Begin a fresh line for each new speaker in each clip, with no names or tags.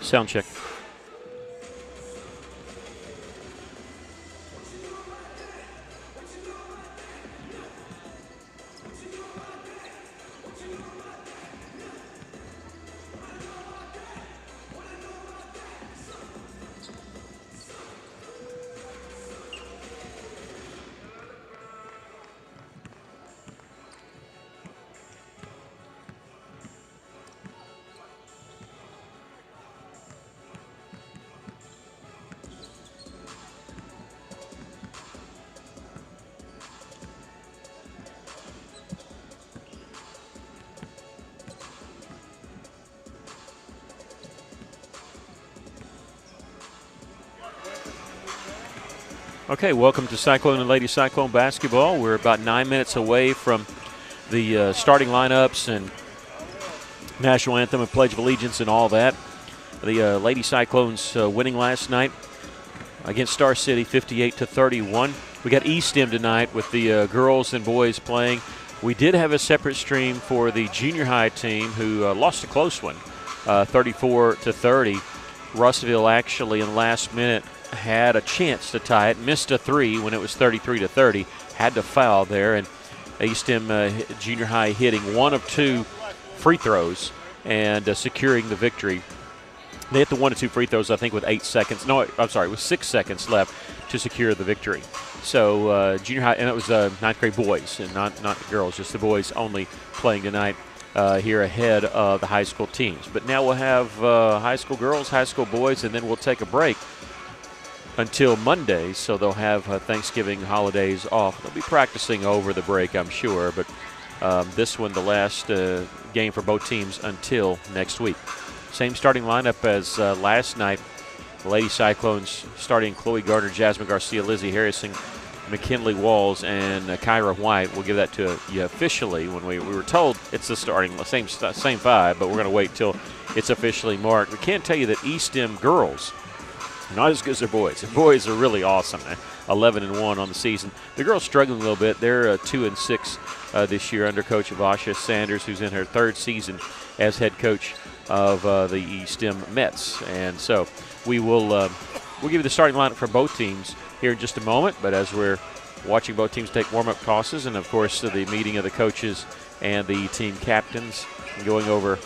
Sound check. Okay, welcome to Cyclone and Lady Cyclone basketball. We're about 9 minutes away from the starting lineups and national anthem and Pledge of Allegiance and all that. The Lady Cyclones winning last night against Star City 58-31. We got eSTEM tonight with the girls and boys playing. We did have a separate stream for the junior high team who lost a close one, 34-30. Russellville actually in the last minute had a chance to tie it, missed a three when it was 33-30, had to foul there, and eSTEM junior high hitting one of two free throws and securing the victory. They hit the 1 or 2 free throws, I think, with 8 seconds. No, I'm sorry, with 6 seconds left to secure the victory. So junior high, and it was ninth grade boys and not girls, just the boys only playing tonight here ahead of the high school teams. But now we'll have high school girls, high school boys, and then we'll take a break until Monday, so they'll have Thanksgiving holidays off. They'll be practicing over the break, I'm sure, but this one, the last game for both teams until next week. Same starting lineup as last night. The Lady Cyclones starting Chloe Gardner, Jasmine Garcia, Lizzie Harrison, McKinley Walls, and Kyra White. We'll give that to you officially when we were told it's the starting same five, but we're going to wait till it's officially marked. We can tell you that eSTEM girls not as good as their boys. The boys are really awesome. 11-1 on the season. The girls struggling a little bit. They're 2-6 this year under Coach Avasha Sanders, who's in her third season as head coach of the eSTEM Mets. And so we'll give you the starting lineup for both teams here in just a moment. But as we're watching both teams take warm-up tosses, and of course the meeting of the coaches and the team captains, going over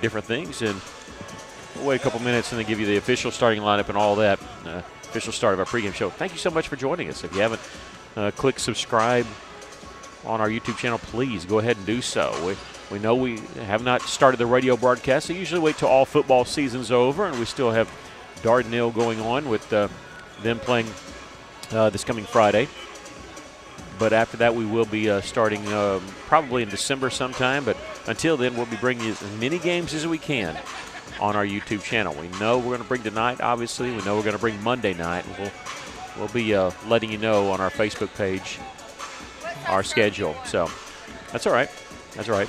different things, and we'll wait a couple minutes and then give you the official starting lineup and all that. Official start of our pregame show. Thank you so much for joining us. If you haven't clicked subscribe on our YouTube channel, please go ahead and do so. We know we have not started the radio broadcast. I usually wait till all football season's over, and we still have Dardanelle going on with them playing this coming Friday. But after that, we will be starting probably in December sometime. But until then, we'll be bringing you as many games as we can on our YouTube channel. We know we're going to bring tonight, obviously. We know we're going to bring Monday night. And we'll be letting you know on our Facebook page our schedule. So that's all right. That's all right.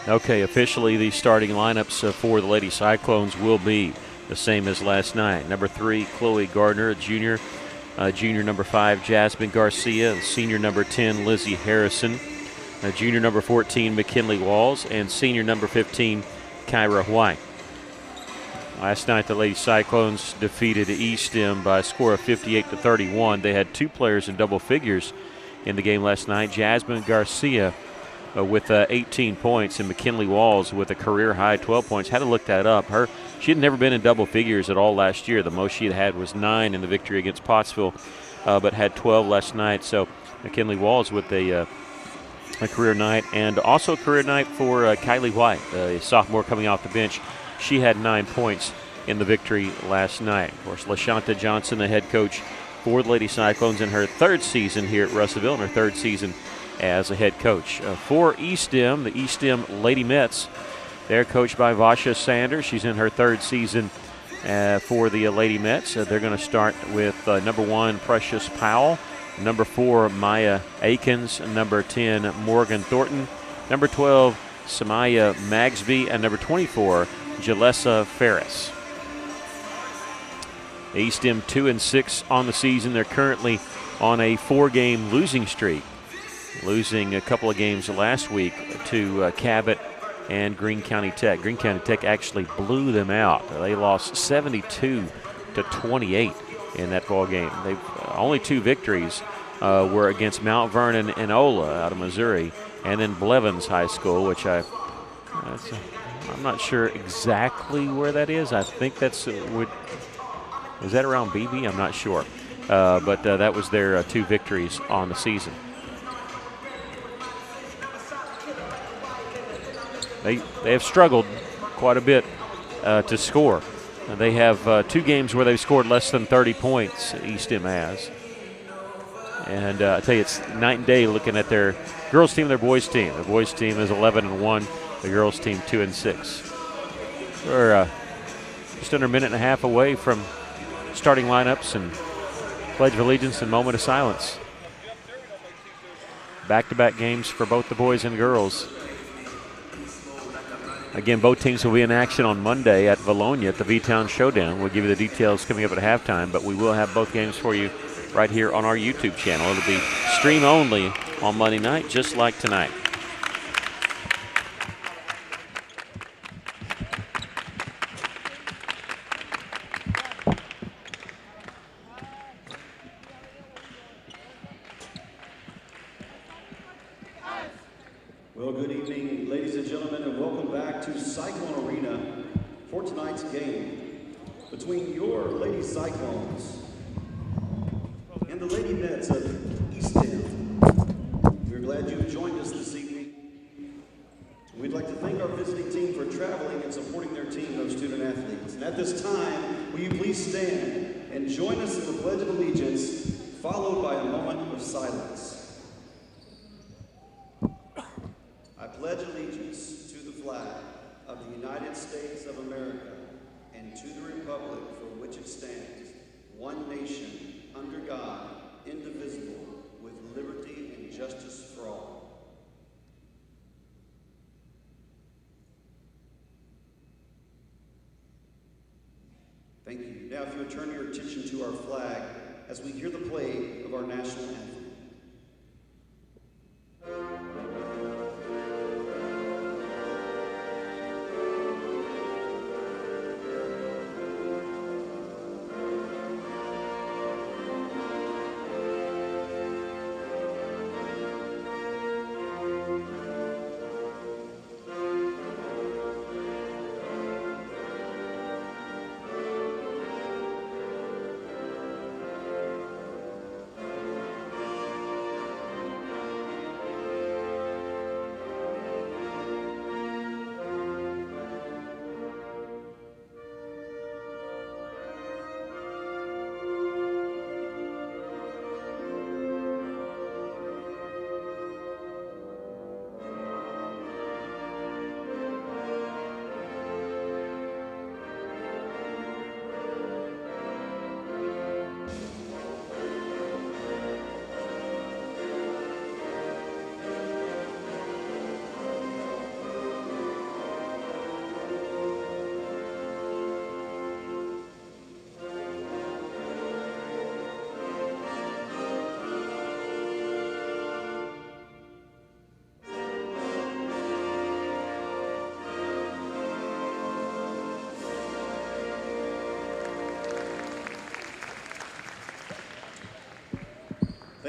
Okay, officially the starting lineups for the Lady Cyclones will be the same as last night. Number 3, Chloe Gardner, a junior. Junior number 5, Jasmine Garcia. Senior number 10, Lizzie Harrison. Junior number 14, McKinley Walls. And senior number 15, Kyra White. Last night, the Lady Cyclones defeated eSTEM by a score of 58-31. They had 2 players in double figures in the game last night. Jasmine Garcia with 18 points, and McKinley Walls with a career-high 12 points. Had to look that up. She had never been in double figures at all last year. The most she had was 9 in the victory against Pottsville, but had 12 last night. So McKinley Walls with a career night, and also a career night for Kylie White, a sophomore coming off the bench. She had 9 points in the victory last night. Of course, LaShanta Johnson, the head coach for the Lady Cyclones in her 3rd season here at Russellville, and her 3rd season as a head coach. For eSTEM, the eSTEM Lady Mets, they're coached by Vasha Sanders. She's in her 3rd season for the Lady Mets. They're going to start with number 1, Precious Powell, number 4, Maya Akins, number 10, Morgan Thornton, number 12, Samaya Magsby, and number 24, Jalessa Ferris. eSTEM 2-6 on the season. They're currently on a 4-game losing streak, losing a couple of games last week to Cabot and Greene County Tech. Greene County Tech actually blew them out. They lost 72-28 in that ball game. They've only 2 victories were against Mount Vernon and Ola out of Missouri, and then Blevins High School, which I'm not sure exactly where that is. I think that's is that around BB? I'm not sure, but that was their 2 victories on the season. They have struggled quite a bit to score. They have 2 games where they've scored less than 30 points, eSTEM has. And I tell you, it's night and day looking at their girls team and their boys team. The boys team is 11-1, the girls team 2-6. We're just under a minute and a half away from starting lineups and Pledge of Allegiance and moment of silence. Back-to-back games for both the boys and girls. Again, both teams will be in action on Monday at Valonia at the V-Town Showdown. We'll give you the details coming up at halftime, but we will have both games for you right here on our YouTube channel. It'll be stream only on Monday night, just like tonight.
Well, good evening, ladies and gentlemen, and welcome back to Cyclone Arena for tonight's game between your Lady Cyclones and the Lady Mets of eSTEM. We're glad you've joined us this evening. We'd like to thank our visiting team for traveling and supporting their team, those student athletes. And at this time, will you please stand and join us in the Pledge of Allegiance, followed by a moment of silence. I pledge allegiance to the flag of the United States of America and to the republic for which it stands, one nation, under God, indivisible, with liberty and justice for all. Thank you. Now, if you would turn your attention to our flag as we hear the play of our national anthem.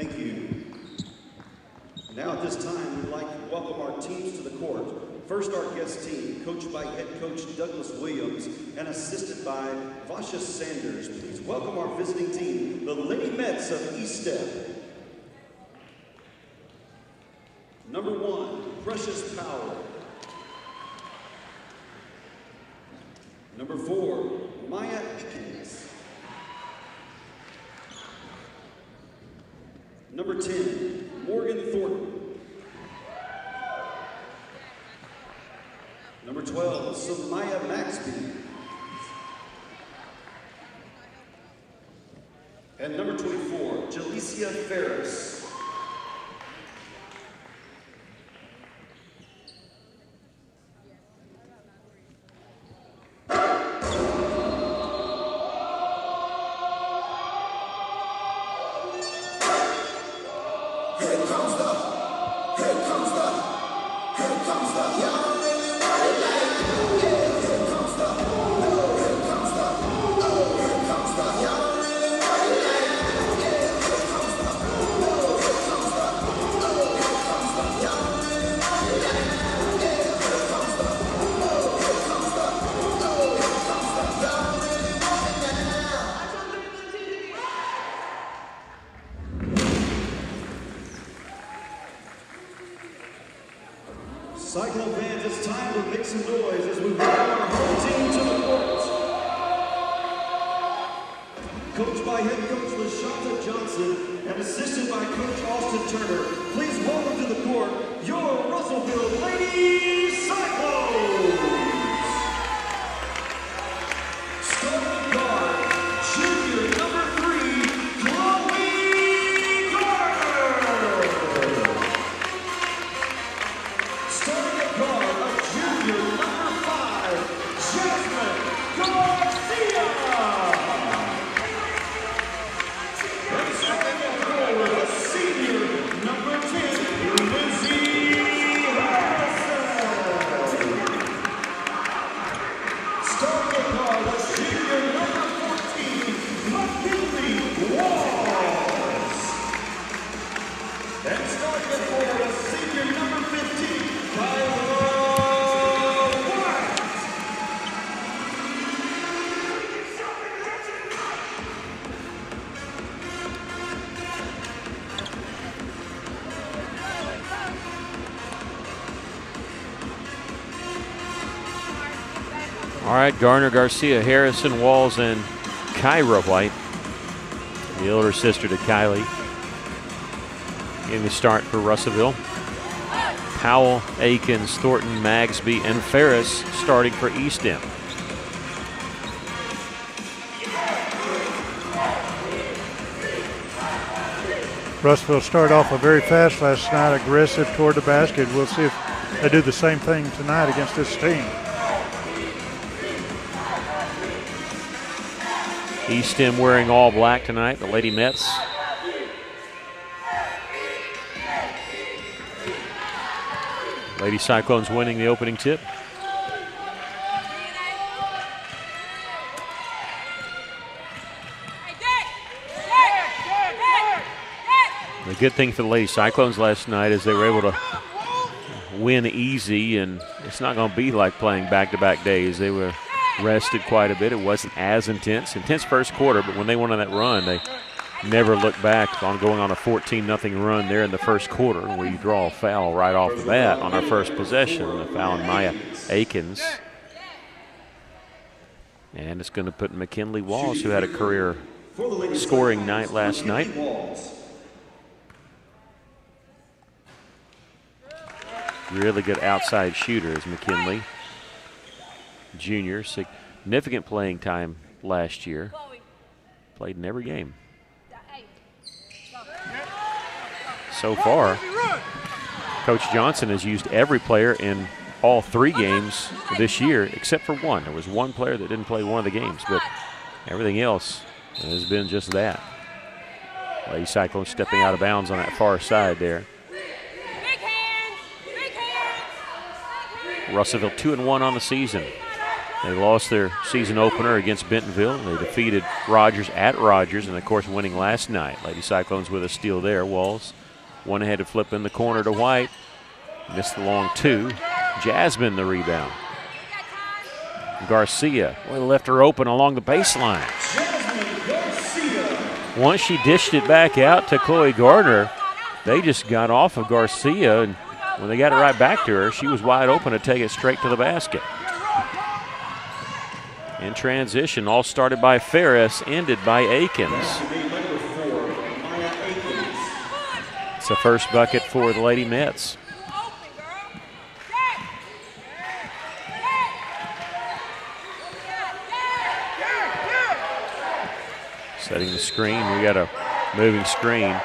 Thank you. Now at this time, we'd like to welcome our teams to the court. First, our guest team, coached by head coach Douglas Williams and assisted by Vasha Sanders. Please welcome our visiting team, the Lady Mets of eSTEM. Number 1, Precious Power. Number 4, Maya Eakins. Number 10, Morgan Thornton. Number 12, Samaya Maxby. And number 24, Jalicia Ferris. Cyclone fans, it's time to make some noise as we welcome our home team to the court. Coached by head coach LaShonda Johnson and assisted by Coach Austin Turner, please welcome to the court your Russellville Lady Cyclones. Starting guard, junior number 3, Chloe Carter. Starting at guard of junior number 5, Jasmine Garcia. And starting forward, a senior number 10, Lizzie Harrison. Starting at guard, a senior number 14, McKinley Walls. And starting forward, a senior number 15, Kyla White.
All right, Garner, Garcia, Harrison, Walls, and Kyra White, the older sister to Kylie, getting the start for Russellville. Powell, Akins, Thornton, Magsby, and Ferris starting for eSTEM.
Russellville started off very fast last night, aggressive toward the basket. We'll see if they do the same thing tonight against this team.
eSTEM wearing all black tonight, the Lady Mets. Lady Cyclones winning the opening tip. The good thing for the Lady Cyclones last night is they were able to win easy, and it's not going to be like playing back-to-back days. They were rested quite a bit. It wasn't as intense first quarter, but when they went on that run, they never looked back on going on a 14-0 run there in the first quarter, where you draw a foul right off the bat on our first possession, a foul on Maya Akins. And it's going to put McKinley Walls, who had a career scoring night last night. Really good outside shooter is McKinley. Junior, significant playing time last year. Played in every game. So far, Coach Johnson has used every player in all 3 games this year except for one. There was one player that didn't play one of the games, but everything else has been just that. Lady Cyclones stepping out of bounds on that far side there. Russellville 2-1 on the season. They lost their season opener against Bentonville. They defeated Rogers at Rogers, and, of course, winning last night. Lady Cyclones with a steal there. Walls one ahead to flip in the corner to White. Missed the long two. Jasmine the rebound. Garcia left her open along the baseline. Once she dished it back out to Chloe Gardner, they just got off of Garcia, and when they got it right back to her, she was wide open to take it straight to the basket. In transition, all started by Ferris, ended by Akins. It's the first bucket for the Lady Mets. Setting the screen, we got a moving screen.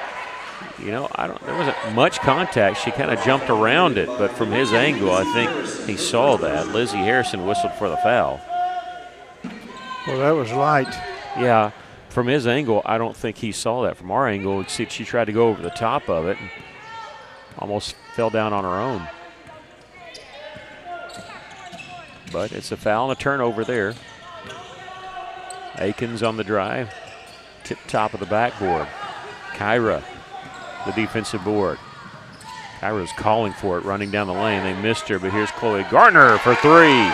You know, there wasn't much contact. She kind of jumped around it, but from his angle, I think he saw that. Lizzie Harrison whistled for the foul.
Well, that was light.
Yeah, from his angle, I don't think he saw that. From our angle, you see she tried to go over the top of it and almost fell down on her own. But it's a foul and a turnover there. Akins on the drive. Tip top of the backboard. Kyra, the defensive board. Kyra's calling for it, running down the lane. They missed her, but here's Chloe Gardner for three.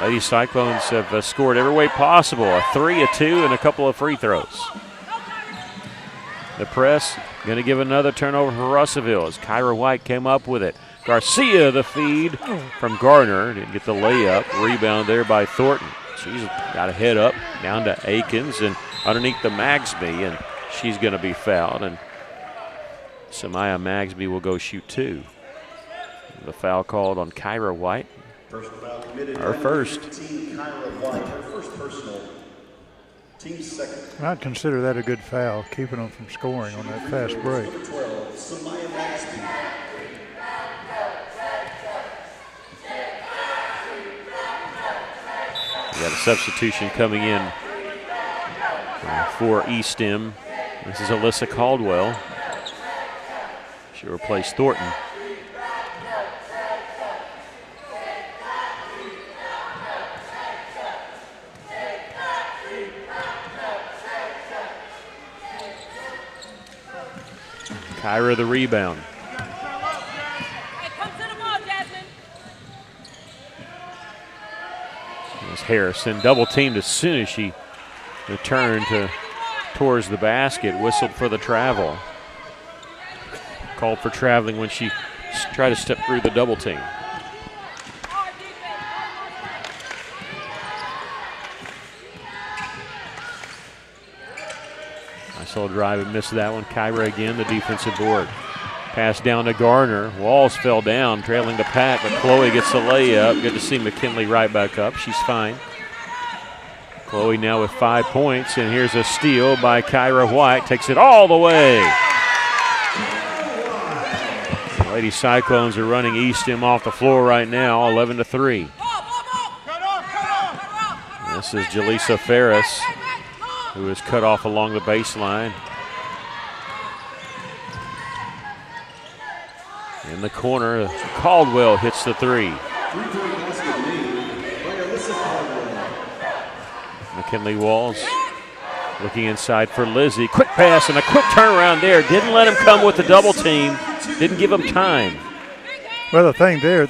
Lady Cyclones have scored every way possible. A 3, a 2, and a couple of free throws. The press going to give another turnover for Russellville as Kyra White came up with it. Garcia the feed from Gardner. Didn't get the layup. Rebound there by Thornton. She's got a head up down to Akins and underneath the Magsby, and she's going to be fouled. And Samaya Magsby will go shoot two. The foul called on Kyra White. Her first.
Her first personal. Team second.
I'd consider that a good foul, keeping them from scoring on that fast break.
Samaya Magsby.
We got a substitution coming in for eSTEM. This is Alyssa Caldwell. She'll replace Thornton. Kyra the rebound. Harrison double teamed as soon as she returned towards the basket, whistled for the travel. Called for traveling when she tried to step through the double team. I saw a drive and missed that one. Kyra again, the defensive board. Pass down to Garner. Walls fell down, trailing the pack, but Chloe gets the layup. Good to see McKinley right back up. She's fine. Chloe now with 5 points, and here's a steal by Kyra White. Takes it all the way. The Lady Cyclones are running eSTEM off the floor right now, 11-3. This is Jaleesa Ferris, who is cut off along the baseline. In the corner, Caldwell hits the three. McKinley Walls looking inside for Lizzie. Quick pass and a quick turnaround there. Didn't let him come with the double team. Didn't give him time.
Well, the thing there,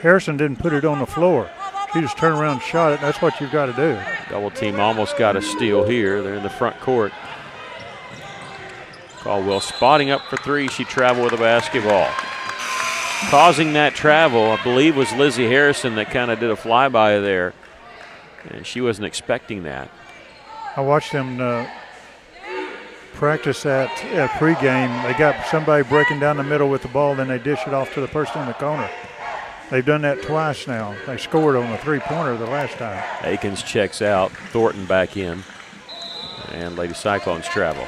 Harrison didn't put it on the floor. He just turned around and shot it. That's what you've got to do.
Double team almost got a steal here. They're in the front court. Caldwell spotting up for three. She traveled with the basketball. Causing that travel, I believe, was Lizzie Harrison that kind of did a flyby there. And she wasn't expecting that.
I watched them practice at pregame. They got somebody breaking down the middle with the ball, then they dish it off to the person in the corner. They've done that twice now. They scored on a three-pointer the last time.
Akins checks out. Thornton back in. And Lady Cyclones travel.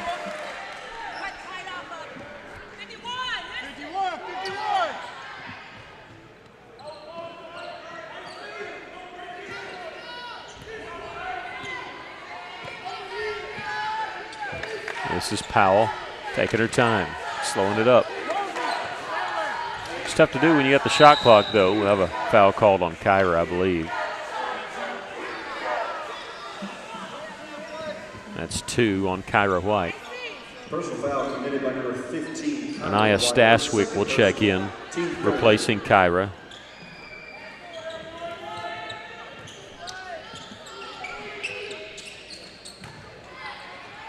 This is Powell taking her time, slowing it up. tough to do when you got the shot clock, though. We'll have a foul called on Kyra, I believe. That's 2 on Kyra White.
Personal foul committed by number 15.
Anaya Staswick will check in, replacing Kyra.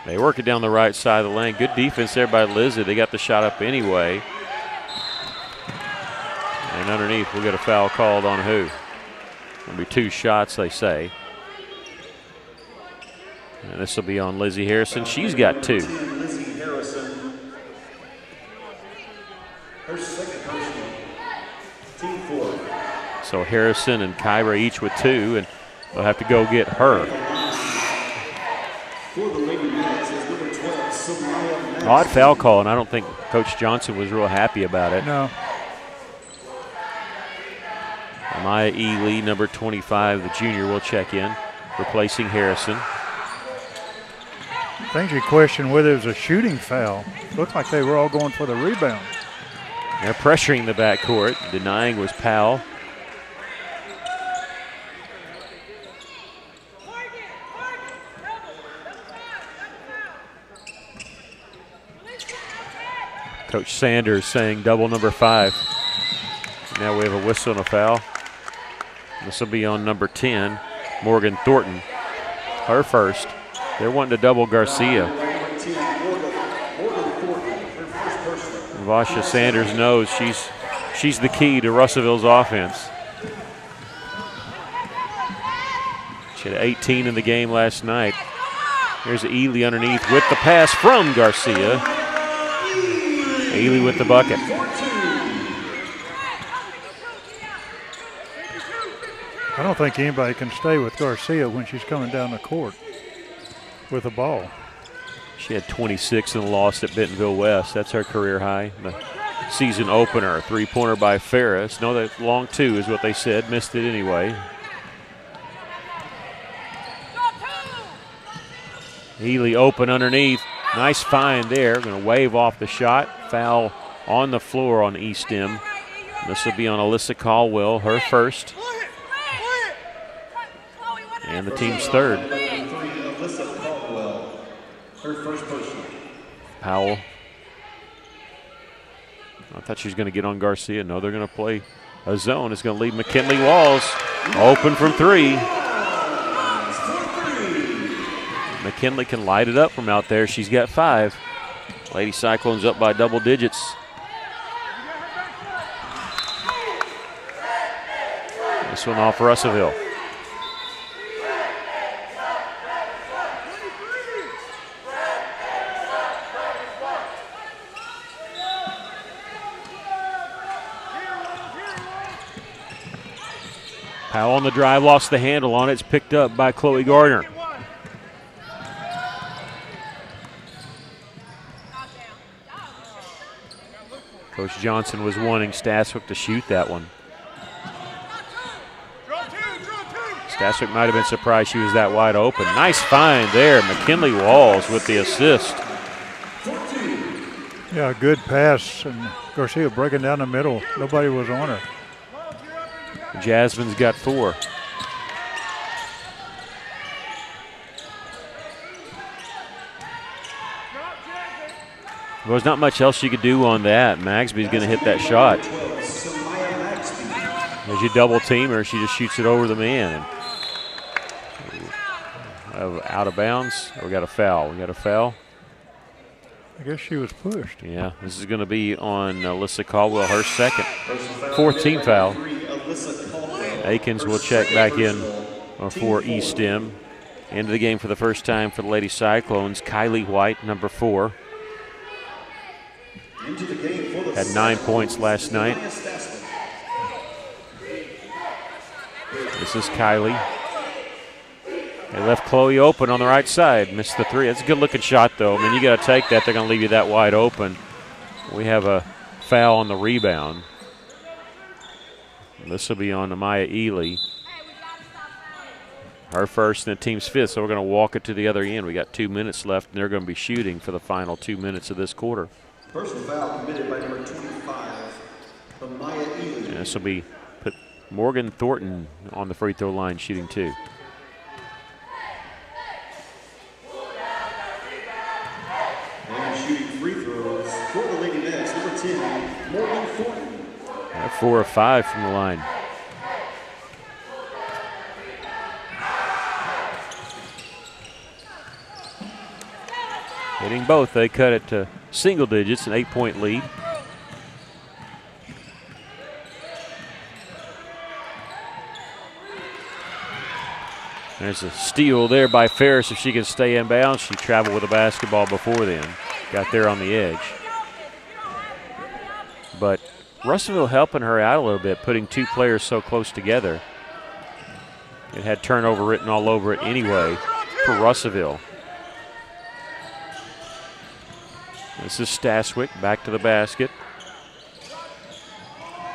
They work it down the right side of the lane. Good defense there by Lizzie. They got the shot up anyway. And underneath, we'll get a foul called on who? It'll be 2 shots, they say. And this will be on Lizzie Harrison. She's got 2.
Lizzie Harrison. Her second personal. Team 4.
So Harrison and Kyra each with 2, and they'll have to go get her.
For the Lady Knights is number 12, Samaya.
Odd foul call, and I don't think Coach Johnson was real happy about it.
No.
Amaya Ely, number 25, the junior, will check in, replacing Harrison.
I think you question whether it was a shooting foul. Looked like they were all going for the rebound.
They're pressuring the backcourt. Denying was Powell. Coach Sanders saying double number 5. Now we have a whistle and a foul. This will be on number 10, Morgan Thornton. Her first. They're wanting to double Garcia. Vasha Sanders knows she's the key to Russellville's offense. She had 18 in the game last night. Here's Ely underneath with the pass from Garcia. Ely with the bucket.
I don't think anybody can stay with Garcia when she's coming down the court with the ball.
She had 26 in the loss at Bentonville West. That's her career high. The season opener, 3-pointer by Ferris. No, that long 2 is what they said. Missed it anyway. Ely open underneath. Nice find there. Going to wave off the shot. Foul on the floor on eSTEM. This will be on Alyssa Caldwell, her first. And the team's third.
Alyssa Caldwell, her first personal.
Powell. I thought she was going to get on Garcia. No, they're going to play a zone. It's going to leave McKinley Walls open from 3. McKinley can light it up from out there. She's got 5. Lady Cyclones up by double digits. This one off Russellville. Powell on the drive, lost the handle on it. It's picked up by Chloe Gardner. Coach Johnson was wanting Staswick to shoot that one. Staswick might have been surprised she was that wide open. Nice find there. McKinley Walls with the assist.
Yeah, good pass, and Garcia breaking down the middle. Nobody was on her.
Jasmine's got 4. Well, there's not much else you could do on that. Magsby's going to hit that shot. As you double team her, she just shoots it over the man. And out of bounds. We got a foul. We got a foul.
I guess she was pushed.
Yeah, this is going to be on Alyssa Caldwell, her second. 4th team foul. Akins will check back in for eSTEM. Into the game for the first time for the Lady Cyclones. Kylie White, number 4. Had 9 points last night. This is Kylie. They left Chloe open on the right side. Missed the 3. That's a good-looking shot, though. I mean, you got to take that. They're going to leave you that wide open. We have a foul on the rebound. This will be on Amaya Ely. Her first and the team's 5th, so we're going to walk it to the other end. We got 2 minutes left, and they're going to be shooting for the final 2 minutes of this quarter.
Personal foul committed by number 25, Ely.
And this will be put Morgan Thornton on the free throw line shooting 2.
And shooting free throws for the Lady Nets, number 10, Morgan Thornton.
4 of 5 from the line. Hitting both, they cut it to single digits, an 8-point lead. There's a steal there by Ferris. If she can stay in bounds, she traveled with the basketball before then. Got there on the edge. But Russellville helping her out a little bit, putting 2 players so close together. It had turnover written all over it anyway for Russellville. This is Staswick back to the basket.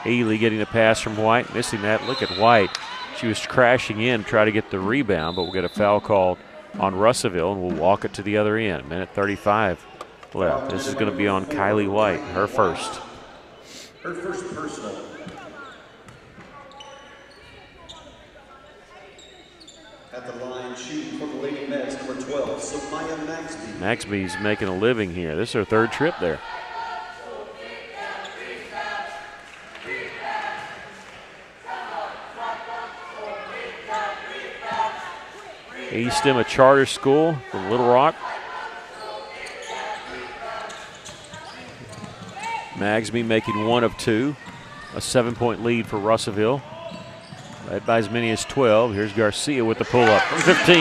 Ely getting the pass from White, missing that. Look at White. She was crashing in, try to get the rebound, but we'll get a foul called on Russellville, and we'll walk it to the other end. Minute 35 left. This is going to be on Kylie White, her first.
Her first personal. At the line, shooting for the Lady Nets, number 12, Samaya Maxby.
Maxby's making a living here. This is her 3rd trip there. eSTEM, a charter school from Little Rock. Magsby making 1 of 2. A 7-point lead for Russellville. Led by as many as 12. Here's Garcia with the pull-up from 15.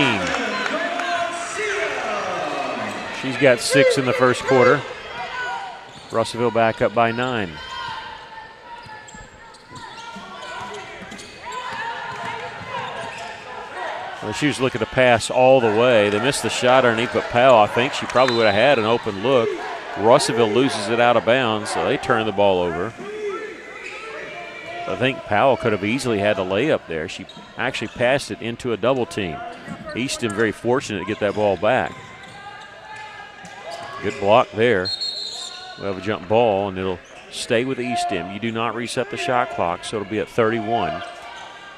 She's got 6 in the first quarter. Russellville back up by 9. Well, she was looking to pass all the way. They missed the shot underneath, but Powell, I think she probably would have had an open look. Russellville loses it out of bounds, so they turn the ball over. I think Powell could have easily had the layup there. She actually passed it into a double team. eSTEM very fortunate to get that ball back. Good block there. We'll have a jump ball, and it'll stay with eSTEM. You do not reset the shot clock, so it'll be at 31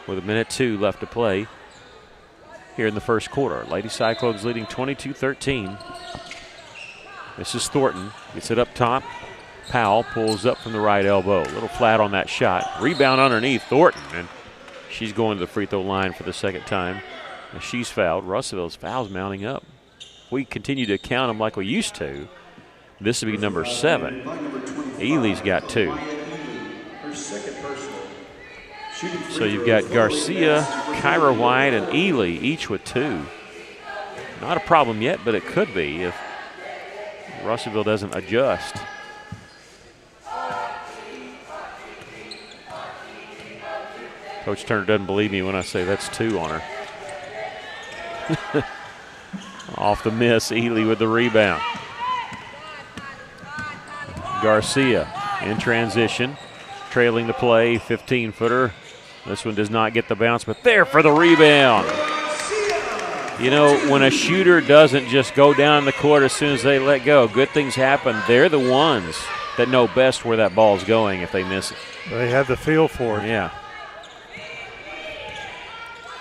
with 1:02 left to play here in the first quarter. Lady Cyclones leading 22-13. This is Thornton. Gets it up top. Powell pulls up from the right elbow. A little flat on that shot. Rebound underneath Thornton, and she's going to the free throw line for the 2nd time. And she's fouled. Russellville's fouls mounting up. If we continue to count them like we used to, this would be number 7. Ely's got 2. So you've got Garcia, Kyra White, and Ely, each with 2. Not a problem yet, but it could be if Russellville doesn't adjust. Coach Turner doesn't believe me when I say that's 2 on her. Off the miss, Ely with the rebound. Garcia in transition, trailing the play, 15-footer. This one does not get the bounce, but there for the rebound. You know, when a shooter doesn't just go down the court as soon as they let go, good things happen. They're the ones that know best where that ball's going if they miss it.
They have the feel for it.
Yeah.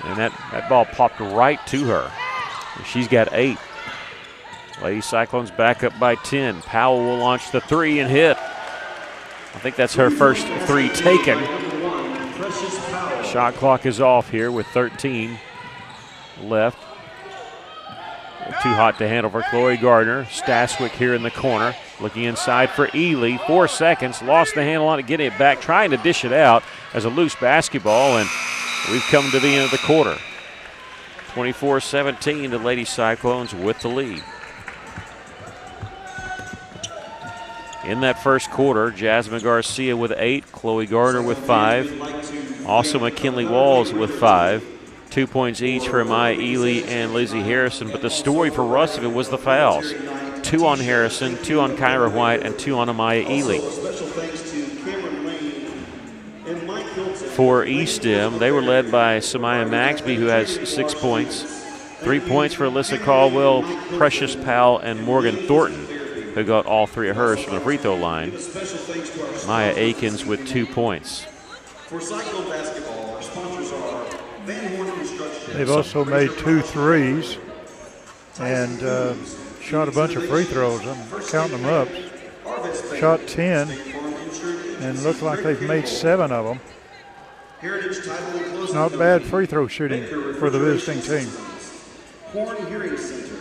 And that ball popped right to her. She's got 8. Lady Cyclones back up by 10. Powell will launch the 3 and hit. I think that's her first 3 taken. Shot clock is off here with 13 left. Too hot to handle for Chloe Gardner. Staswick here in the corner. Looking inside for Ely. 4 seconds. Lost the handle on it, getting it back. Trying to dish it out as a loose basketball. And we've come to the end of the quarter. 24-17, the Lady Cyclones with the lead. In that first quarter, Jasmine Garcia with 8, Chloe Gardner with 5. Also McKinley Walls with 5. 2 points each for Amaya Ely and Lizzie Harrison. But the story for Russellville was the fouls. 2 on Harrison, 2 on Kyra White, and 2 on Amaya Ely. For eSTEM, they were led by Samaya Maxby, who has 6 points. 3 points for Alyssa Caldwell, Precious Powell, and Morgan Thornton. who got all 3 of hers from the free throw line.
Give a special thanks to our
Maya
sponsors.
Akins with 2 points.
For Cyclone basketball, our sponsors are Van Horn Construction.
They've also made 2 threes and shot a bunch of free throws. I'm counting them up. Shot 10 and looked like they've made 7 of them.
Heritage Title and Closing
Not bad free throw shooting for the visiting team.
Horn Hearing Center,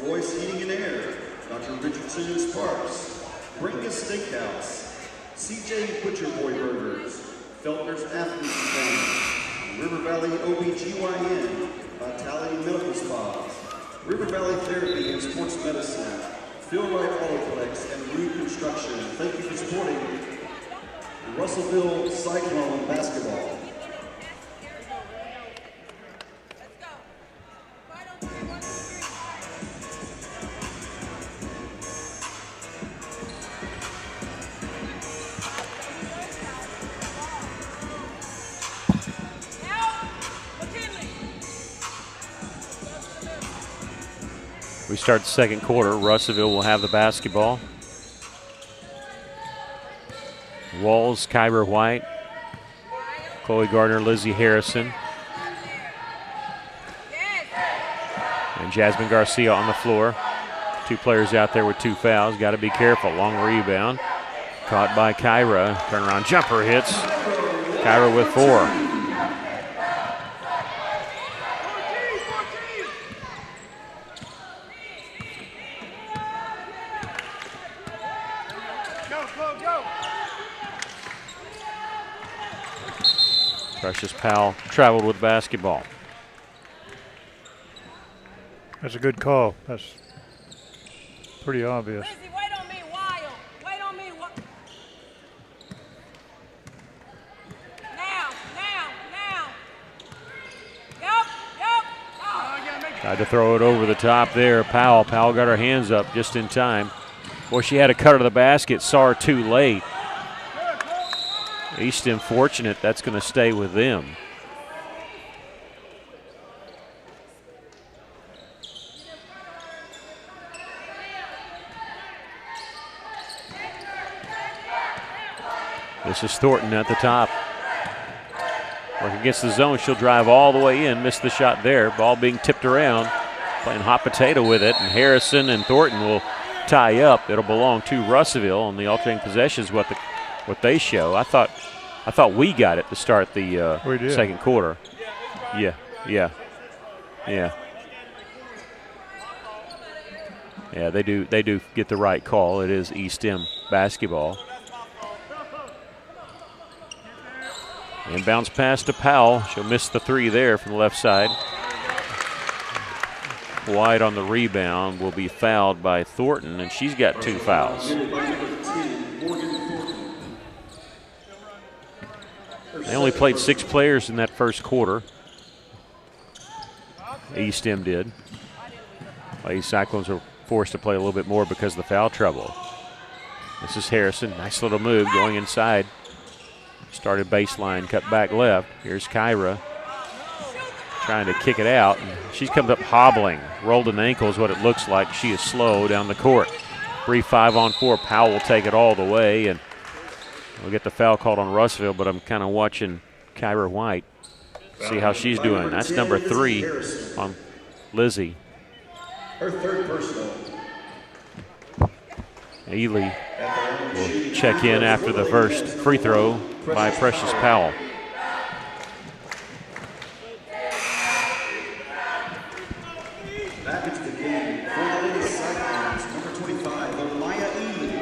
Royce Heating and Air, Dr. Richardson and Sparks, Brinkus Steakhouse, CJ Butcher Boy Burgers, Feltner's Athletes Band, River Valley OBGYN, Vitality Medical Spas, River Valley Therapy and Sports Medicine, Phil Wright Autoplex, and Rude Construction. Thank you for supporting Russellville Cyclone basketball.
We start the second quarter. Russellville will have the basketball. Walls, Kyra White, Chloe Gardner, Lizzie Harrison, and Jasmine Garcia on the floor. 2 players out there with 2 fouls. Got to be careful. Long rebound. Caught by Kyra. Turnaround jumper hits. Kyra with 4. Precious Powell traveled with basketball.
That's a good call. That's pretty obvious.
Lizzie, wait on me, Wild. Wait on me. Now. Yup. Oh.
Tried to throw it over the top there. Powell got her hands up just in time. Boy, she had to cut her to the basket. Saw her too late. eSTEM fortunate that's going to stay with them. This is Thornton at the top. Working against the zone, she'll drive all the way in, missed the shot there. Ball being tipped around, playing hot potato with it, and Harrison and Thornton will tie up. It'll belong to Russellville on the alternating possessions. What they show. I thought we got it to start the second quarter. Yeah. Yeah, they do get the right call. It is eSTEM basketball. And bounce pass to Powell. She'll miss the 3 there from the left side. White on the rebound will be fouled by Thornton, and she's got 2 fouls. They only played 6 players in that first quarter. eSTEM did. Lady Cyclones were forced to play a little bit more because of the foul trouble. This is Harrison. Nice little move going inside. Started baseline, cut back left. Here's Kyra trying to kick it out. She's come up hobbling. Rolled an ankle is what it looks like. She is slow down the court. Brief 5-on-4. Powell will take it all the way, and we'll get the foul called on Russellville, but I'm kind of watching Kyra White, see how she's doing. That's number 3 on Lizzie.
Her 3rd personal.
Ely will check in after the first free throw by Precious Powell.
Back into the game for the Lady Cyclones, number 25, Maya Ely.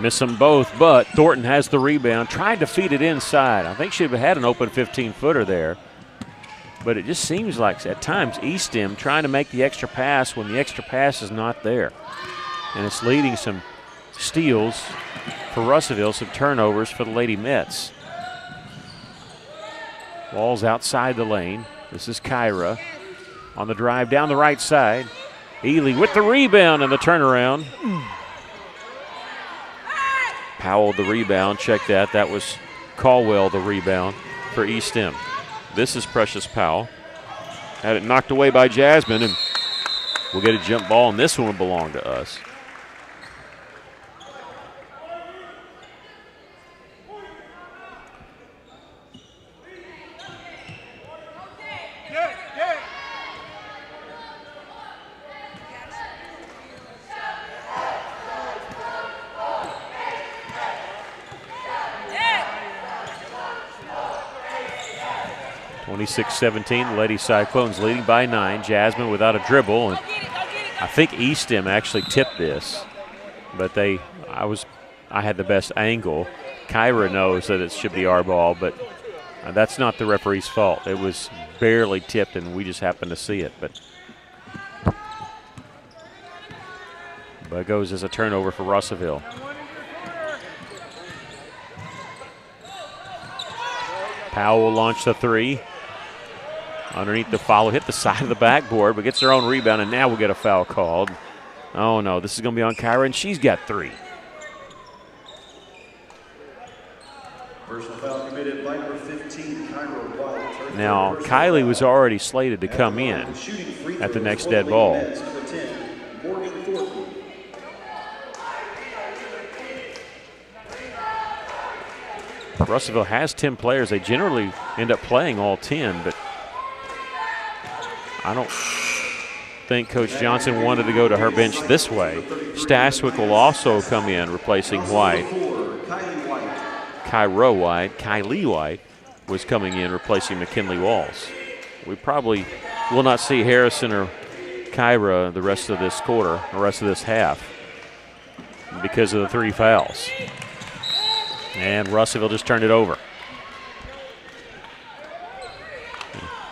Miss them both, but Thornton has the rebound, tried to feed it inside. I think she had an open 15-footer there. But it just seems like at times eSTEM trying to make the extra pass when the extra pass is not there. And it's leading some steals for Russellville, some turnovers for the Lady Mets. Ball's outside the lane. This is Kyra on the drive down the right side. Ely with the rebound and the turnaround. Powell the rebound, check that. That was Caldwell the rebound for eSTEM. This is Precious Powell. Had it knocked away by Jasmine, and we'll get a jump ball, and this one will belong to us. Yeah. 26-17, the Lady Cyclones leading by 9. Jasmine without a dribble, and I think eSTEM actually tipped this, but I had the best angle. Kyra knows that it should be our ball, but that's not the referee's fault. It was barely tipped, and we just happened to see it. But it goes as a turnover for Russellville. Powell will launch the 3. Underneath the follow, hit the side of the backboard, but gets her own rebound, and now we'll get a foul called. Oh, no, this is going to be on Kyra, and she's got 3.
Personal foul committed by number 15, Kyra White.
Now, Kylie was already slated to come in at the next dead ball. Russellville has 10 players. They generally end up playing all 10, but I don't think Coach Johnson wanted to go to her bench this way. Stashwick will also come in, replacing White. Kylie White was coming in, replacing McKinley Walls. We probably will not see Harrison or Kyra the rest of this quarter, the rest of this half, because of the 3 fouls. And Russellville just turned it over.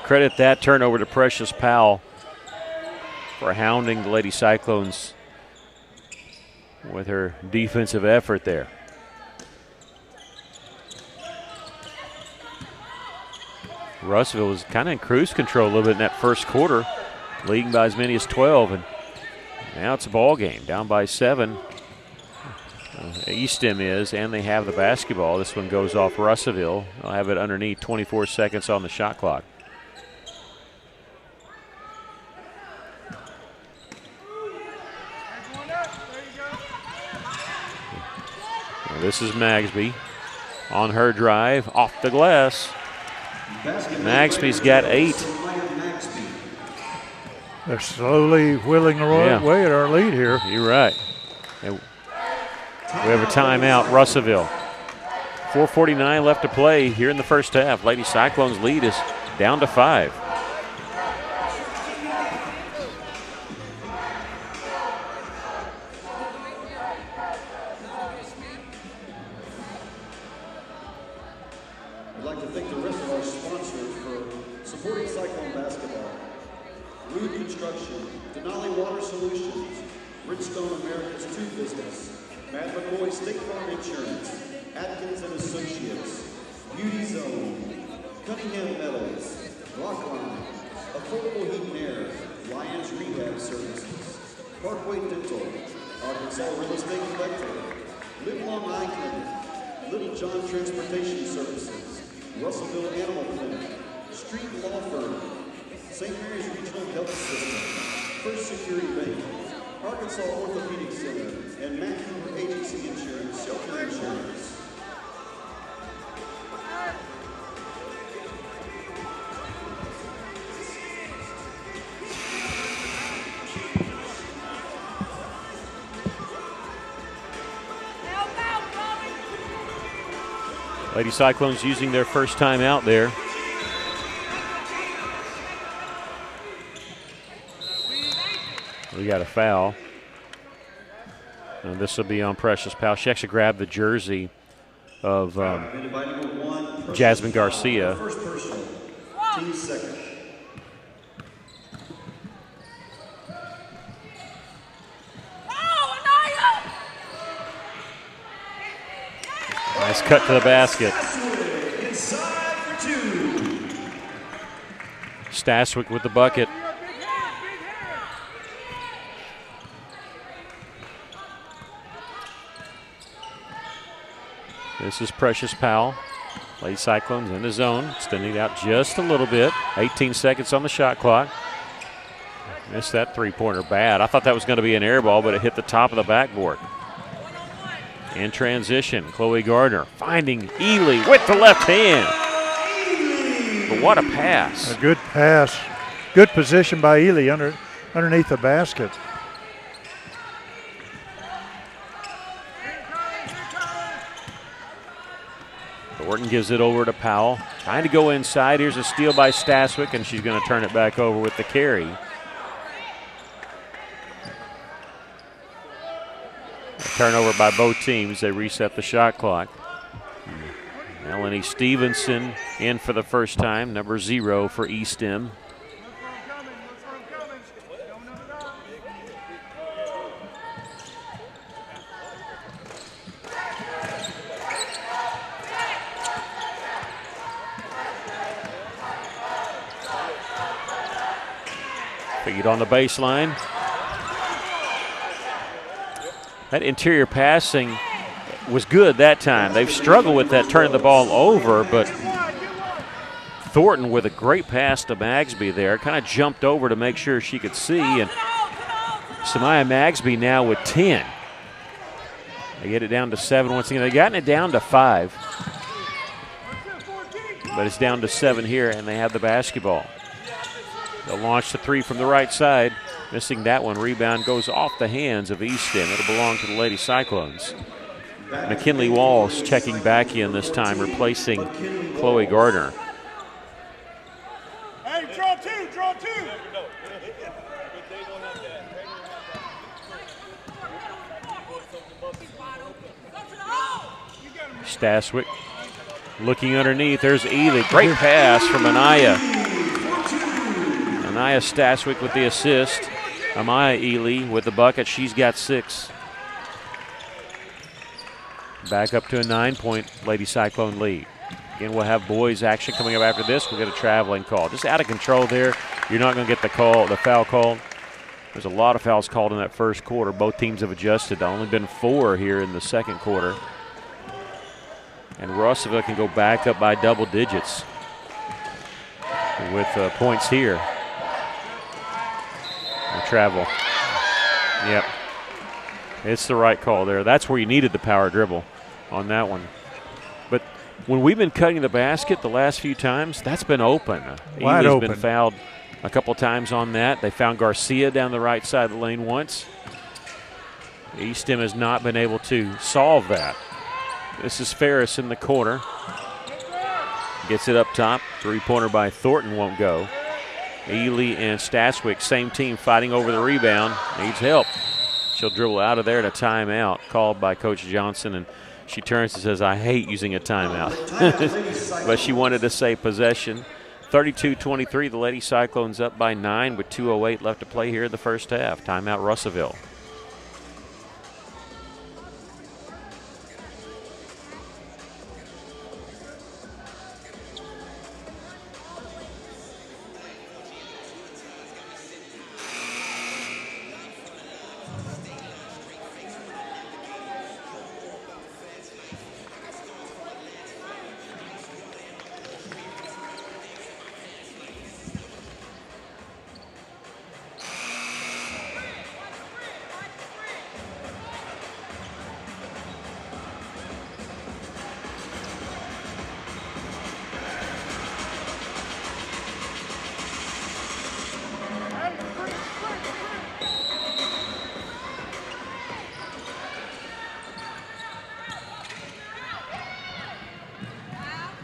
Credit that turnover to Precious Powell for hounding the Lady Cyclones with her defensive effort there. Russellville was kind of in cruise control a little bit in that first quarter, leading by as many as 12, and now it's a ball game, down by 7. eSTEM is, and they have the basketball. This one goes off Russellville. They'll have it underneath, 24 seconds on the shot clock. Now this is Magsby on her drive, off the glass. Magsby's got 8.
They're slowly whittling away at our lead here.
You're right. And we have a timeout, Russellville. 4:49 left to play here in the first half. Lady Cyclones lead is down to 5.
I'd like to thank the rest of our sponsors for supporting Cyclone basketball. Rude Construction, Denali Water Solutions, Bridgestone America's Tube Business, Matt McCoy State Farm Insurance, Atkins and Associates, Beauty Zone, Cunningham Metals, Rockline, Affordable Heat and Air, Lions Rehab Services, Parkway Dental, Arkansas Real Estate Collector, Live Long Eye Clinic, Little John Transportation Services, Russellville Animal Clinic, Street Law Firm, St. Mary's Regional Health System, First Security Bank, Arkansas Orthopedic Center, and Matt Cooper Agency Insurance, Shelter Insurance.
Lady Cyclones using their first time out there. We got a foul. And this will be on Precious Powell. She actually grabbed the jersey of Jasmine Garcia.
First personal, team second.
Nice cut to the basket.
Inside for 2.
Stashwick with the bucket. This is Precious Powell. Lady Cyclones in the zone, extending out just a little bit. 18 seconds on the shot clock. Missed that three-pointer bad. I thought that was going to be an air ball, but it hit the top of the backboard. In transition, Chloe Gardner finding Ely with the left hand. But what a pass.
A good pass. Good position by Ely underneath the basket.
Thornton gives it over to Powell. Trying to go inside. Here's a steal by Staswick, and she's going to turn it back over with the carry. A turnover by both teams. They reset the shot clock. Melanie Stevenson in for the first time, number 0 for eSTEM. Feed on the baseline. That interior passing was good that time. They've struggled with that, turning the ball over, but Thornton with a great pass to Magsby there. Kind of jumped over to make sure she could see, and Samaya Magsby now with 10. They get it down to 7 once again. They've gotten it down to 5, but it's down to 7 here, and they have the basketball. They'll launch the 3 from the right side. Missing that one. Rebound goes off the hands of eSTEM. It'll belong to the Lady Cyclones. McKinley Walls checking back in this time, replacing Chloe Gardner.
Hey, draw two.
Staswick looking underneath. There's Ely. Great pass from Anaya. Anaya Staswick with the assist. Amaya Ely with the bucket. She's got 6. Back up to a 9-point Lady Cyclone lead. Again, we'll have boys action coming up after this. We'll get a traveling call. Just out of control there. You're not going to get the foul called. There's a lot of fouls called in that first quarter. Both teams have adjusted. There's only been 4 here in the second quarter. And Russellville can go back up by double digits with points here. Travel. Yep. It's the right call there. That's where you needed the power dribble on that one. But when we've been cutting the basket the last few times, that's been open.
Wide open.
Been fouled a couple times on that. They found Garcia down the right side of the lane once. eSTEM has not been able to solve that. This is Ferris in the corner. Gets it up top. 3-pointer by Thornton won't go. Ely and Staswick, same team, fighting over the rebound. Needs help. She'll dribble out of there at a timeout called by Coach Johnson, and she turns and says, I hate using a timeout. But she wanted to say possession. 32-23, the Lady Cyclones up by 9 with 2:08 left to play here in the first half. Timeout Russellville.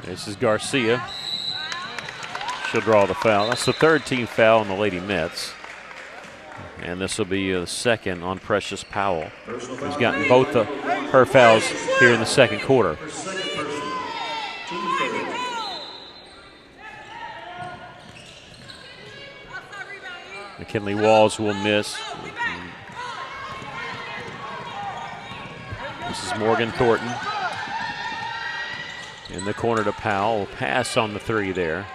This is Garcia. She'll draw the foul. That's the 3rd team foul on the Lady Mets. And this will be the 2nd on Precious Powell, who's gotten both of her fouls here in the second quarter. McKinley Walls will miss. This is Morgan Thornton. In the corner to Powell. Pass on the 3 there.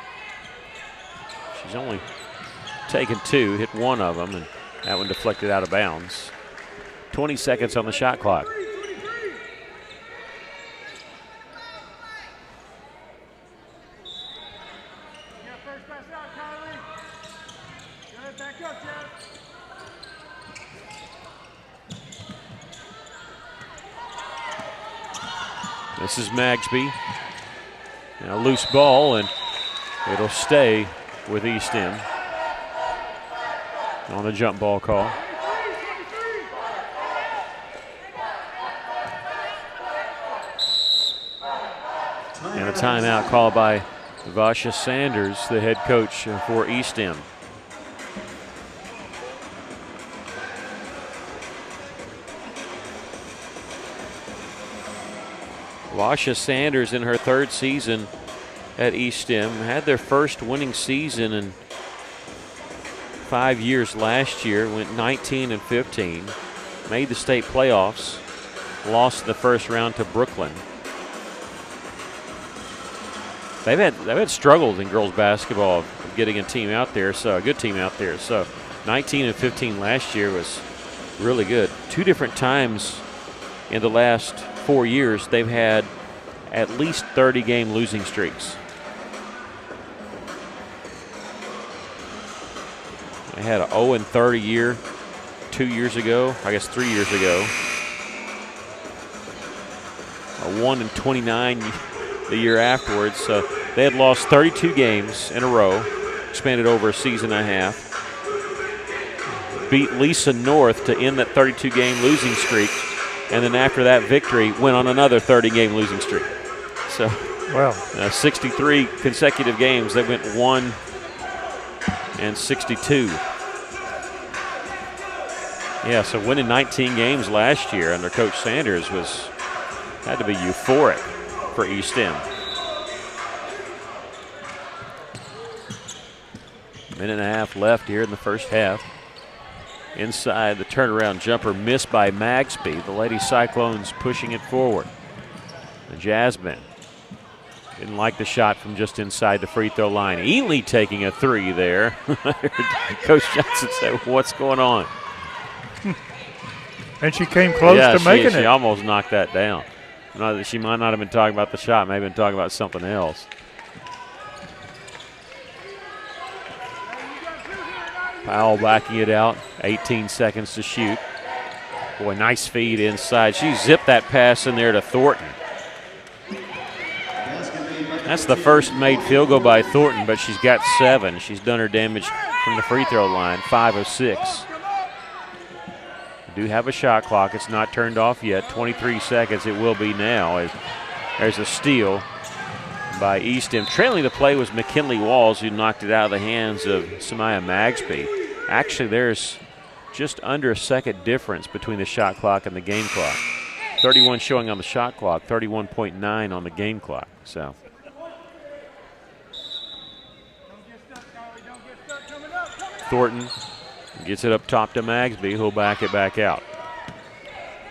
She's only taken 2, hit 1 of them, and that one deflected out of bounds. 20 seconds on the shot clock. This is Magsby. Now loose ball, and it'll stay with eSTEM on the jump ball call. And a timeout called by Vasha Sanders, the head coach for eSTEM. Vasha Sanders, in her third season at eSTEM, had their first winning season in 5 years last year, went 19-15, made the state playoffs, lost the first round to Brooklyn. They've had struggles in girls basketball of getting a team out there, so a good team out there. So 19-15 last year was really good. 2 different times in the last 4 years they've had at least 30-game losing streaks. They had an 0-30 year 2 years ago, I guess 3 years ago. A 1-29 the year afterwards. So they had lost 32 games in a row, expanded over a season and a half. Beat Lisa North to end that 32-game losing streak, and then after that victory went on another 30-game losing streak. So,
wow.
63 consecutive games. They went 1-62. Yeah, so winning 19 games last year under Coach Sanders had to be euphoric for eSTEM. Minute and a half left here in the first half. Inside, the turnaround jumper missed by Magsby. The Lady Cyclones pushing it forward. And Jasmine didn't like the shot from just inside the free throw line. Ely taking a 3 there. Coach Johnson said, "What's going on?"
And she came close to making it.
She almost knocked that down. She might not have been talking about the shot, maybe been talking about something else. Powell backing it out, 18 seconds to shoot. Boy, nice feed inside. She zipped that pass in there to Thornton. That's the first made field goal by Thornton, but she's got 7. She's done her damage from the free throw line, 5 of 6. Do have a shot clock. It's not turned off yet. 23 seconds. It will be now. As there's a steal by eSTEM. Trailing the play was McKinley Walls, who knocked it out of the hands of Samaya Magsby. Actually, there's just under a second difference between the shot clock and the game clock. 31 showing on the shot clock, 31.9 on the game clock. So. Thornton gets it up top to Magsby, who'll back it back out.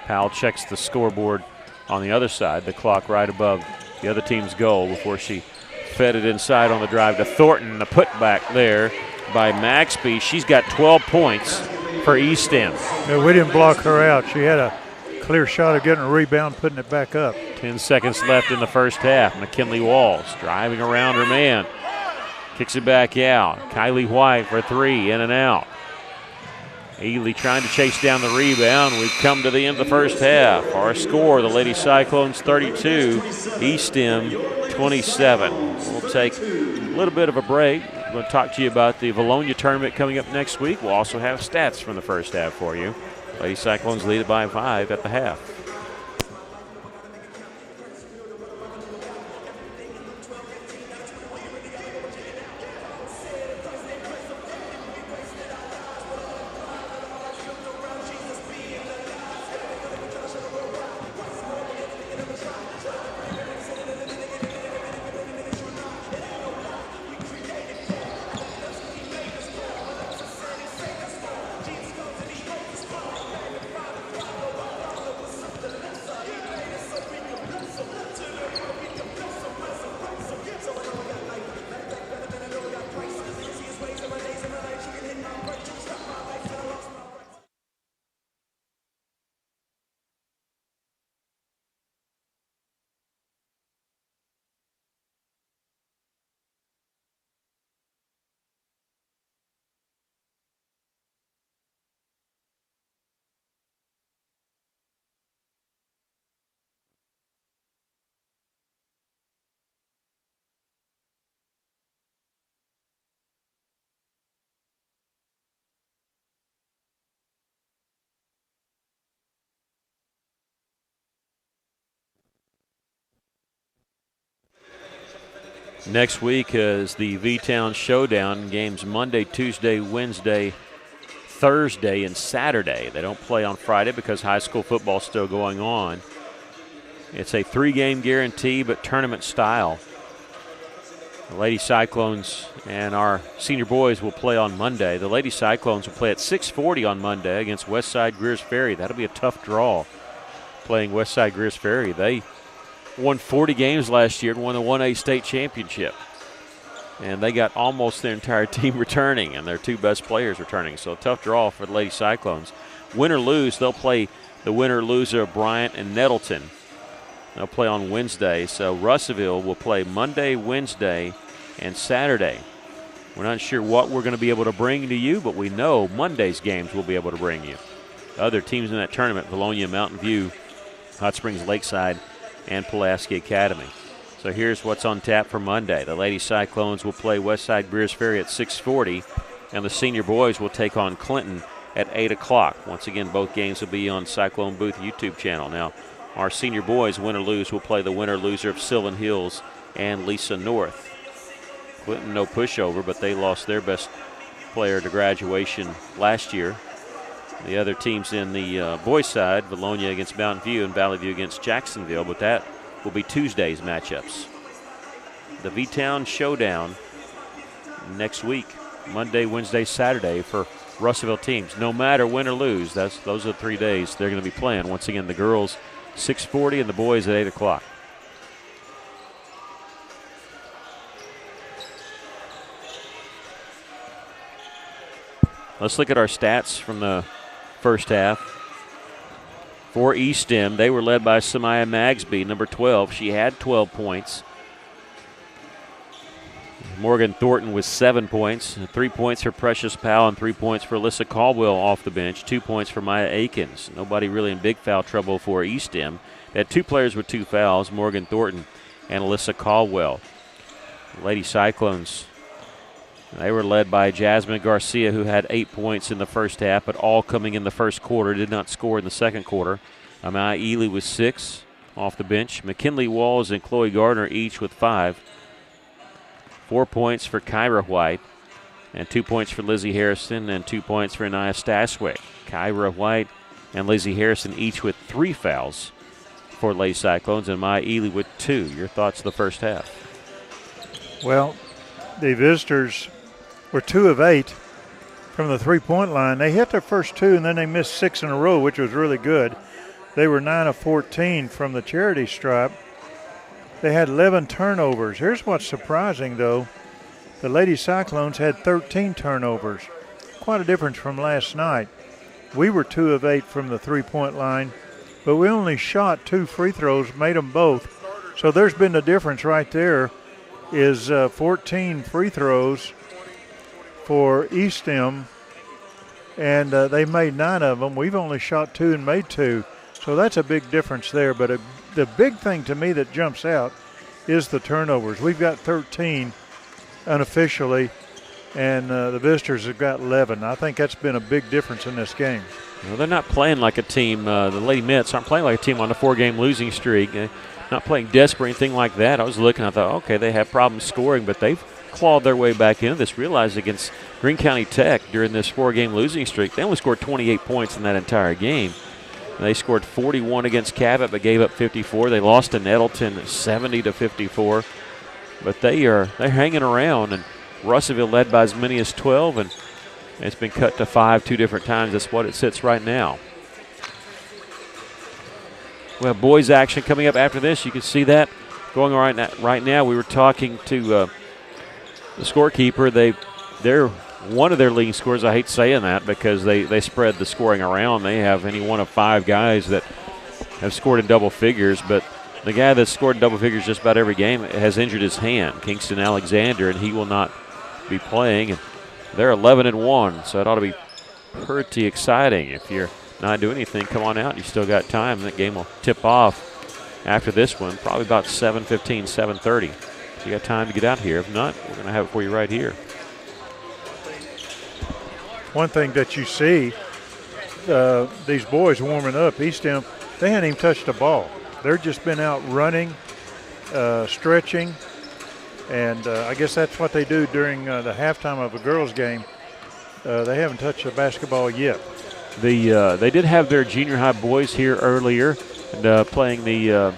Powell checks the scoreboard on the other side, the clock right above the other team's goal before she fed it inside on the drive to Thornton. The putback there by Magsby. She's got 12 points for eSTEM.
Yeah, we didn't block her out. She had a clear shot of getting a rebound, putting it back up.
10 seconds left in the first half. McKinley Walls driving around her man. Kicks it back out. Kylie White for 3, in and out. Ely trying to chase down the rebound. We've come to the end of the first half. Our score, the Lady Cyclones 32, eSTEM 27. We'll take a little bit of a break. I'm going to talk to you about the Valonia tournament coming up next week. We'll also have stats from the first half for you. Lady Cyclones lead it by 5 at the half. Next week is the V-Town Showdown. Games Monday, Tuesday, Wednesday, Thursday, and Saturday. They don't play on Friday because high school football is still going on. It's a 3-game guarantee, but tournament style. The Lady Cyclones and our senior boys will play on Monday. The Lady Cyclones will play at 6:40 on Monday against Westside Greers Ferry. That'll be a tough draw, playing Westside Greers Ferry. They won 40 games last year and won the 1A state championship. And they got almost their entire team returning and their 2 best players returning. So a tough draw for the Lady Cyclones. Win or lose, they'll play the winner-loser of Bryant and Nettleton. They'll play on Wednesday. So Russellville will play Monday, Wednesday, and Saturday. We're not sure what we're going to be able to bring to you, but we know Monday's games we'll be able to bring you. Other teams in that tournament, Vilonia, Mountain View, Hot Springs Lakeside, and Pulaski Academy. So here's what's on tap for Monday. The Lady Cyclones will play Westside Greers Ferry at 6:40, and the senior boys will take on Clinton at 8 o'clock. Once again, both games will be on Cyclone Booth YouTube channel. Now, our senior boys, win or lose, will play the winner-loser of Sylvan Hills and Lisa North. Clinton, no pushover, but they lost their best player to graduation last year. The other teams in the boys' side, Vilonia against Mountain View and Valley View against Jacksonville, but that will be Tuesday's matchups. The V-Town Showdown next week, Monday, Wednesday, Saturday for Russellville teams. No matter win or lose, those are the 3 days they're going to be playing. Once again, the girls 6:40 and the boys at 8 o'clock. Let's look at our stats from the first half. For eSTEM, they were led by Samaya Magsby, number 12. She had 12 points. Morgan Thornton with 7 points. 3 points for Precious Powell and 3 points for Alyssa Caldwell off the bench. 2 points for Maya Akins. Nobody really in big foul trouble for eSTEM. They had 2 players with 2 fouls, Morgan Thornton and Alyssa Caldwell. Lady Cyclones, they were led by Jasmine Garcia, who had 8 points in the first half, but all coming in the first quarter, did not score in the second quarter. Amaya Ely with 6 off the bench. McKinley Walls and Chloe Gardner each with 5. 4 points for Kyra White, and 2 points for Lizzie Harrison, and 2 points for Anaya Staswick. Kyra White and Lizzie Harrison each with 3 fouls for Lady Cyclones, and Maya Ely with 2. Your thoughts of the first half?
Well, the visitors were 2 of 8 from the 3-point line. They hit their first 2, and then they missed 6 in a row, which was really good. They were 9 of 14 from the charity stripe. They had 11 turnovers. Here's what's surprising, though. The Lady Cyclones had 13 turnovers. Quite a difference from last night. We were 2 of 8 from the 3-point line, but we only shot 2 free throws, made them both. So there's been the difference right there, is 14 free throws for eSTEM, and they made 9 of them. We've only shot 2 and made 2. So that's a big difference there. But the big thing to me that jumps out is the turnovers. We've got 13 unofficially, and the visitors have got 11. I think that's been a big difference in this game.
Well, they're not playing like a team. The Lady Mets aren't playing like a team on a 4-game losing streak. Not playing desperate or anything like that. I was looking, I thought, okay, they have problems scoring, but they've clawed their way back into this. Realized against Greene County Tech during this 4-game losing streak, they only scored 28 points in that entire game. They scored 41 against Cabot, but gave up 54. They lost to Nettleton 70-54. But they're hanging around, and Russellville led by as many as 12, and it's been cut to 5 2 different times. That's what it sits right now. Well, boys action coming up after this. You can see that going on right now. We were talking to the scorekeeper. They're one of their leading scorers. I hate saying that because they spread the scoring around. They have any one of 5 guys that have scored in double figures, but the guy that's scored in double figures just about every game has injured his hand, Kingston Alexander, and he will not be playing. And they're 11-1, so it ought to be pretty exciting. If you're not doing anything, come on out. You still got time. That game will tip off after this one, probably about 7:15, 7:30. So you got time to get out here. If not, we're going to have it for you right here.
One thing that you see, these boys warming up, eSTEM, they hadn't even touched the ball. They've just been out running, stretching, And I guess that's what they do during the halftime of a girls' game. They haven't touched the basketball yet.
They did have their junior high boys here earlier and playing the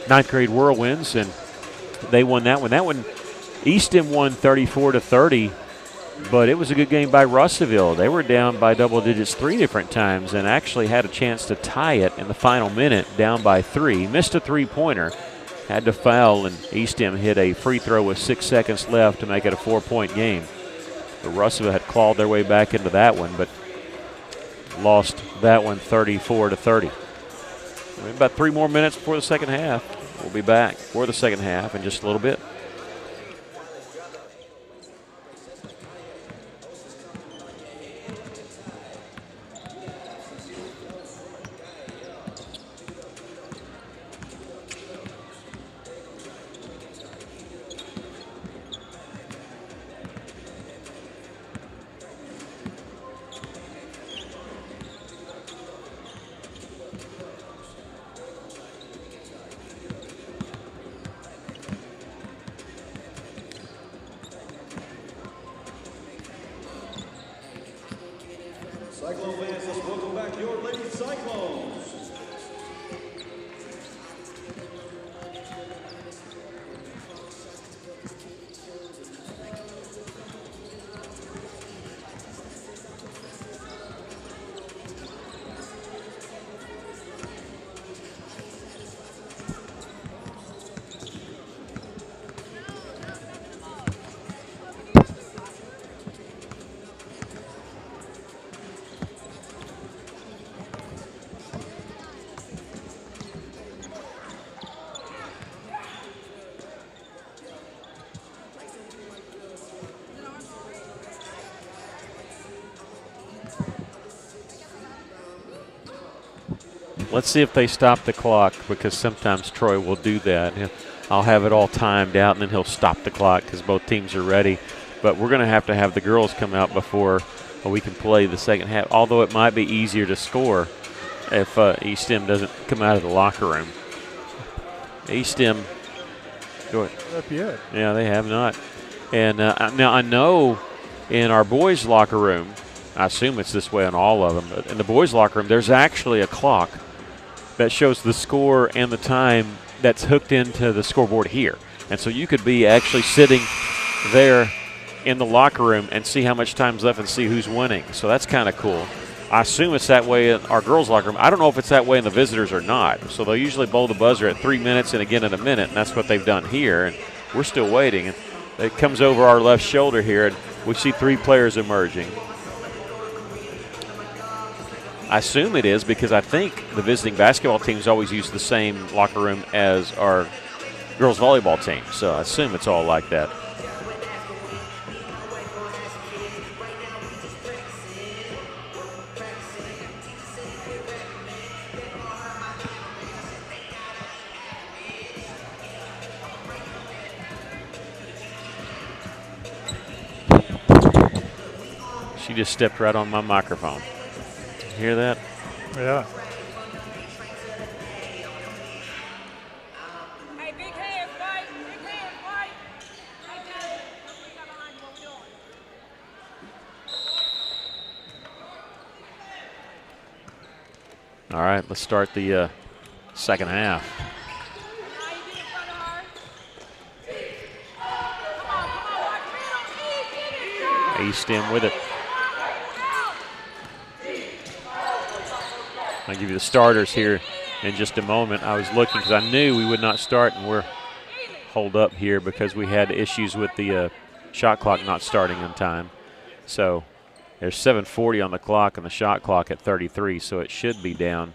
ninth grade Whirlwinds, and they won that one. That one, eSTEM won 34-30, but it was a good game by Russellville. They were down by double digits 3 different times and actually had a chance to tie it in the final minute, down by 3. Missed a three-pointer, had to foul, and eSTEM hit a free throw with 6 seconds left to make it a 4-point game. But Russellville had clawed their way back into that one, but lost that one 34-30. About 3 more minutes before the second half. We'll be back for the second half in just a little bit.
Cyclone fans, let's welcome back your Lady Cyclones.
Let's see if they stop the clock, because sometimes Troy will do that. I'll have it all timed out, and then he'll stop the clock because both teams are ready. But we're going to have the girls come out before we can play the second half, although it might be easier to score if eSTEM doesn't come out of the locker room. eSTEM, go ahead.
Up yet.
Yeah, they have not. And now I know in our boys' locker room, I assume it's this way on all of them, but in the boys' locker room, there's actually a clock that shows the score and the time that's hooked into the scoreboard here. And so you could be actually sitting there in the locker room and see how much time's left and see who's winning. So that's kind of cool. I assume it's that way in our girls' locker room. I don't know if it's that way in the visitors or not. So they'll usually blow the buzzer at 3 minutes and again in a minute, and that's what they've done here. And we're still waiting. And it comes over our left shoulder here, and we see 3 players emerging. I assume it is because I think the visiting basketball teams always use the same locker room as our girls volleyball team. So I assume it's all like that. She just stepped right on my microphone. Hear that?
Yeah.
Hey, big hands, Mike. Big hands, Mike. Hey, Jay. We got behind you. What we doing?
All right, let's start the second half.
Now you get in front of her. Come on, watch me.
eSTEM with it. I'll give you the starters here in just a moment. I was looking because I knew we would not start, and we're holed up here because we had issues with the shot clock not starting in time. So there's 7:40 on the clock and the shot clock at 33, so it should be down.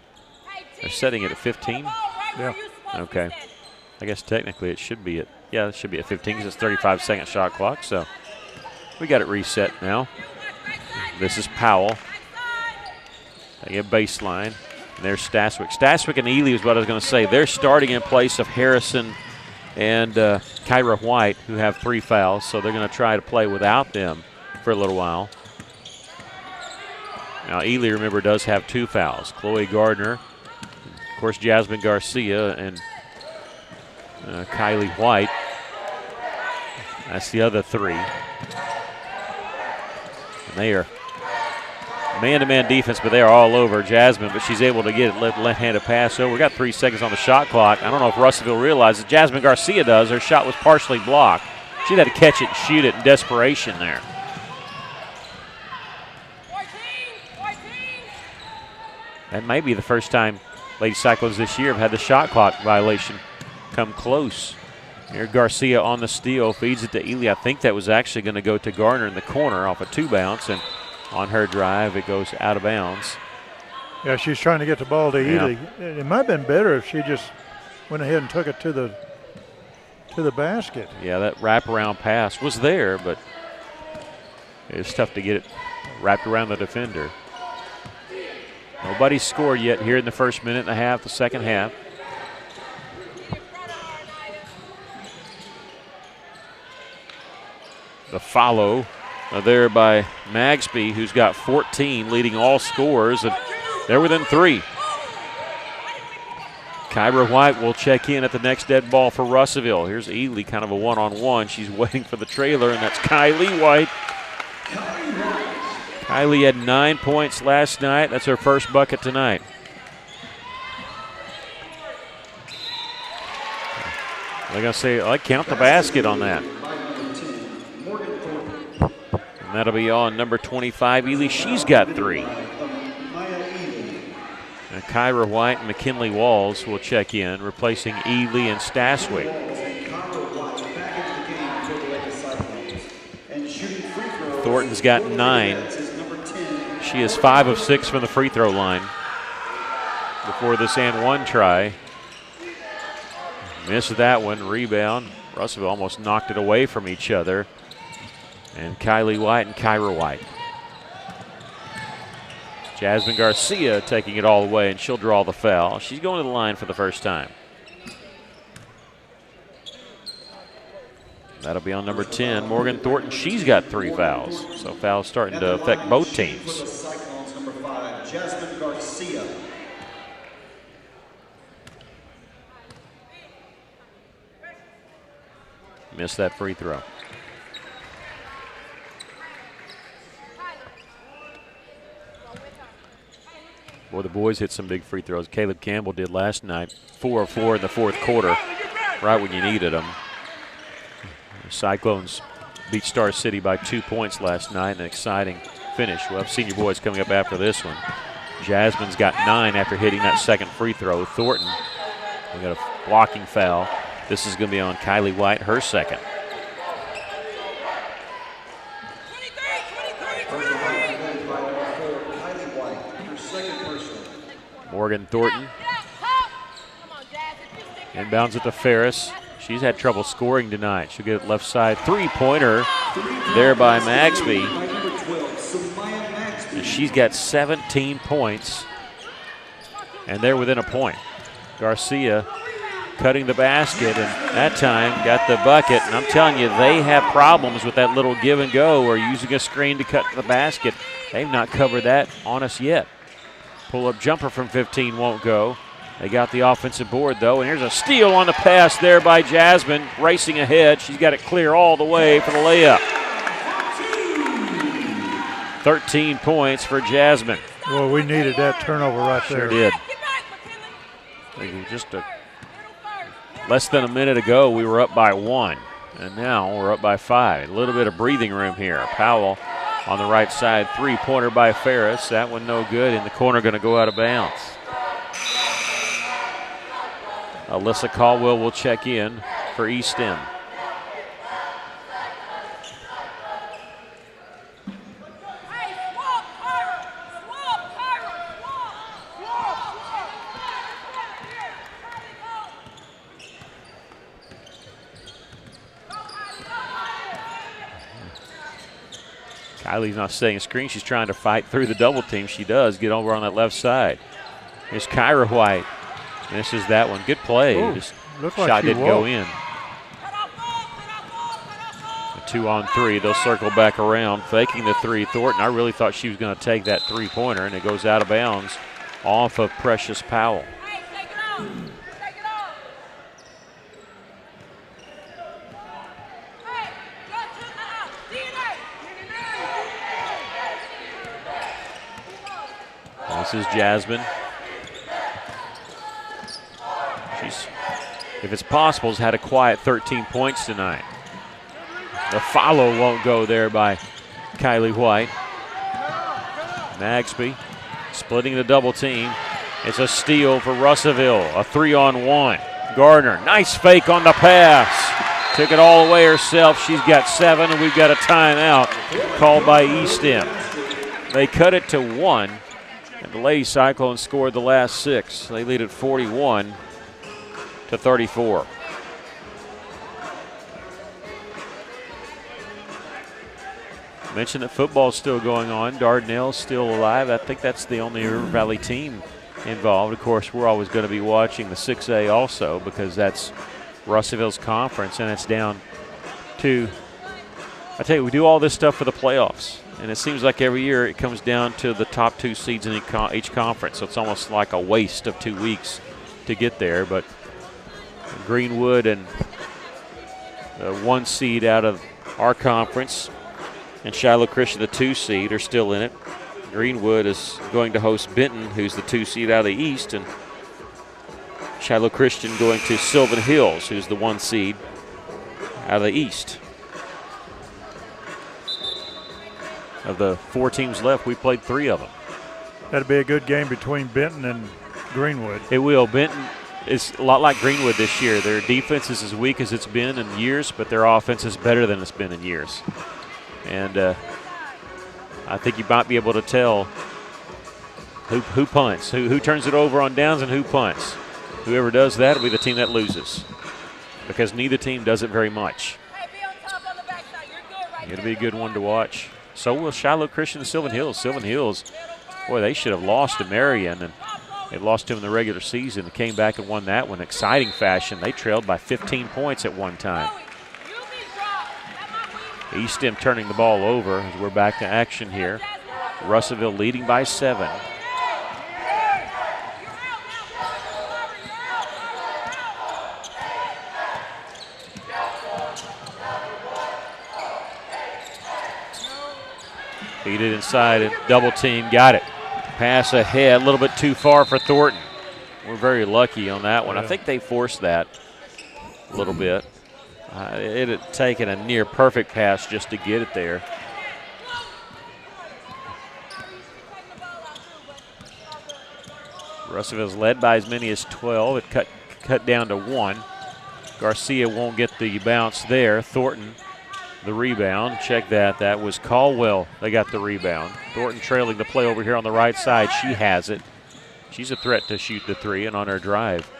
They're setting it at 15?
Yeah.
Okay. I guess technically it should be at, yeah, it should be at 15 because it's 35-second shot clock. So we got it reset now. This is Powell. They get baseline. And there's Staswick. Staswick and Ely is what I was going to say. They're starting in place of Harrison and Kyra White, who have 3 fouls. So they're going to try to play without them for a little while. Now, Ely, remember, does have 2 fouls. Chloe Gardner, of course, Jasmine Garcia, and Kylie White. That's the other three. And they are man-to-man defense, but they are all over Jasmine, but she's able to get it left-handed pass over. We got 3 seconds on the shot clock. I don't know if Russellville realizes. Jasmine Garcia does. Her shot was partially blocked. She'd had to catch it and shoot it in desperation there. That may be the first time Lady Cyclones this year have had the shot clock violation come close. Here Garcia on the steal, feeds it to Ely. I think that was actually going to go to Garner in the corner off a 2-bounce, and on her drive it goes out of bounds.
Yeah, she's trying to get the ball to Ely. It might have been better if she just went ahead and took it to the basket.
Yeah, that wraparound pass was there, but it was tough to get it wrapped around the defender. Nobody's scored yet here in the first minute and a half, the second half. The follow there by Magsby, who's got 14, leading all scorers, and they're within 3. Kyra White will check in at the next dead ball for Russellville. Here's Ely, kind of a one-on-one. She's waiting for the trailer, and that's Kylie White. Kylie had 9 points last night. That's her first bucket tonight. They're going to say, I count the basket on that. And that'll be on number 25, Ely. She's got 3. And Kyra White and McKinley Walls will check in, replacing Ely and Staswick. Thornton's got 9. She is 5 of 6 from the free throw line before this and one try. Missed that one. Rebound. Russellville almost knocked it away from each other. And Kylie White and Kyra White. Jasmine Garcia taking it all the way, and she'll draw the foul. She's going to the line for the first time. That'll be on number 10, Morgan Thornton. She's got 3 fouls, so fouls starting to affect both teams.
Number 5, Jasmine Garcia.
Missed that free throw. Boy, the boys hit some big free throws. Caleb Campbell did last night. 4 of 4 in the fourth quarter, right when you needed them. The Cyclones beat Star City by 2 points last night. An exciting finish. We'll have senior boys coming up after this one. Jasmine's got 9 after hitting that second free throw. Thornton, we got a blocking foul. This is going to be on Kylie White, her second. Morgan Thornton inbounds it to Ferris. She's had trouble scoring tonight. She'll get it left side. 3-pointer there by Magsby. And she's got 17 points. And they're within a point. Garcia cutting the basket, and that time got the bucket. And I'm telling you, they have problems with that little give and go or using a screen to cut the basket. They've not covered that on us yet. Pull-up jumper from 15 won't go. They got the offensive board, though, and here's a steal on the pass there by Jasmine, racing ahead. She's got it clear all the way for the layup. 13 points for Jasmine.
Well, we needed that turnover right there.
Sure did. Just less than a minute ago, we were up by 1, and now we're up by 5. A little bit of breathing room here. Powell on the right side, 3-pointer by Ferris. That one no good. In the corner, going to go out of bounds. Alyssa Caldwell will check in for eSTEM. Kylie's not setting a screen. She's trying to fight through the double team. She does get over on that left side. Here's Kyra White. Misses that one. Good play.
Ooh,
just
like
shot didn't go in. A 2-on-3. They'll circle back around, faking the 3. Thornton, I really thought she was going to take that 3-pointer, and it goes out of bounds off of Precious Powell. is Jasmine. She's, if it's possible, has had a quiet 13 points tonight. The follow won't go there by Kylie White. Magsby splitting the double team. It's a steal for Russellville. A 3-on-1. Gardner, nice fake on the pass. Took it all away herself. She's got 7, and we've got a timeout called by eSTEM. They cut it to 1, and the Lady Cyclones scored the last 6. They lead at 41-34. Mentioned that football's still going on. Dardanelle's still alive. I think that's the only River Valley team involved. Of course, we're always going to be watching the 6A also because that's Russellville's conference, and it's down to, I tell you, we do all this stuff for the playoffs, and it seems like every year it comes down to the top 2 seeds in each conference, so it's almost like a waste of 2 weeks to get there. But Greenwood and the 1 seed out of our conference and Shiloh Christian, the 2 seed, are still in it. Greenwood is going to host Benton, who's the 2 seed out of the East, and Shiloh Christian going to Sylvan Hills, who's the 1 seed out of the East. Of the 4 teams left, we played 3 of them.
That'd be a good game between Benton and Greenwood.
It will. Benton is a lot like Greenwood this year. Their defense is as weak as it's been in years, but their offense is better than it's been in years. And I think you might be able to tell who punts, who turns it over on downs and who punts. Whoever does that will be the team that loses because neither team does it very much. It'll be a good one to watch. So will Shiloh Christian and Sylvan Hills. Sylvan Hills, boy, they should have lost to Marion, and they lost to them in the regular season and came back and won that one in exciting fashion. They trailed by 15 points at one time. eSTEM turning the ball over as we're back to action here. Russellville leading by 7. Feed it inside and double team, got it. Pass ahead, a little bit too far for Thornton. We're very lucky on that one. I think they forced that a little bit. It had taken a near perfect pass just to get it there. Russellville's led by as many as 12. It cut down to 1. Garcia won't get the bounce there. Thornton, the rebound. Check that. That was Caldwell. They got the rebound. Thornton trailing the play over here on the right side. She has it. She's a threat to shoot the 3, and on her drive,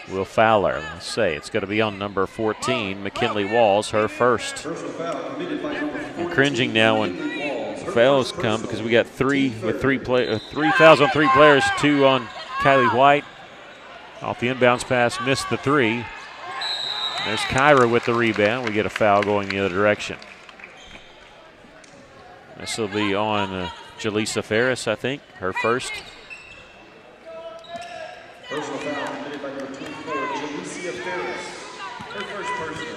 Will Fowler. Let's say it's going to be on number 14, McKinley Walls, her first. I'm cringing now when fouls come because we got 3 fouls on 3 players, 2 on Kylie White. Off the inbounds pass, missed the 3. There's Kyra with the rebound. We get a foul going the other direction. This will be on Jaleesa Ferris, I think, her first.
Personal foul committed by number 24, Jaleesa Ferris. Her first personal.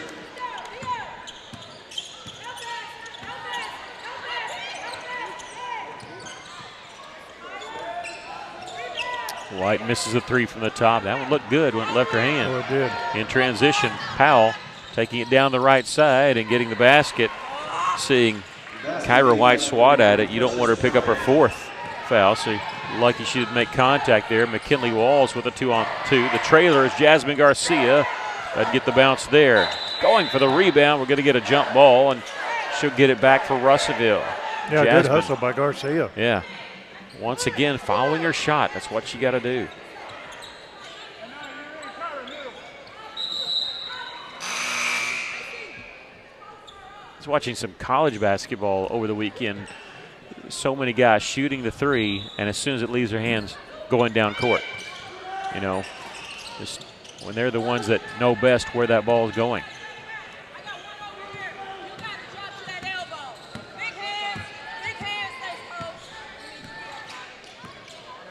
White misses a 3 from the top. That one looked good, went left her hand.
Oh, it did.
In transition, Powell taking it down the right side and getting the basket. Seeing Kyra White swat at it, you don't want her to pick up her 4th foul, so lucky she didn't make contact there. McKinley Walls with a 2-on-2. The trailer is Jasmine Garcia. I'd get the bounce there. Going for the rebound. We're going to get a jump ball, and she'll get it back for Russellville.
Yeah,
Jasmine.
good hustle by Garcia.
Yeah. Once again, following her shot. That's what you got to do. I was watching some college basketball over the weekend. So many guys shooting the 3, and as soon as it leaves their hands, going down court. You know, just when they're the ones that know best where that ball is going.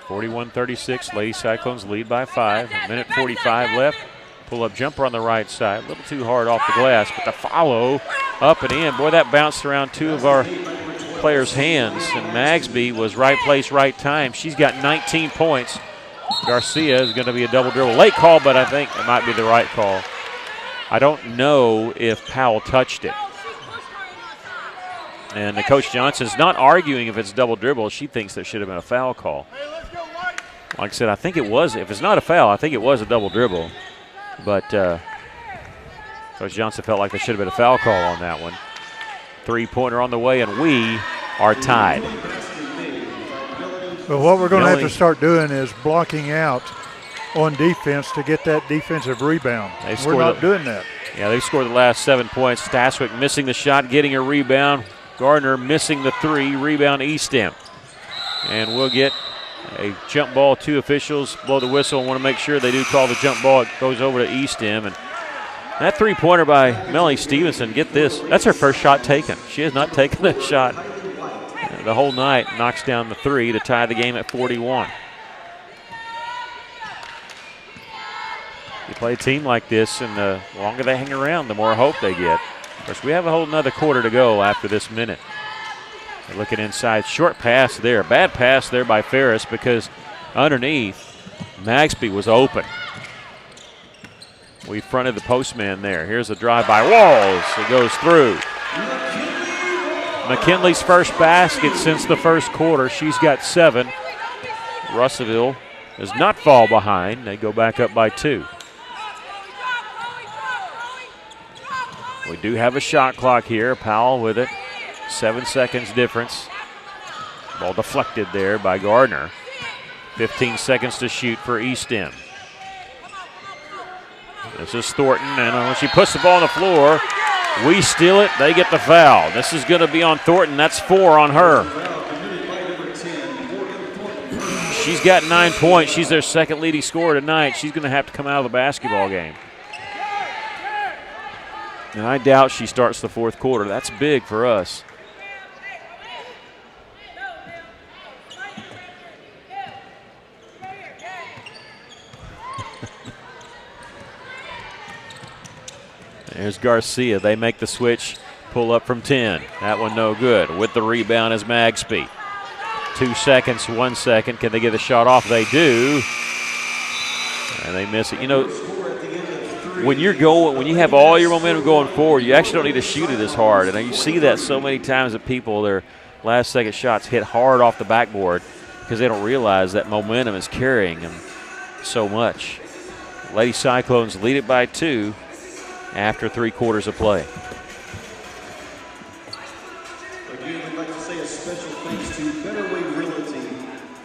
41-36, Lady Cyclones lead by 5. A minute 45 left. Pull-up jumper on the right side. A little too hard off the glass, but the follow up and in. Boy, that bounced around 2 of our player's hands, and Magsby was right place, right time. She's got 19 points. Garcia is going to be a double dribble. Late call, but I think it might be the right call. I don't know if Powell touched it. And the Coach Johnson's not arguing if it's double dribble. She thinks there should have been a foul call. Like I said, I think it was. If it's not a foul, I think it was a double dribble. But Coach Johnson felt like there should have been a foul call on that one. Three-pointer on the way, and we are tied.
Well, what we're going to have to start doing is blocking out on defense to get that defensive rebound. We're not doing that.
Yeah, they've scored the last 7 points. Staswick missing the shot, getting a rebound. Gardner missing the three, rebound eSTEM. And we'll get a jump ball. Two officials blow the whistle and want to make sure they do call the jump ball. It goes over to eSTEM. And that three-pointer by Melanie Stevenson, get this, that's her first shot taken. She has not taken a shot the whole night. Knocks down the three to tie the game at 41. You play a team like this, and the longer they hang around, the more hope they get. Of course, we have a whole another quarter to go after this minute. They're looking inside. Short pass there. Bad pass there by Ferris because underneath, Magsby was open. We fronted the postman there. Here's a drive by Walls. It goes through. McKinley's first basket since the first quarter. She's got 7. Russellville does not fall behind. They go back up by 2. We do have a shot clock here. Powell with it. 7 seconds difference. Ball deflected there by Gardner. 15 seconds to shoot for eSTEM. This is Thornton, and when she puts the ball on the floor, we steal it, they get the foul. This is going to be on Thornton. That's 4 on her. She's got 9 points. She's their second leading scorer tonight. She's going to have to come out of the basketball game. And I doubt she starts the fourth quarter. That's big for us. There's Garcia. They make the switch, pull up from 10. That one no good. With the rebound is Magsby. 2 seconds, 1 second. Can they get the shot off? They do. And they miss it. You know, when you have all your momentum going forward, you actually don't need to shoot it as hard. And you see that so many times that people, their last second shots hit hard off the backboard because they don't realize that momentum is carrying them so much. Lady Cyclones lead it by 2 after 3 quarters of play.
Again, we'd like to say a special thanks to Better Way Realty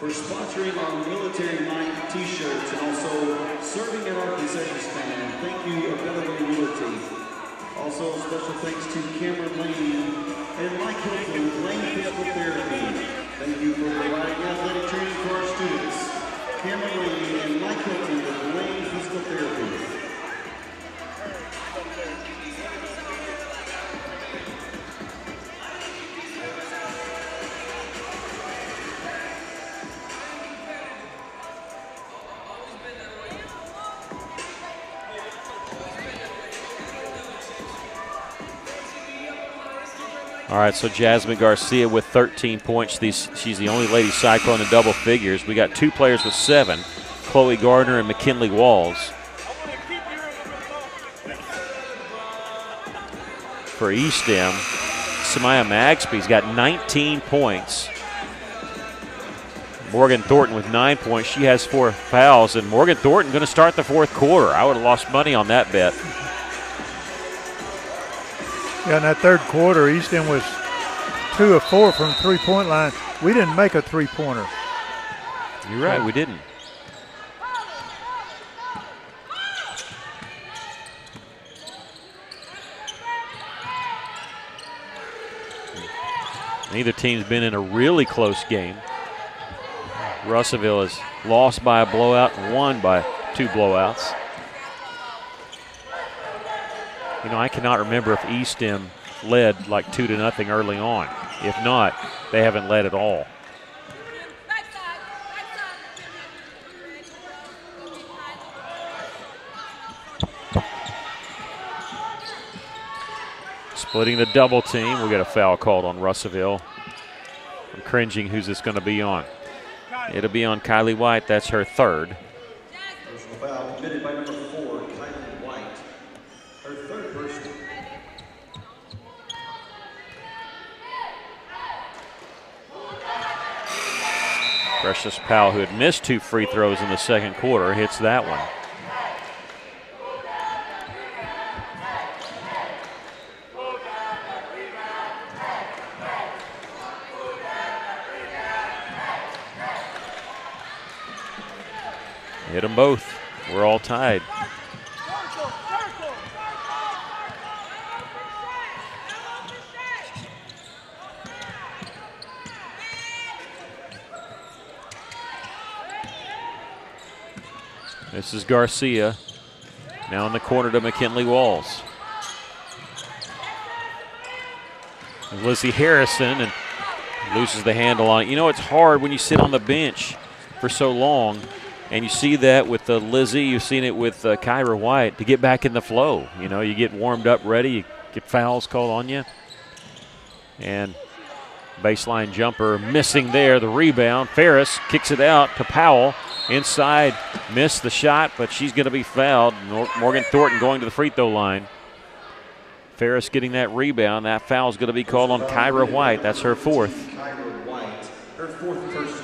for sponsoring our Military Night t-shirts and also serving at our concession stand. Thank you, Better Way Realty. Also, special thanks to Cameron Lane and Mike Hilton with Lane Physical Therapy. Thank you for providing athletic training for our students. Cameron Lane and Mike Hilton with Lane Physical Therapy.
All right, so Jasmine Garcia with 13 points. She's the only Lady Cyclone in double figures. We got 2 players with 7, Chloe Gardner and McKinley Walls. For eSTEM, Samaya Magsby's got 19 points. Morgan Thornton with 9 points. She has 4 fouls, and Morgan Thornton going to start the fourth quarter. I would have lost money on that bet.
Yeah, in that third quarter, eSTEM was 2 of 4 from three-point line. We didn't make a three-pointer.
You're right, we didn't. Neither team's been in a really close game. Russellville has lost by a blowout and won by 2 blowouts. You know, I cannot remember if eSTEM led like 2-0 early on. If not, they haven't led at all. Splitting the double team. We got a foul called on Russellville. I'm cringing. Who's this going to be on? It'll be on Kylie White. That's her third.
Personal foul committed by number 4, Kylie White. Her third personal.
Precious Powell, who had missed 2 free throws in the second quarter, hits that one. Hit them both. We're all tied. This is Garcia. Now in the corner to McKinley Walls. Lizzie Harrison and loses the handle on it. You know, it's hard when you sit on the bench for so long, and you see that with Lizzie, you've seen it with Kyra White, to get back in the flow. You know, you get warmed up, ready, you get fouls called on you. And baseline jumper missing there, the rebound. Ferris kicks it out to Powell. Inside, missed the shot, but she's going to be fouled. Morgan Thornton going to the free throw line. Ferris getting that rebound. That foul is going to be called on Kyra White. That's her fourth.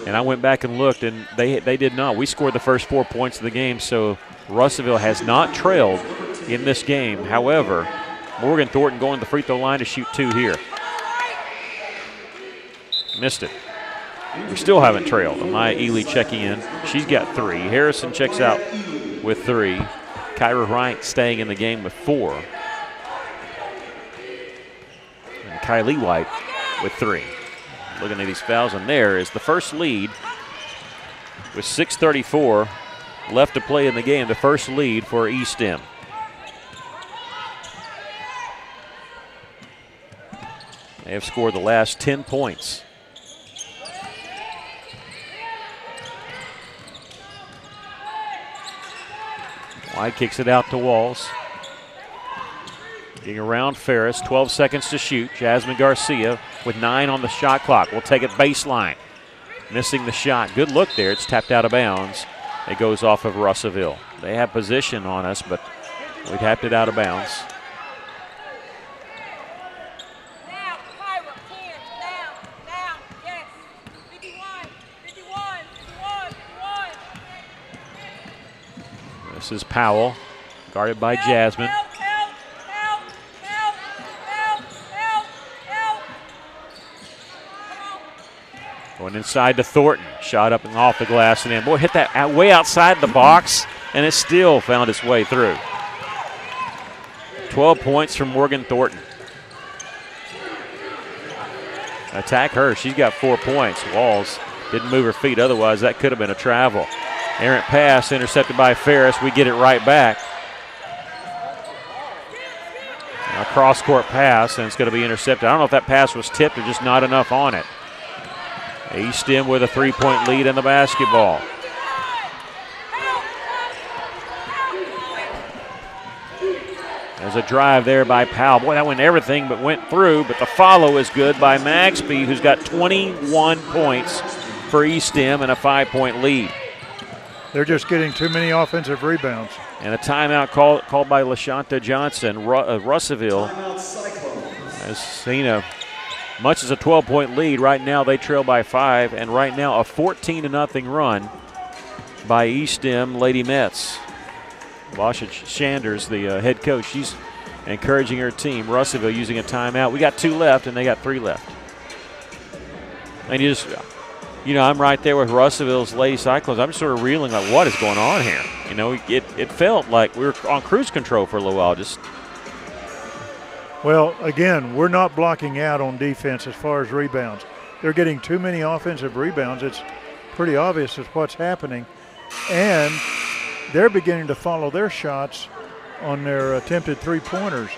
And I went back and looked, and they did not. We scored the first 4 points of the game, so Russellville has not trailed in this game. However, Morgan Thornton going to the free throw line to shoot 2 here. Missed it. We still haven't trailed. Maya Ely checking in. She's got 3. Harrison checks out with 3. Kyra Wright staying in the game with 4. And Kylie White with 3. Looking at these fouls, and there is the first lead with 6:34 left to play in the game. The first lead for eSTEM. They have scored the last 10 points. White kicks it out to Walls. Getting around Ferris, 12 seconds to shoot. Jasmine Garcia with 9 on the shot clock. Will take it baseline. Missing the shot. Good look there. It's tapped out of bounds. It goes off of Russellville. They have position on us, but we tapped it out of bounds.
Now, Kyra, 10, down, yes. 51.
This is Powell, guarded by Jasmine.
Help.
Going inside to Thornton. Shot up and off the glass and in. Boy, hit that way outside the box, and it still found its way through. 12 points from Morgan Thornton. Attack her. She's got 4 points. Walls didn't move her feet. Otherwise, that could have been a travel. Errant pass intercepted by Ferris. We get it right back. A cross-court pass, and it's going to be intercepted. I don't know if that pass was tipped or just not enough on it. eSTEM with a 3-point lead in the basketball. There's a drive there by Powell. Boy, that went everything but went through, but the follow is good by Maxby, who's got 21 points for eSTEM and a 5-point lead.
They're just getting too many offensive rebounds.
And a timeout called by LaShonta Johnson. Russellville has seen much as a 12-point lead. Right now they trail by 5, and right now a 14-0 run by eSTEM Lady Mets. Lasha Shanders, the head coach, she's encouraging her team. Russellville using a timeout. We got 2 left, and they got 3 left. And I'm right there with Russellville's Lady Cyclones. I'm sort of reeling like, what is going on here? It felt like we were on cruise control for a little while.
Well, again, we're not blocking out on defense as far as rebounds. They're getting too many offensive rebounds. It's pretty obvious as what's happening. And they're beginning to follow their shots on their attempted three-pointers.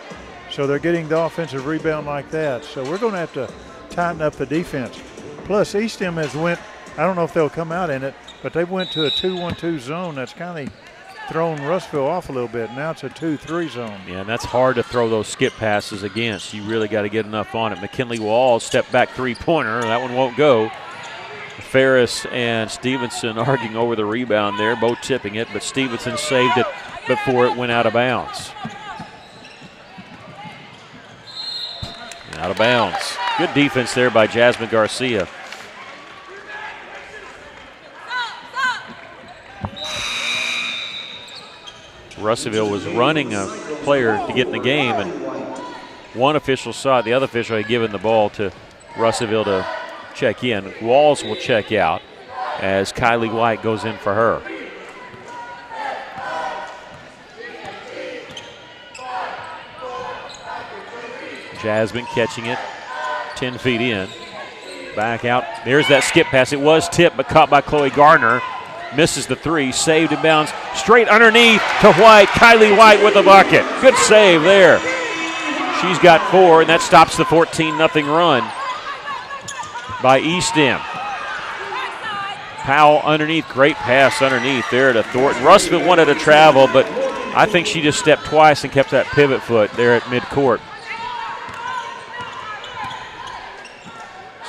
So they're getting the offensive rebound like that. So we're going to have to tighten up the defense. Plus, eSTEM has went, I don't know if they'll come out in it, but they went to a 2-1-2 zone. That's kind of thrown Russellville off a little bit. Now it's a 2-3 zone.
Yeah, and that's hard to throw those skip passes against. You really got to get enough on it. McKinley Walls, step back three-pointer. That one won't go. Ferris and Stevenson arguing over the rebound there, both tipping it, but Stevenson saved it before it went out of bounds. Out of bounds. Good defense there by Jasmine Garcia. Russellville was running a player to get in the game, and one official saw it. The other official had given the ball to Russellville to check in. Walls will check out as Kylie White goes in for her. Jasmine catching it, 10 feet in. Back out. There's that skip pass. It was tipped, but caught by Chloe Gardner. Misses the three, saved and bounds straight underneath to White. Kylie White with a bucket. Good save there. She's got 4, and that stops the 14-0 run by eSTEM. Powell underneath, great pass underneath there to Thornton. Russellville wanted to travel, but I think she just stepped twice and kept that pivot foot there at midcourt.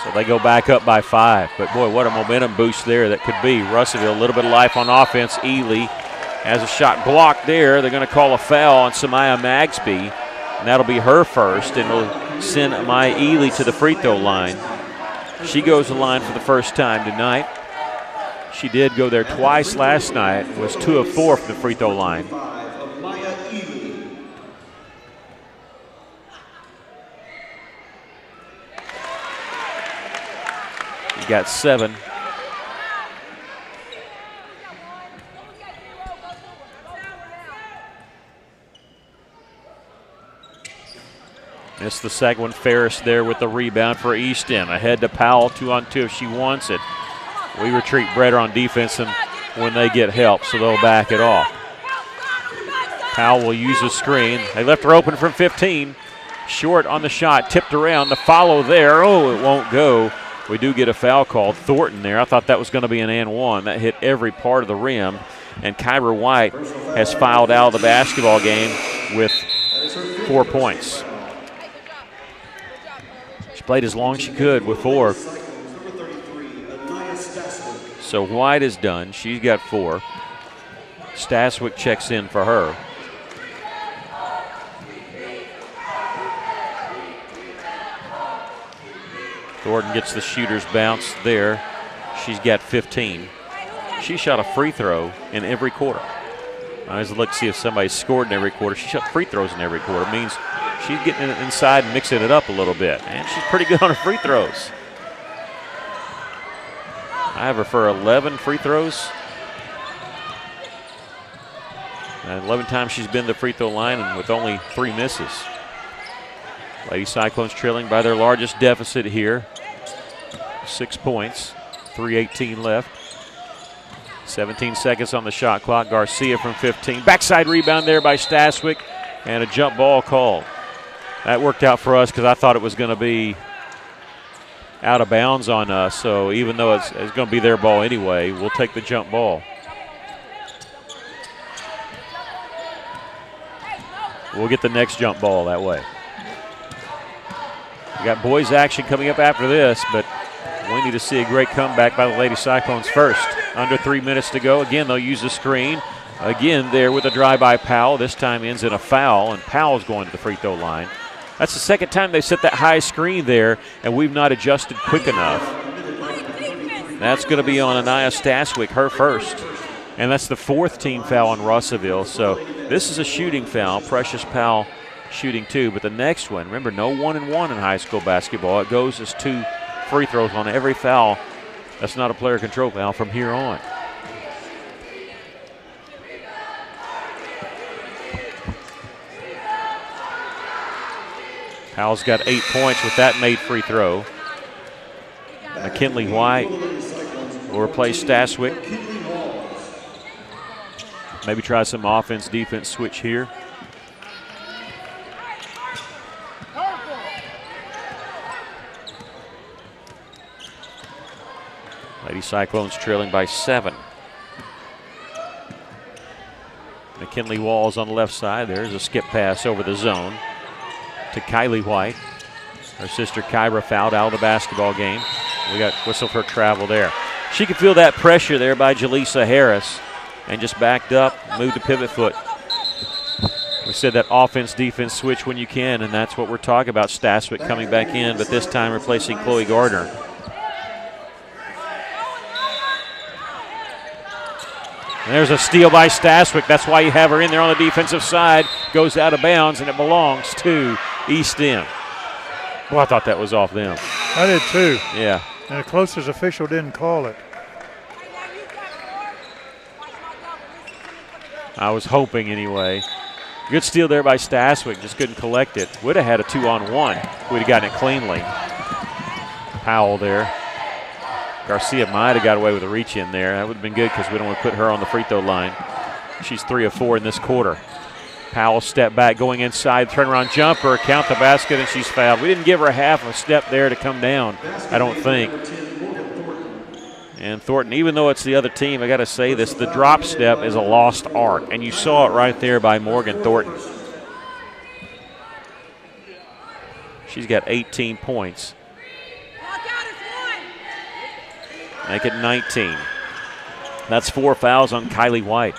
So they go back up by 5. But, boy, what a momentum boost there that could be. Russellville, a little bit of life on offense. Ely has a shot blocked there. They're going to call a foul on Samaya Magsby, and that'll be her first, and will send Amaya Ely to the free throw line. She goes to the line for the first time tonight. She did go there twice last night, was 2 of 4 from the free throw line. You got 7. Missed the second one. Ferris there with the rebound for eSTEM. Ahead to Powell, 2-on-2 if she wants it. We retreat better on defense and when they get help, so they'll back it off. Powell will use the screen. They left her open from 15. Short on the shot, tipped around. The follow there. Oh, it won't go. We do get a foul called. Thornton there. I thought that was going to be an and one. That hit every part of the rim. And Kyra White has fouled out of the basketball game with 4 points. She played as long as she could with 4. So White is done. She's got 4. Staswick checks in for her. Thornton gets the shooter's bounce there. She's got 15. She shot a free throw in every quarter. I always look to see if somebody scored in every quarter. She shot free throws in every quarter. It means she's getting it inside and mixing it up a little bit. And she's pretty good on her free throws. I have her for 11 free throws. And 11 times she's been to the free throw line and with only 3 misses. Lady Cyclones trailing by their largest deficit here. 6 points, 3:18 left. 17 seconds on the shot clock. Garcia from 15. Backside rebound there by Staswick, and a jump ball called. That worked out for us because I thought it was going to be out of bounds on us. So even though it's going to be their ball anyway, we'll take the jump ball. We'll get the next jump ball that way. We got boys action coming up after this, but we need to see a great comeback by the Lady Cyclones first. Under 3 minutes to go. Again, they'll use the screen. Again, there with a drive by Powell. This time ends in a foul, and Powell's going to the free throw line. That's the second time they set that high screen there, and we've not adjusted quick enough. That's going to be on Anaya Staswick, her first. And that's the 4th team foul on Russellville. So this is a shooting foul. Precious Powell shooting 2. But the next one, remember, no 1-and-1 in high school basketball. It goes as 2 free throws on every foul. That's not a player control foul from here on. Powell's got 8 points with that made free throw. McKinley White will replace Staswick. Maybe try some offense-defense switch here. Lady Cyclones trailing by 7. McKinley Walls on the left side. There's a skip pass over the zone to Kylie White. Her sister Kyra fouled out of the basketball game. We got whistle for travel there. She could feel that pressure there by Jaleesa Harris and just backed up, moved to pivot foot. We said that offense-defense switch when you can, and that's what we're talking about. Staswick coming back in, but this time replacing Chloe Gardner. And there's a steal by Staswick. That's why you have her in there on the defensive side. Goes out of bounds, and it belongs to eSTEM. Well, I thought that was off them.
I did too.
Yeah.
And the closest official didn't call it.
I was hoping anyway. Good steal there by Staswick. Just couldn't collect it. Would have had a 2-on-1. We'd have gotten it cleanly. Powell there. Garcia might have got away with a reach in there. That would have been good because we don't want to put her on the free throw line. She's 3 of 4 in this quarter. Powell step back, going inside, turnaround jumper, count the basket, and she's fouled. We didn't give her a half a step there to come down, I don't think. And Thornton, even though it's the other team, I got to say this, the drop step is a lost art, and you saw it right there by Morgan Thornton. She's got 18 points. Make it 19. That's 4 fouls on Kylie White.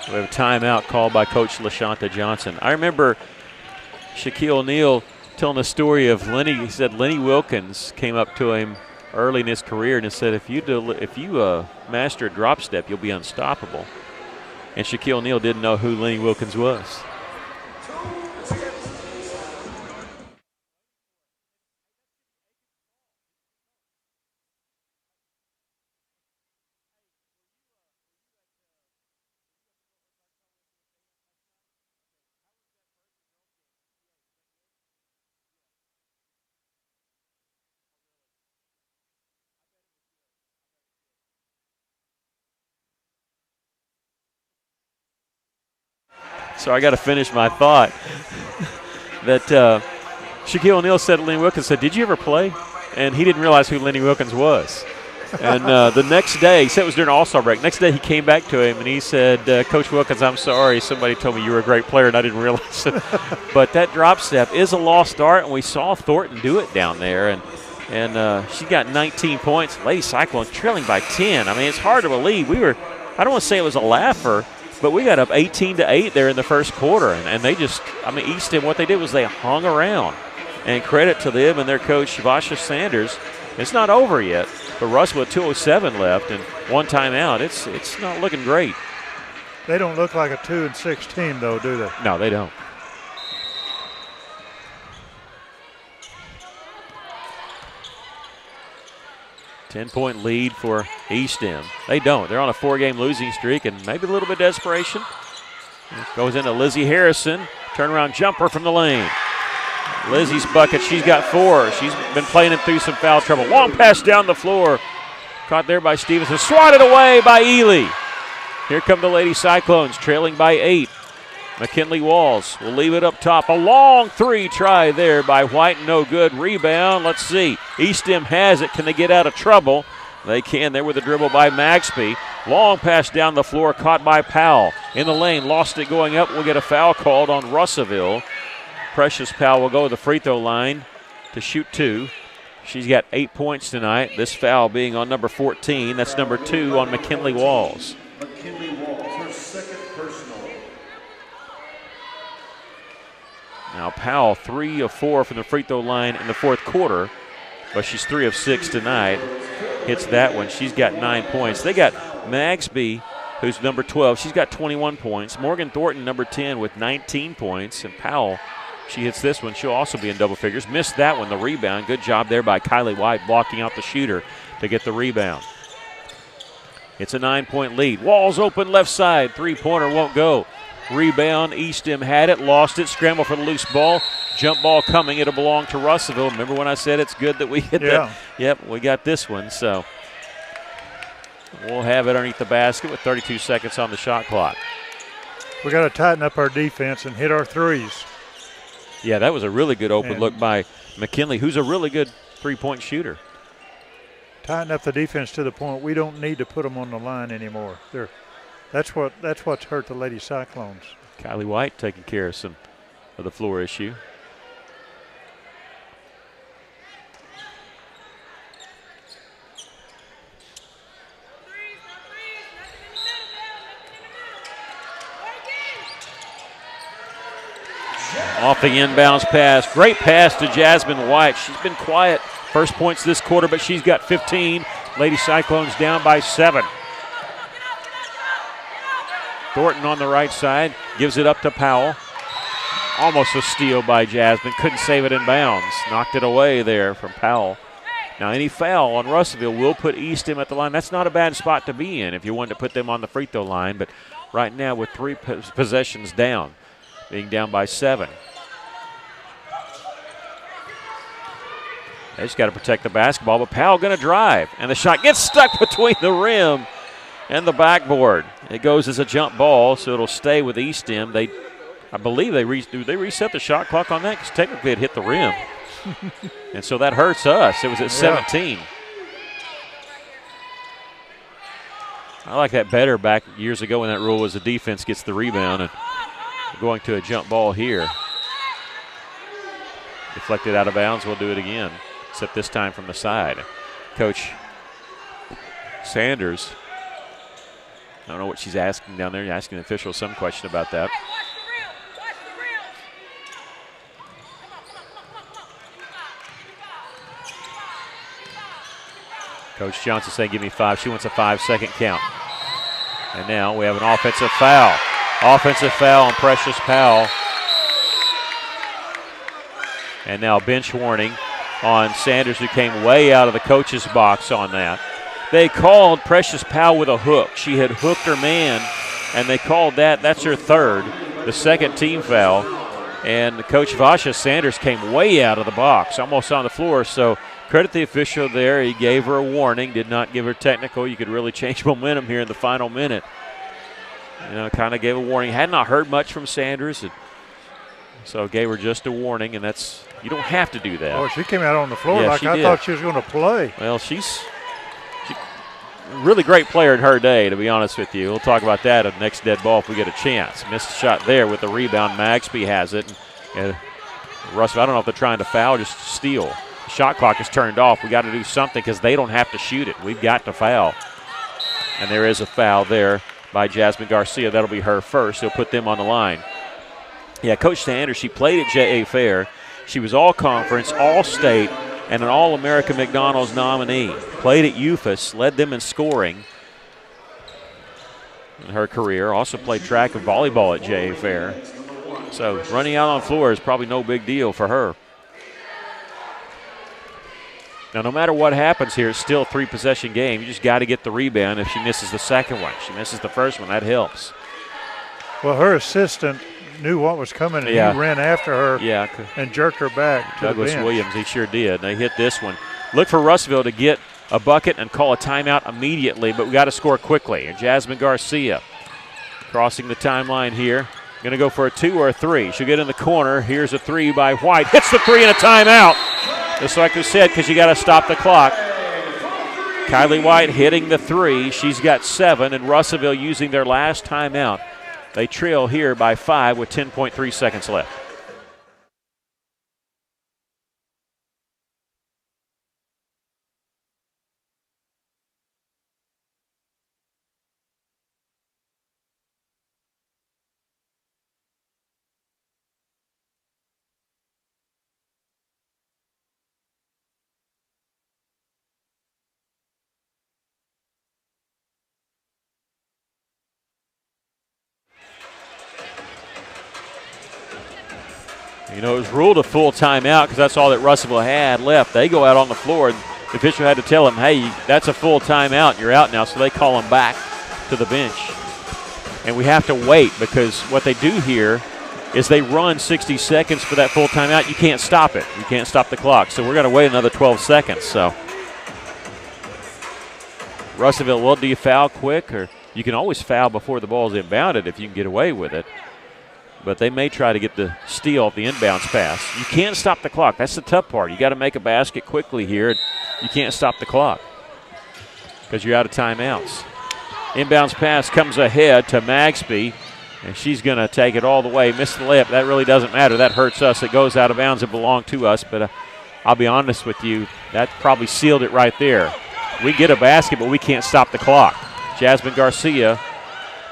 We have a timeout called by Coach LaShonta Johnson. I remember Shaquille O'Neal telling the story of Lenny. He said Lenny Wilkins came up to him early in his career and said, if you master a drop step, you'll be unstoppable. And Shaquille O'Neal didn't know who Lenny Wilkins was. So I got to finish my thought that Shaquille O'Neal said to Lenny Wilkins, said, did you ever play? And he didn't realize who Lenny Wilkins was. And the next day, he said it was during All-Star break. Next day he came back to him and he said, Coach Wilkins, I'm sorry. Somebody told me you were a great player and I didn't realize it. But that drop step is a lost art, and we saw Thornton do it down there. And she got 19 points. Lady Cyclone trailing by 10. I mean, it's hard to believe. I don't want to say it was a laugher, but we got up 18-8 there in the first quarter, and they just, I mean, Easton, what they did was they hung around. And credit to them and their coach, Vasha Sanders. It's not over yet, but Russell with 2:07 left and one timeout. It's not looking great.
They don't look like a 2-6 team, though, do they?
No, they don't. Ten-point lead for eSTEM. They don't. They're on a 4-game losing streak and maybe a little bit of desperation. Goes into Lizzie Harrison. Turnaround jumper from the lane. Lizzie's bucket, she's got 4. She's been playing it through some foul trouble. Long pass down the floor. Caught there by Stevenson. Swatted away by Ely. Here come the Lady Cyclones, trailing by 8. McKinley Walls will leave it up top. A long 3 try there by White. No good. Rebound. Let's see. eSTEM has it. Can they get out of trouble? They can. There with a dribble by Maxby. Long pass down the floor. Caught by Powell. In the lane. Lost it going up. We'll get a foul called on Russellville. Precious Powell will go to the free throw line to shoot 2. She's got 8 points tonight. This foul being on number 14. That's number 2 on McKinley Walls.
McKinley Walls, her second personal.
Now Powell 3 of 4 from the free throw line in the fourth quarter, but she's 3 of 6 tonight. Hits that one. She's got 9 points. They got Maxby, who's number 12. She's got 21 points. Morgan Thornton, number 10, with 19 points. And Powell, she hits this one. She'll also be in double figures. Missed that one, the rebound. Good job there by Kylie White blocking out the shooter to get the rebound. It's a 9-point lead. Walls open left side. Three-pointer won't go. Rebound. eSTEM had it, lost it. Scramble for the loose ball. Jump ball coming. It'll belong to Russellville. Remember when I said it's good that we hit that? Yep, we got this one. So we'll have it underneath the basket with 32 seconds on the shot clock.
We got to tighten up our defense and hit our threes.
Yeah, that was a really good open look by McKinley, who's a really good three-point shooter.
tighten up the defense to the point we don't need to put them on the line anymore. That's what's hurt the Lady Cyclones.
Kylie White taking care of some of the floor issue. Off the inbounds pass. Great pass to Jasmine White. She's been quiet first points this quarter, but she's got 15. Lady Cyclones down by 7. Thornton on the right side gives it up to Powell. Almost a steal by Jasmine. Couldn't save it in bounds. Knocked it away there from Powell. Now any foul on Russellville will put eSTEM at the line. That's not a bad spot to be in if you wanted to put them on the free throw line, but right now with 3 possessions down, being down by 7. They just got to protect the basketball, but Powell going to drive, and the shot gets stuck between the rim and the backboard. It goes as a jump ball, so it'll stay with eSTEM. I believe they reset the shot clock on that because technically it hit the rim. And so that hurts us. It was at 17. I like that better back years ago when that rule was the defense gets the rebound and going to a jump ball here. Deflected out of bounds, we'll do it again, except this time from the side. Coach Sanders, I don't know what she's asking down there, asking the officials some question about that. Coach Johnson saying give me 5. She wants a 5-second count. And now we have an offensive foul. Offensive foul on Precious Powell. And now bench warning on Sanders, who came way out of the coach's box on that. They called Precious Powell with a hook. She had hooked her man, and they called that. That's her third, the second team foul. And Coach Vasha Sanders came way out of the box, almost on the floor. So credit the official there. He gave her a warning, did not give her technical. You could really change momentum here in the final minute. You know, kind of gave a warning. Had not heard much from Sanders, so gave her just a warning, and that's – you don't have to do that.
Oh, she came out on the floor like I thought she was going to play.
Well, she's a really great player in her day, to be honest with you. We'll talk about that at the next dead ball if we get a chance. Missed the shot there with the rebound. Magsby has it. And Russell, I don't know if they're trying to foul or just steal. The shot clock is turned off. We got to do something because they don't have to shoot it. We've got to foul. And there is a foul there by Jasmine Garcia. That'll be her first. They'll put them on the line. Yeah, Coach Sanders, she played at J.A. Fair. She was all-conference, all-state, and an All-American McDonald's nominee. Played at UFAS, led them in scoring in her career. Also played track and volleyball at J.A. Fair. So running out on the floor is probably no big deal for her. Now, no matter what happens here, it's still a 3-possession game. You just got to get the rebound if she misses the second one. She misses the first one, that helps.
Well, her assistant knew what was coming, and he ran after her and jerked her back to
Douglas
the bench.
Williams, he sure did. They hit this one. Look for Russellville to get a bucket and call a timeout immediately, but we got to score quickly. And Jasmine Garcia crossing the timeline here. Going to go for a 2 or a 3. She'll get in the corner. Here's a 3 by White. Hits the 3 and a timeout. Just like we said, because you got to stop the clock. Kylie White hitting the 3. She's got 7, and Russellville using their last timeout. They trail here by 5 with 10.3 seconds left. You know, it was ruled a full timeout because that's all that Russellville had left. They go out on the floor, and the official had to tell them, hey, that's a full timeout. You're out now, so they call them back to the bench. And we have to wait because what they do here is they run 60 seconds for that full timeout. You can't stop it. You can't stop the clock. So we're going to wait another 12 seconds. So Russellville, well, do you foul quick? Or you can always foul before the ball is inbounded if you can get away with it. But they may try to get the steal off the inbounds pass. You can't stop the clock. That's the tough part. You got to make a basket quickly here. You can't stop the clock. because you're out of timeouts. Inbounds pass comes ahead to Magsby, and she's going to take it all the way. Missed the layup. That really doesn't matter. That hurts us. It goes out of bounds. It belonged to us, but I'll be honest with you, that probably sealed it right there. We get a basket, but we can't stop the clock. Jasmine Garcia,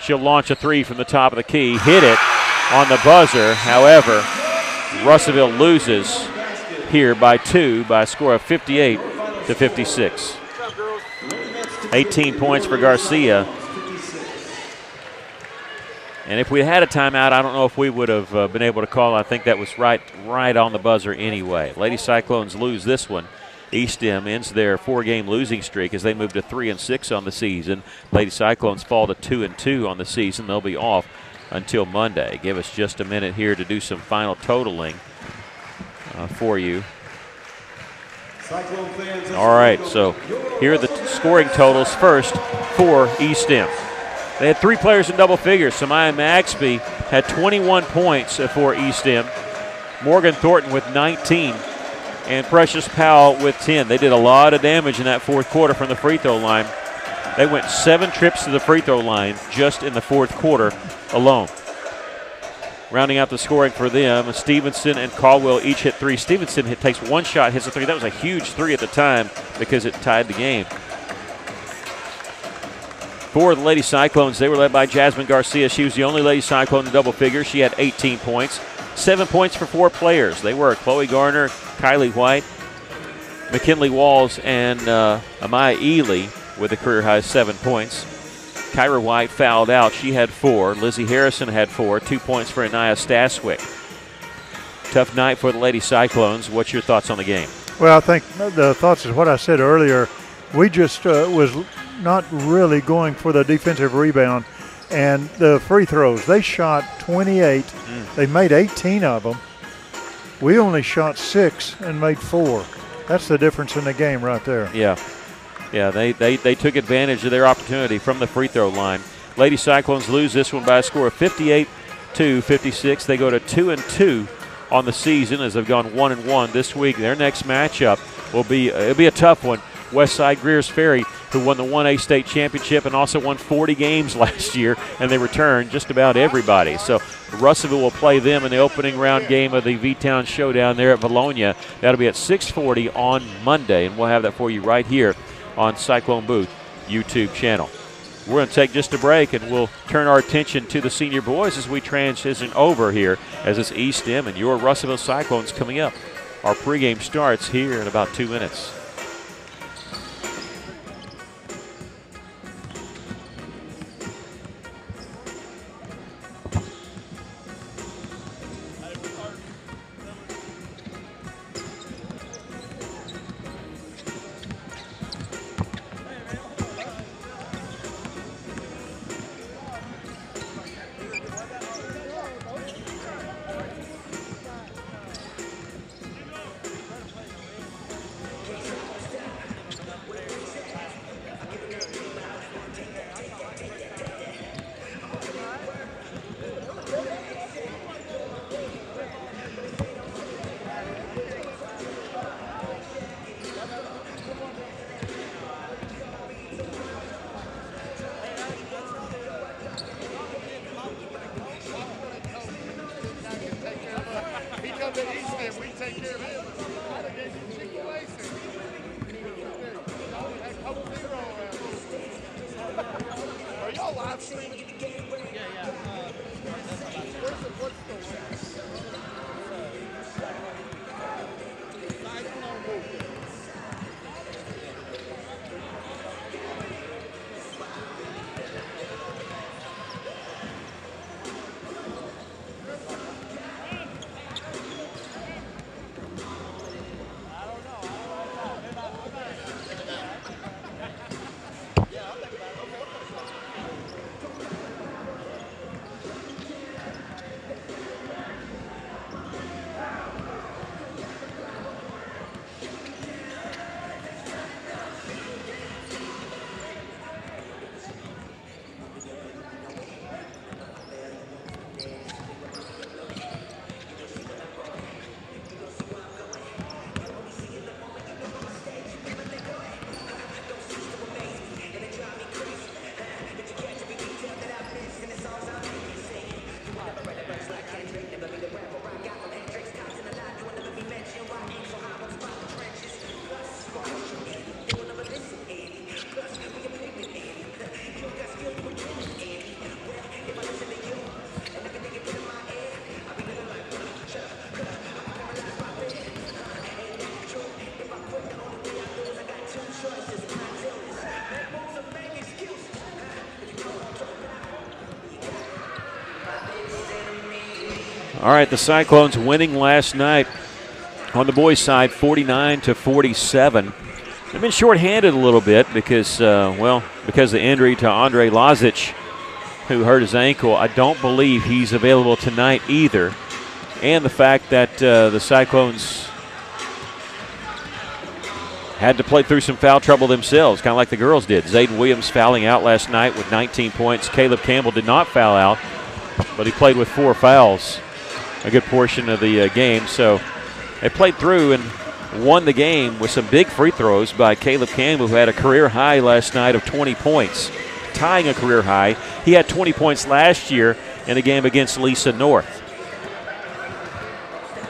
she'll launch a three from the top of the key, hit it on the buzzer. However, Russellville loses here by 2 by a score of 58-56. 18 points for Garcia. And if we had a timeout, I don't know if we would have been able to call. I think that was right on the buzzer anyway. Lady Cyclones lose this one. eSTEM ends their 4-game losing streak as they move to 3-6 on the season. Lady Cyclones fall to 2-2 on the season. They'll be off until Monday. Give us just a minute here to do some final totaling for you. All right, so here are the scoring totals first for eSTEM. They had 3 players in double figures. Samaya Magsby had 21 points for eSTEM. Morgan Thornton with 19. And Precious Powell with 10. They did a lot of damage in that fourth quarter from the free throw line. They went 7 trips to the free throw line just in the fourth quarter alone. Rounding out the scoring for them, Stevenson and Caldwell each hit 3. Stevenson takes 1 shot, hits a 3. That was a huge 3 at the time because it tied the game. For the Lady Cyclones, they were led by Jasmine Garcia. She was the only Lady Cyclone in double figures. She had 18 points. 7 points for 4 players. They were Chloe Garner, Kylie White, McKinley Walls, and Amaya Ely with a career-high 7 points. Kyra White fouled out. She had 4. Lizzie Harrison had 4. 2 points for Anaya Staswick. Tough night for the Lady Cyclones. What's your thoughts on the game?
Well, I think the thoughts is what I said earlier. We just was not really going for the defensive rebound. And the free throws, they shot 28. They made 18 of them. We only shot 6 and made 4. That's the difference in the game right there.
Yeah. Yeah, they took advantage of their opportunity from the free throw line. Lady Cyclones lose this one by a score of 58-56. They go to 2-2 on the season as they've gone 1-1 this week. Their next matchup will be it'll be a tough one. Westside Greers Ferry, who won the 1A state championship and also won 40 games last year, and they returned just about everybody. So Russellville will play them in the opening round game of the V-Town Showdown there at Bologna. That'll be at 6:40 on Monday, and we'll have that for you right here on Cyclone Booth YouTube channel. We're going to take just a break, and we'll turn our attention to the senior boys as we transition over here as it's eSTEM and your Russellville Cyclones coming up. Our pregame starts here in about 2 minutes. All right, the Cyclones winning last night on the boys' side, 49-47. They've been shorthanded a little bit because, because of the injury to Andre Lazic, who hurt his ankle. I don't believe he's available tonight either. And the fact that the Cyclones had to play through some foul trouble themselves, kind of like the girls did. Zayden Williams fouling out last night with 19 points. Caleb Campbell did not foul out, but he played with 4 fouls a good portion of the game. So they played through and won the game with some big free throws by Caleb Campbell, who had a career high last night of 20 points, tying a career high. He had 20 points last year in a game against Lisa North.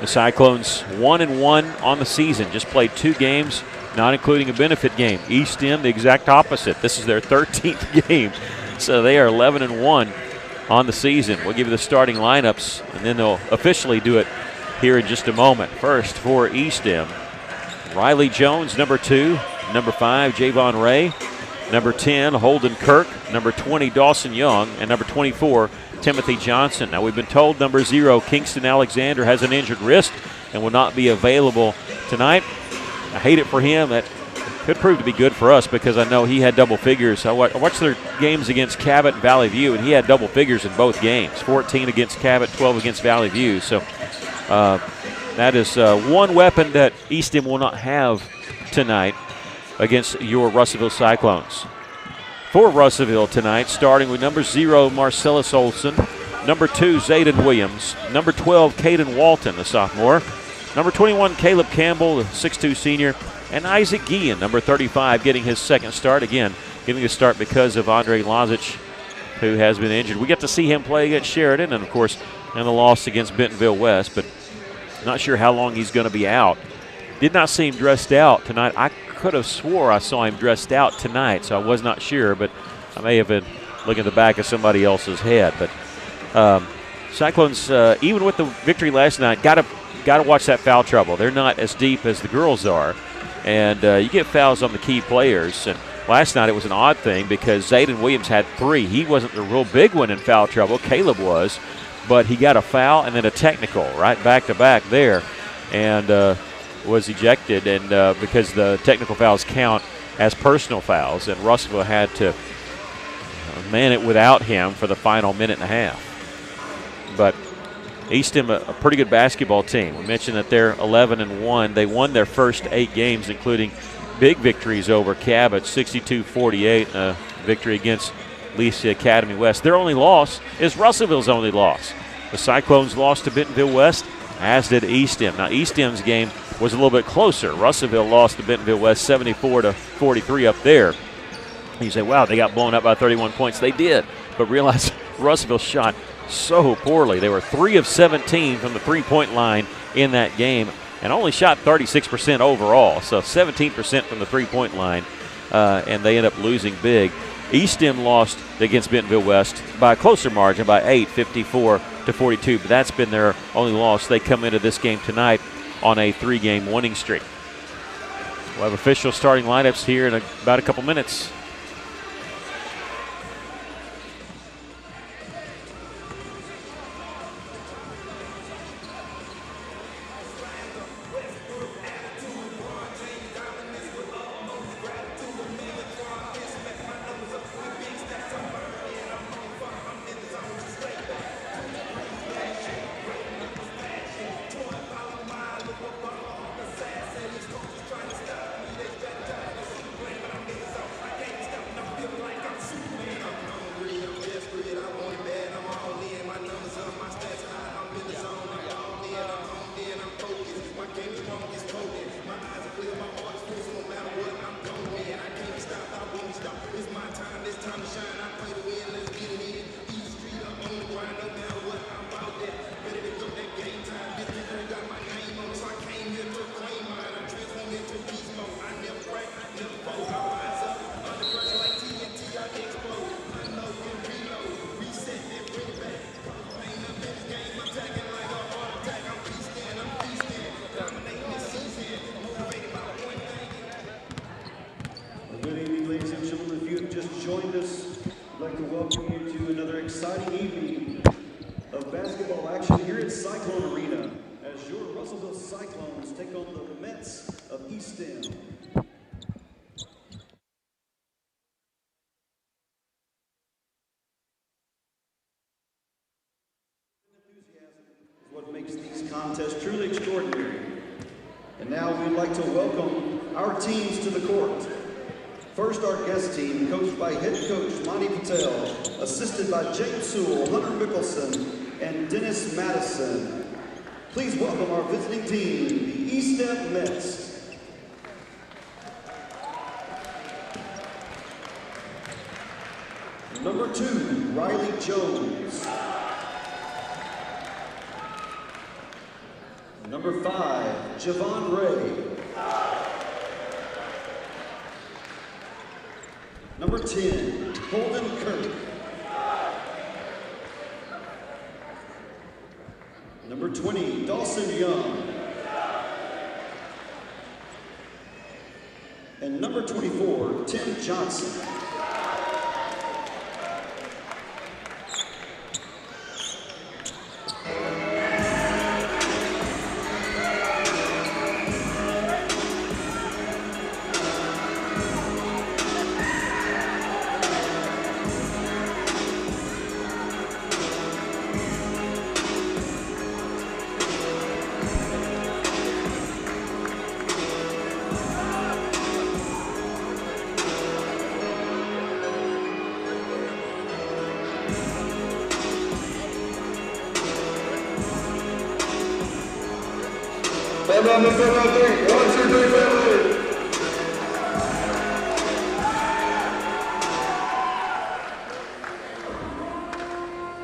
The Cyclones 1-1 on the season, just played 2 games, not including a benefit game. eSTEM, the exact opposite. This is their 13th game, so they are 11-1 on the season. We'll give you the starting lineups, and then they'll officially do it here in just a moment. First for eSTEM, Riley Jones, number 2. Number 5, Javon Ray. Number 10, Holden Kirk. Number 20, Dawson Young. And number 24, Timothy Johnson. Now, we've been told number 0, Kingston Alexander, has an injured wrist and will not be available tonight. I hate it for him. That could prove to be good for us because I know he had double figures. I watched their games against Cabot and Valley View, and he had double figures in both games, 14 against Cabot, 12 against Valley View. So that is one weapon that eSTEM will not have tonight against your Russellville Cyclones. For Russellville tonight, starting with number 0, Marcellus Olson, number 2, Zayden Williams, number 12, Caden Walton, the sophomore, number 21, Caleb Campbell, the 6'2 senior, and Isaac Guillen, number 35, getting his second start. Again, getting a start because of Andre Lazic, who has been injured. We get to see him play against Sheridan and, of course, in the loss against Bentonville West, but not sure how long he's going to be out. Did not see him dressed out tonight. I could have swore I saw him dressed out tonight, so I was not sure, but I may have been looking at the back of somebody else's head. But Cyclones, even with the victory last night, got to watch that foul trouble. They're not as deep as the girls are, and you get fouls on the key players. And last night it was an odd thing because Zayden Williams had 3. He wasn't the real big one in foul trouble. Caleb was, but he got a foul and then a technical right back-to-back there, and was ejected, and because the technical fouls count as personal fouls, and Russellville had to man it without him for the final minute and a half. But eSTEM, a pretty good basketball team. We mentioned that they're 11-1. They won their first 8 games, including big victories over Cabot, 62-48, a victory against Lisa Academy West. Their only loss is Russellville's only loss. The Cyclones lost to Bentonville West, as did eSTEM. Now, eSTEM's game was a little bit closer. Russellville lost to Bentonville West 74-43 up there. You say, wow, they got blown up by 31 points. They did, but realize Russellville shot so poorly. They were 3 of 17 from the three-point line in that game and only shot 36% overall, so 17% from the three-point line, and they end up losing big. eSTEM lost against Bentonville West by a closer margin, by 8, 54-42, but that's been their only loss. They come into this game tonight on a 3-game winning streak. We'll have official starting lineups here in about a couple minutes.
Good evening, ladies and gentlemen. If you have just joined us, I'd like Arena as your Russellville Cyclones take on the Mets of eSTEM. Enthusiasm is what makes these contests truly extraordinary. And now we'd like to welcome our teams to the court. First, our guest team, coached by head coach Monty Patel, assisted by James Sewell, Hunter Mickelson, and Dennis Madison. Please welcome our visiting team, the eSTEM Mets. Number 2, Riley Jones. Number 5, Javon Ray. Number 10, Holden Kirk. Number 20, Dawson Young. And number 24, Tim Johnson.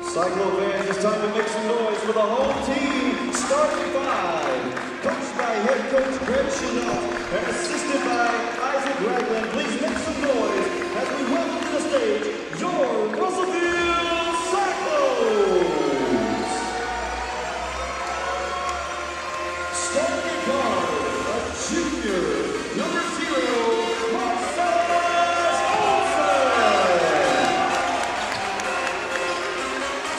Cyclone fans, it's time to make some noise for the home team, starting 5. Coached by head coach Greg Chenault and assisted by Isaac Ragland. Please make some noise as we welcome to the stage your Russellville Cyclones. Starting guard, a junior, number 0, Marcellus Olsen.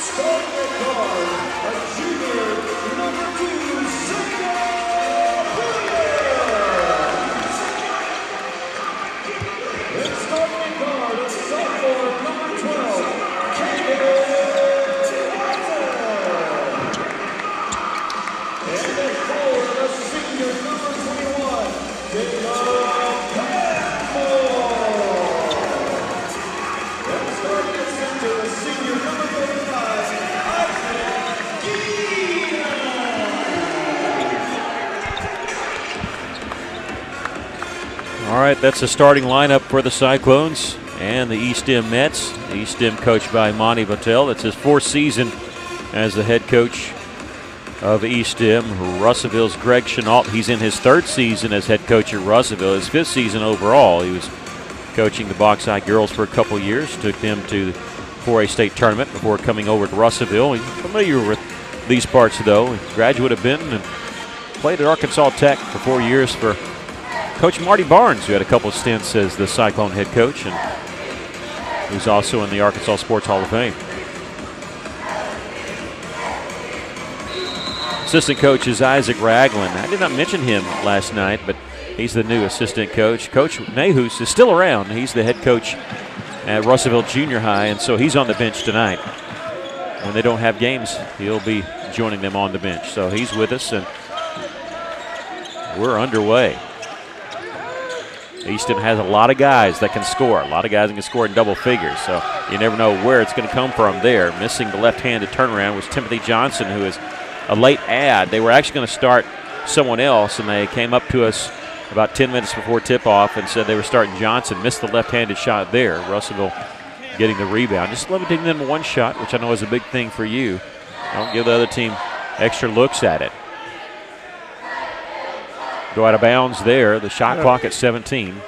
Starting guard, a junior, number 2, Zach Williams. And starting guard, a sophomore, number 12, Caleb Watson. And at forward, a senior, number 21, Caleb Campbell. And starting at center, a senior, number 35, Isaac Guillen.
All right, that's the starting lineup for the Cyclones and the eSTEM Mets. The eSTEM coached by Monty Patel. It's his 4th season as the head coach of eSTEM. Russellville's Greg Chenault. He's in his 3rd season as head coach at Russellville. His 5th season overall. He was coaching the Bauxite girls for a couple years. Took them to the 4A state tournament before coming over to Russellville. He's familiar with these parts, though. He graduate of Benton and played at Arkansas Tech for 4 years for Coach Marty Barnes, who had a couple of stints as the Cyclone head coach, and who's also in the Arkansas Sports Hall of Fame. Assistant coach is Isaac Ragland. I did not mention him last night, but he's the new assistant coach. Coach Nahus is still around. He's the head coach at Russellville Junior High, and so he's on the bench tonight. When they don't have games, he'll be joining them on the bench. So he's with us, and we're underway. eSTEM has a lot of guys that can score. A lot of guys that can score in double figures, so you never know where it's going to come from there. Missing the left-handed turnaround was Timothy Johnson, who is a late add. They were actually going to start someone else, and they came up to us about 10 minutes before tip-off and said they were starting Johnson. Missed the left-handed shot there. Russellville getting the rebound. Just limiting them to 1 shot, which I know is a big thing for you. Don't give the other team extra looks at it. Go out of bounds there. The shot clock at 17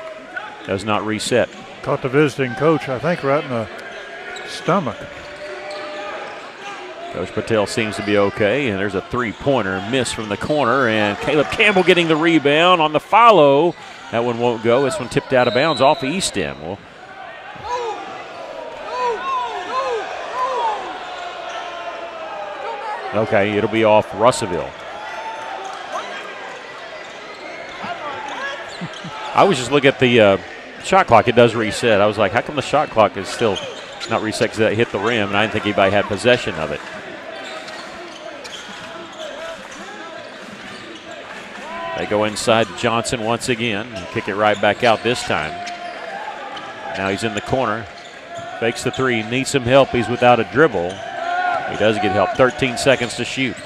does not reset.
Caught the visiting coach, I think, right in the stomach.
Coach Patel seems to be okay, and there's a three-pointer miss from the corner, and Caleb Campbell getting the rebound on the follow. That one won't go. This one tipped out of bounds off of eSTEM. Well, Okay, it'll be off Russellville. I was just looking at the shot clock. It does reset. I was like, how come the shot clock is still not reset because it hit the rim, and I didn't think anybody had possession of it. They go inside to Johnson once again and kick it right back out this time. Now he's in the corner. Fakes the three. Needs some help. He's without a dribble. He does get help. 13 seconds to shoot.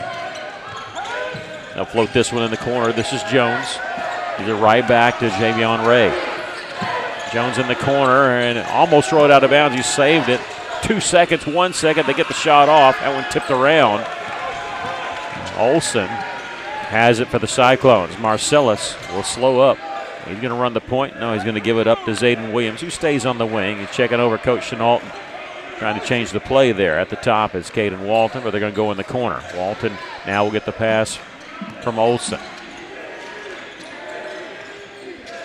They'll float this one in the corner. This is Jones. He's right back to Javion Ray. Jones in the corner and almost throw it out of bounds. He saved it. 2 seconds, 1 second. They get the shot off. That one tipped around. Olsen has it for the Cyclones. Marcellus will slow up. He's going to run the point. No, he's going to give it up to Zayden Williams, who stays on the wing. He's checking over Coach Chenaulton, trying to change the play there. At the top is Caden Walton, but they're going to go in the corner. Walton now will get the pass from Olsen.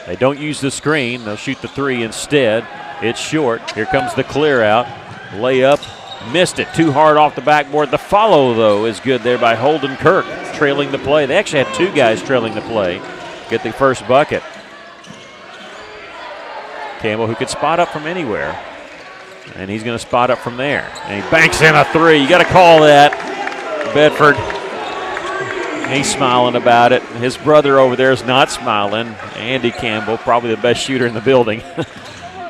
They don't use the screen. They'll shoot the three instead. It's short. Here comes the clear out. Layup. Missed it. Too hard off the backboard. The follow, though, is good there by Holden Kirk, trailing the play. They actually had 2 guys trailing the play. Get the first bucket. Campbell, who could spot up from anywhere. And he's going to spot up from there. And he banks in a three. You got to call that. Bedford. He's smiling about it. His brother over there is not smiling. Andy Campbell, probably the best shooter in the building.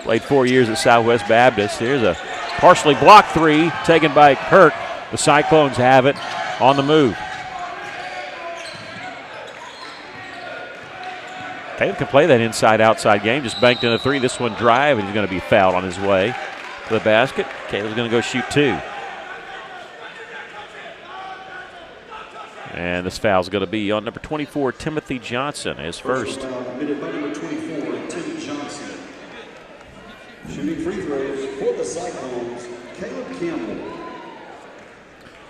Played 4 years at Southwest Baptist. Here's a partially blocked three taken by Kirk. The Cyclones have it on the move. Caleb can play that inside-outside game. Just banked in a three. This one drive, and he's going to be fouled on his way to the basket. Caleb's going to go shoot 2. And this foul's going to be on number 24, Timothy Johnson, his first.
Committed by number 24, Tim Johnson. Shooting free throws for the Cyclones, Caleb Campbell.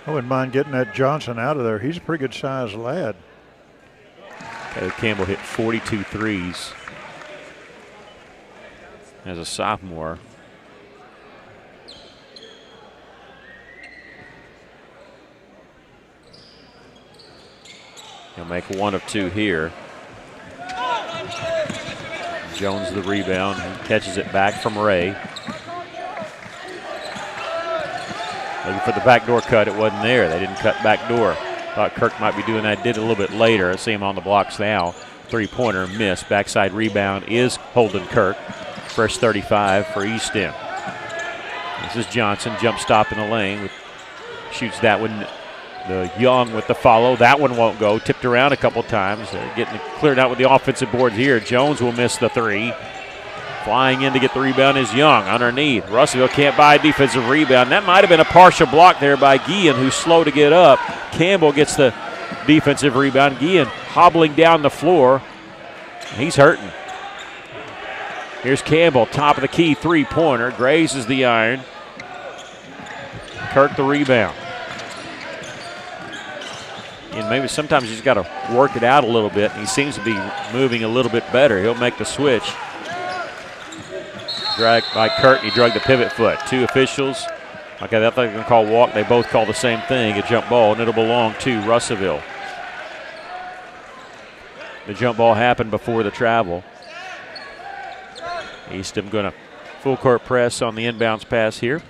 I wouldn't mind getting that Johnson out of there. He's a pretty good-sized lad.
Caleb Campbell hit 42 threes as a sophomore. He'll make 1 of 2 here. Jones the rebound. He catches it back from Ray. Looking for the backdoor cut. It wasn't there. They didn't cut backdoor. Thought Kirk might be doing that. Did a little bit later. I see him on the blocks now. Three-pointer miss. Backside rebound is Holden Kirk. Fresh 35 for eSTEM. This is Johnson. Jump stop in the lane. Shoots that one. The Young with the follow. That one won't go. Tipped around a couple times. They're getting it cleared out with the offensive boards here. Jones will miss the three. Flying in to get the rebound is Young underneath. Russellville can't buy a defensive rebound. That might have been a partial block there by Guillen, who's slow to get up. Campbell gets the defensive rebound. Guillen hobbling down the floor. He's hurting. Here's Campbell, top of the key, three-pointer. Grazes the iron. Kirk the rebound. And maybe sometimes he's got to work it out a little bit. He seems to be moving a little bit better. He'll make the switch. Dragged by Kirk. He drug the pivot foot. 2 officials. Okay, that's what they're going to call walk. They both call the same thing, a jump ball, and it'll belong to Russellville. The jump ball happened before the travel. eSTEM going to full court press on the inbounds pass here.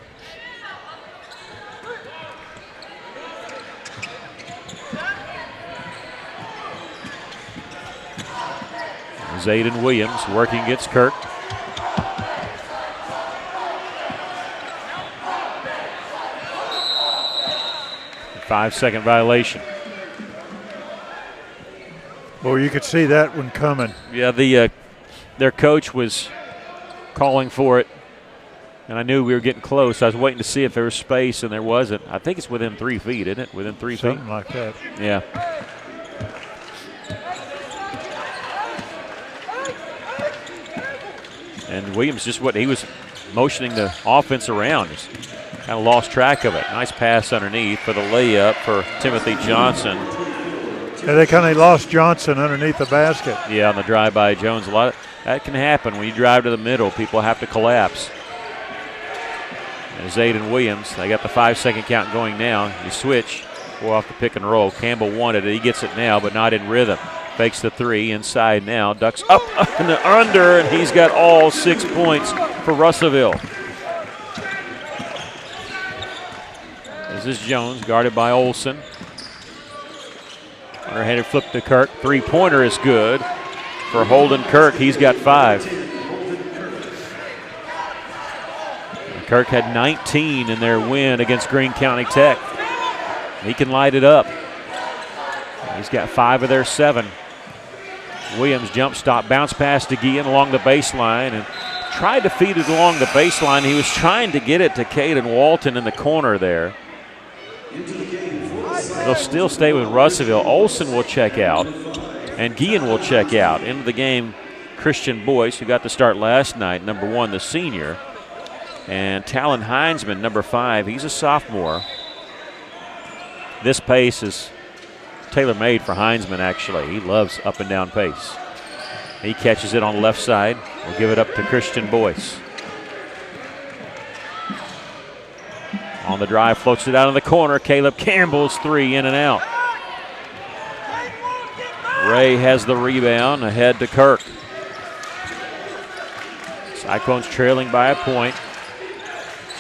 Zayden Williams working against Kirk. A 5-second violation.
Well, you could see that one coming.
Yeah, their coach was calling for it, and I knew we were getting close. I was waiting to see if there was space, and there wasn't. I think it's within 3 feet, isn't it? Within 3 feet?
Something like that.
Yeah. And Williams he was motioning the offense around. Just kind of lost track of it. Nice pass underneath for the layup for Timothy Johnson.
Yeah, they kind of lost Johnson underneath the basket.
Yeah, on the drive by Jones. A lot of that can happen when you drive to the middle. People have to collapse. And Zayden Williams, they got the 5-second count going now. You switch. Boy off the pick and roll. Campbell wanted it. He gets it now, but not in rhythm. Fakes the three. Inside now. Ducks up and under, and he's got all 6 points for Russellville. This is Jones, guarded by Olson. Underhanded flip to Kirk. Three-pointer is good for Holden Kirk. He's got 5. Kirk had 19 in their win against Greene County Tech. He can light it up. He's got 5 of their 7. Williams jump stop, bounce pass to Guillen along the baseline and tried to feed it along the baseline. He was trying to get it to Caden Walton in the corner there. They'll still stay with Russellville. Olson will check out, and Guillen will check out. Into the game, Christian Boyce, who got the start last night, number 1, the senior. And Talon Heinzman, number 5, he's a sophomore. This pace is tailor-made for Heinzman, actually. He loves up and down pace. He catches it on the left side. We'll give it up to Christian Boyce. On the drive, floats it out in the corner. Caleb Campbell's 3 in and out. Ray has the rebound, ahead to Kirk. Cyclones trailing by a point.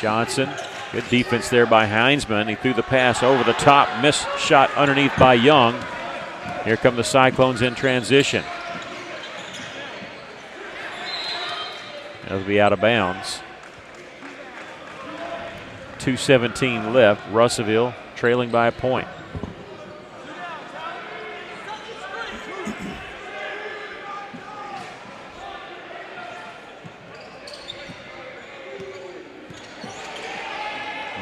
Johnson, good defense there by Heinzman. He threw the pass over the top, missed shot underneath by Young. Here come the Cyclones in transition. That'll be out of bounds. 2:17 left. Russellville trailing by a point.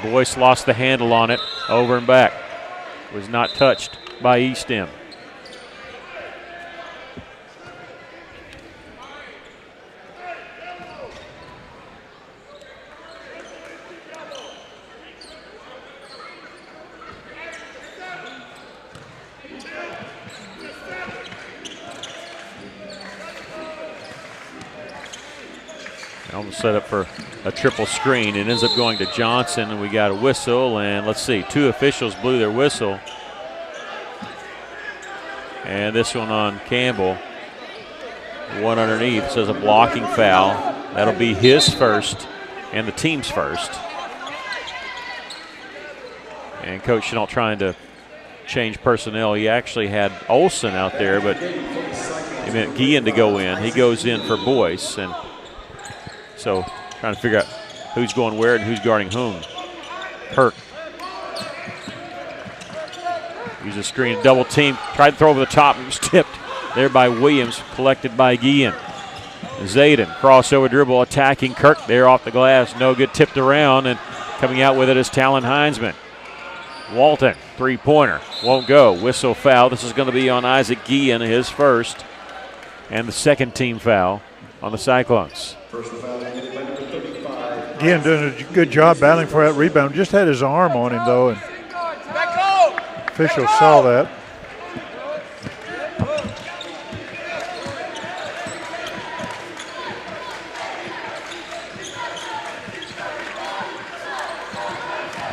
Boyce lost the handle on it, over and back. Was not touched by eSTEM. Almost set up for a triple screen. It ends up going to Johnson, and we got a whistle. And let's see, 2 officials blew their whistle. And this one on Campbell. One underneath says a blocking foul. That'll be his first and the team's first. And Coach Chenault trying to change personnel. He actually had Olson out there, but he meant Guillen to go in. He goes in for Boyce. And so trying to figure out who's going where and who's guarding whom. Kirk uses a screen, double team, tried to throw over the top, and was tipped there by Williams, collected by Guillen. Zayden, crossover dribble, attacking Kirk there off the glass, no good, tipped around, and coming out with it is Talon Heinzman. Walton, three-pointer, won't go, whistle foul. This is going to be on Isaac Guillen, his first, and the second team foul on the Cyclones.
Guillen doing a good job battling for that rebound. Just had his arm on him, though, and officials saw that.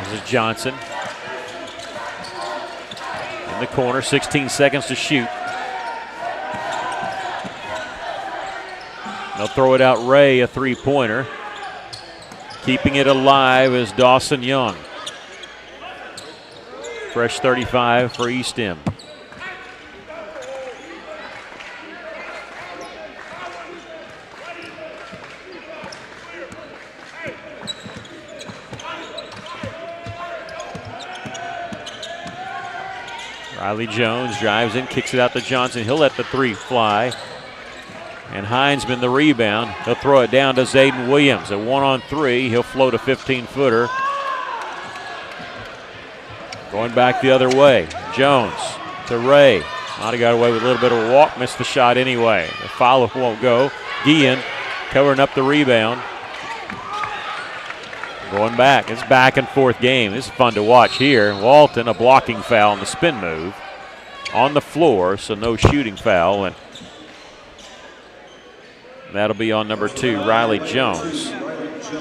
This is Johnson. In the corner, 16 seconds to shoot. They'll throw it out Ray, a three-pointer. Keeping it alive is Dawson Young. Fresh 35 for eSTEM. Riley Jones drives in, kicks it out to Johnson. He'll let the three fly. And Heinzman the rebound. He'll throw it down to Zayden Williams. A 1-on-3. He'll float a 15-footer. Going back the other way. Jones to Ray. Might have got away with a little bit of a walk. Missed the shot anyway. The foul won't go. Guillen covering up the rebound. Going back. It's back and forth game. This is fun to watch here. Walton, a blocking foul on the spin move. On the floor, so no shooting foul. And that'll be on number 2, Riley Jones.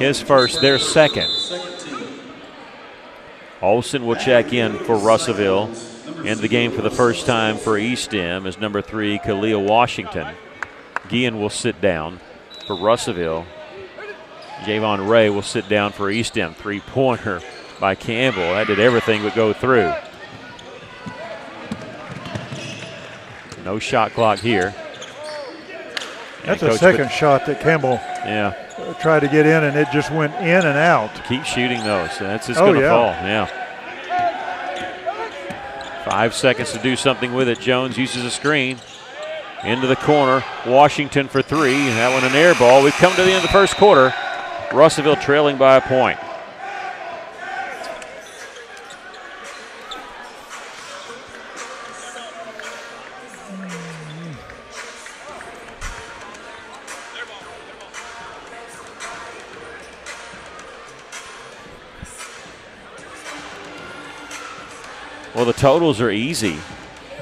His first, their second. Olsen will check in for Russellville. Into the game for the first time for eSTEM is number 3, Kalia Washington. Guillen will sit down for Russellville. Javon Ray will sit down for eSTEM. 3-pointer by Campbell. That did everything but go through. No shot clock here.
That's a second shot that Campbell tried to get in, and it just went in and out.
Keep shooting those. That's just going to fall. Yeah. 5 seconds to do something with it. Jones uses a screen. Into the corner. Washington for 3. That one an air ball. We've come to the end of the first quarter. Russellville trailing by a point. Well, the totals are easy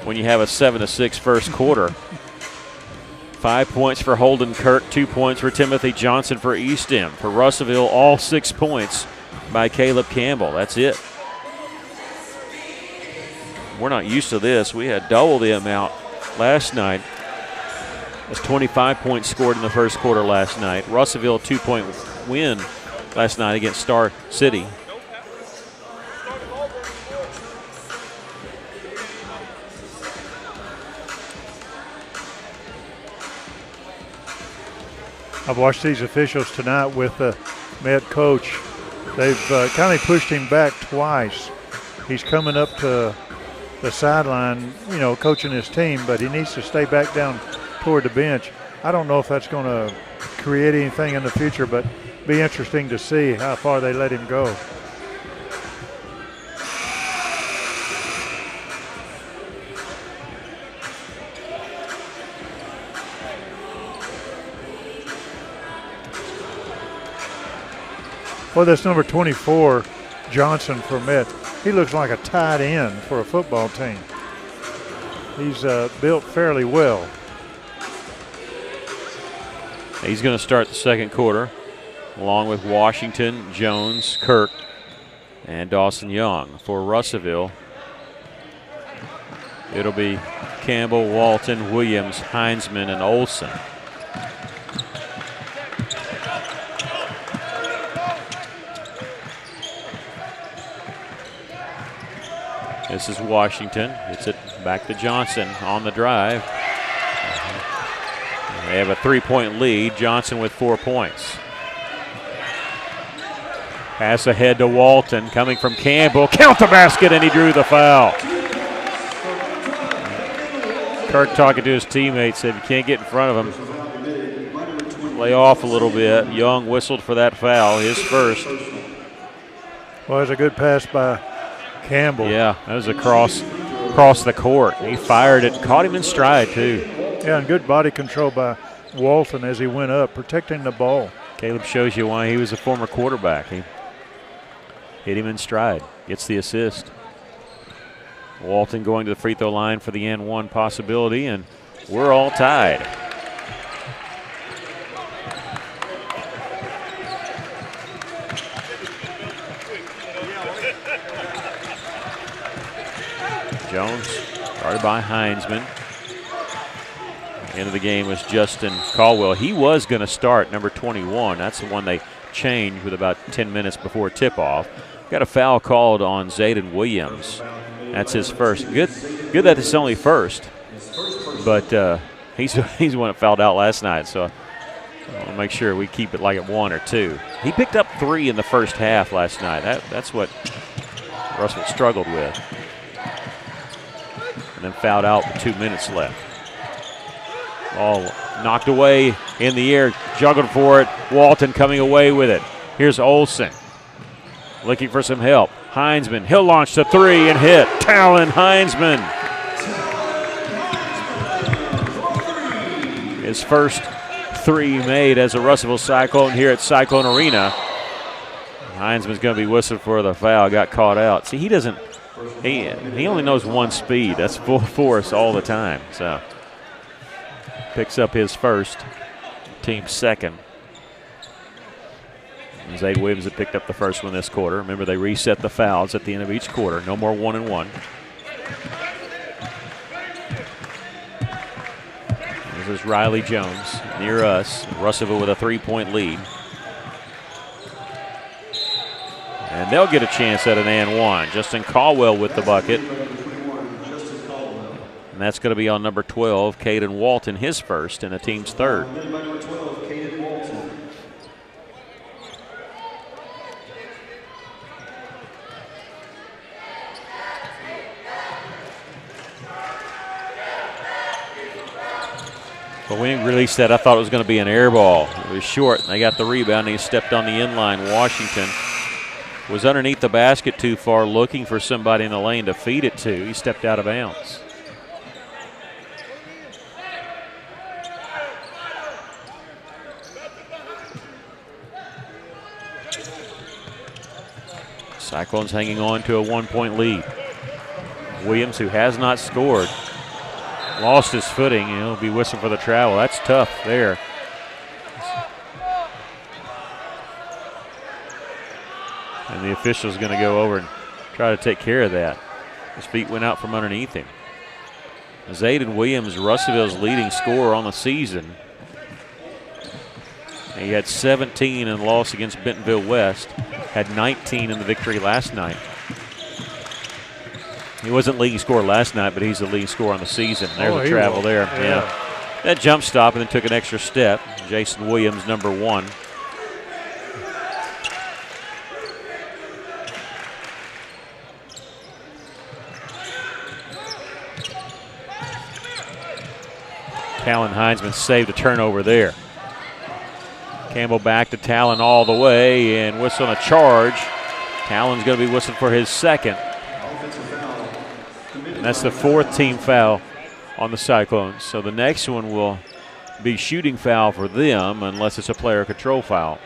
when you have a 7-6 first quarter. 5 points for Holden Kirk, 2 points for Timothy Johnson for eSTEM. For Russellville, all 6 points by Caleb Campbell. That's it. We're not used to this. We had double the amount last night. That's 25 points scored in the first quarter last night. Russellville, 2-point win last night against Star City.
I've watched these officials tonight with the Met coach. They've kind of pushed him back twice. He's coming up to the sideline, you know, coaching his team, but he needs to stay back down toward the bench. I don't know if that's going to create anything in the future, but be interesting to see how far they let him go. Well, this number 24, Johnson for Met, he looks like a tight end for a football team. He's built fairly well.
He's going to start the second quarter along with Washington, Jones, Kirk, and Dawson Young. For Russellville, it'll be Campbell, Walton, Williams, Heinzman, and Olsen. This is Washington. It's it back to Johnson on the drive. They have a 3-point lead. Johnson with 4 points. Pass ahead to Walton, coming from Campbell. Count the basket, and he drew the foul. Kirk talking to his teammates said, "You can't get in front of him. Lay off a little bit." Young whistled for that foul, his first.
Well, it was a good pass by Campbell.
Yeah, that was across the court. He fired it, caught him in stride too.
Yeah, and good body control by Walton as he went up, protecting the ball.
Caleb shows you why he was a former quarterback. He hit him in stride, gets the assist. Walton going to the free throw line for the and one possibility, and we're all tied. Jones started by Heinzman. End of the game was Justin Caldwell. He was going to start number 21. That's the one they changed with about 10 minutes before tip-off. Got a foul called on Zayden Williams. That's his first. Good that it's only first. But he's the one that fouled out last night, so I want to make sure we keep it like at 1 or 2. He picked up 3 in the first half last night. That's what Russell struggled with. And then fouled out with 2 minutes left. Ball knocked away in the air, juggled for it. Walton coming away with it. Here's Olsen looking for some help. Heinzman, he'll launch the 3 and hit. Talon Heinzman. His first 3 made as a Russellville Cyclone here at Cyclone Arena. Heinzman's going to be whistled for the foul, got caught out. See, he only knows one speed. That's full force all the time. So picks up his first, team second. Zayden Williams had picked up the first one this quarter. Remember, they reset the fouls at the end of each quarter. No more 1-and-1. This is Riley Jones near us. Russellville with a 3-point lead. And they'll get a chance at an and one. Justin Caldwell with the bucket. And that's going to be on number 12, Caden Walton, his first, and the team's third. But when he released that, I thought it was going to be an air ball. It was short, and they got the rebound, and he stepped on the inline. Washington was underneath the basket too far, looking for somebody in the lane to feed it to. He stepped out of bounds. Cyclones hanging on to a 1-point lead. Williams, who has not scored, lost his footing. He'll be whistling for the travel. That's tough there. And the official's going to go over and try to take care of that. His feet went out from underneath him. Zayden Williams, Russellville's leading scorer on the season. He had 17 in the loss against Bentonville West. Had 19 in the victory last night. He wasn't leading scorer last night, but he's the leading scorer on the season. There's the travel there. Yeah. That jump stop and then took an extra step. Jason Williams, number 1. Talon Heinzman saved a turnover there. Campbell back to Talon all the way and whistling a charge. Talon's going to be whistling for his second. And that's the 4th team foul on the Cyclones. So the next one will be shooting foul for them unless it's a player control foul.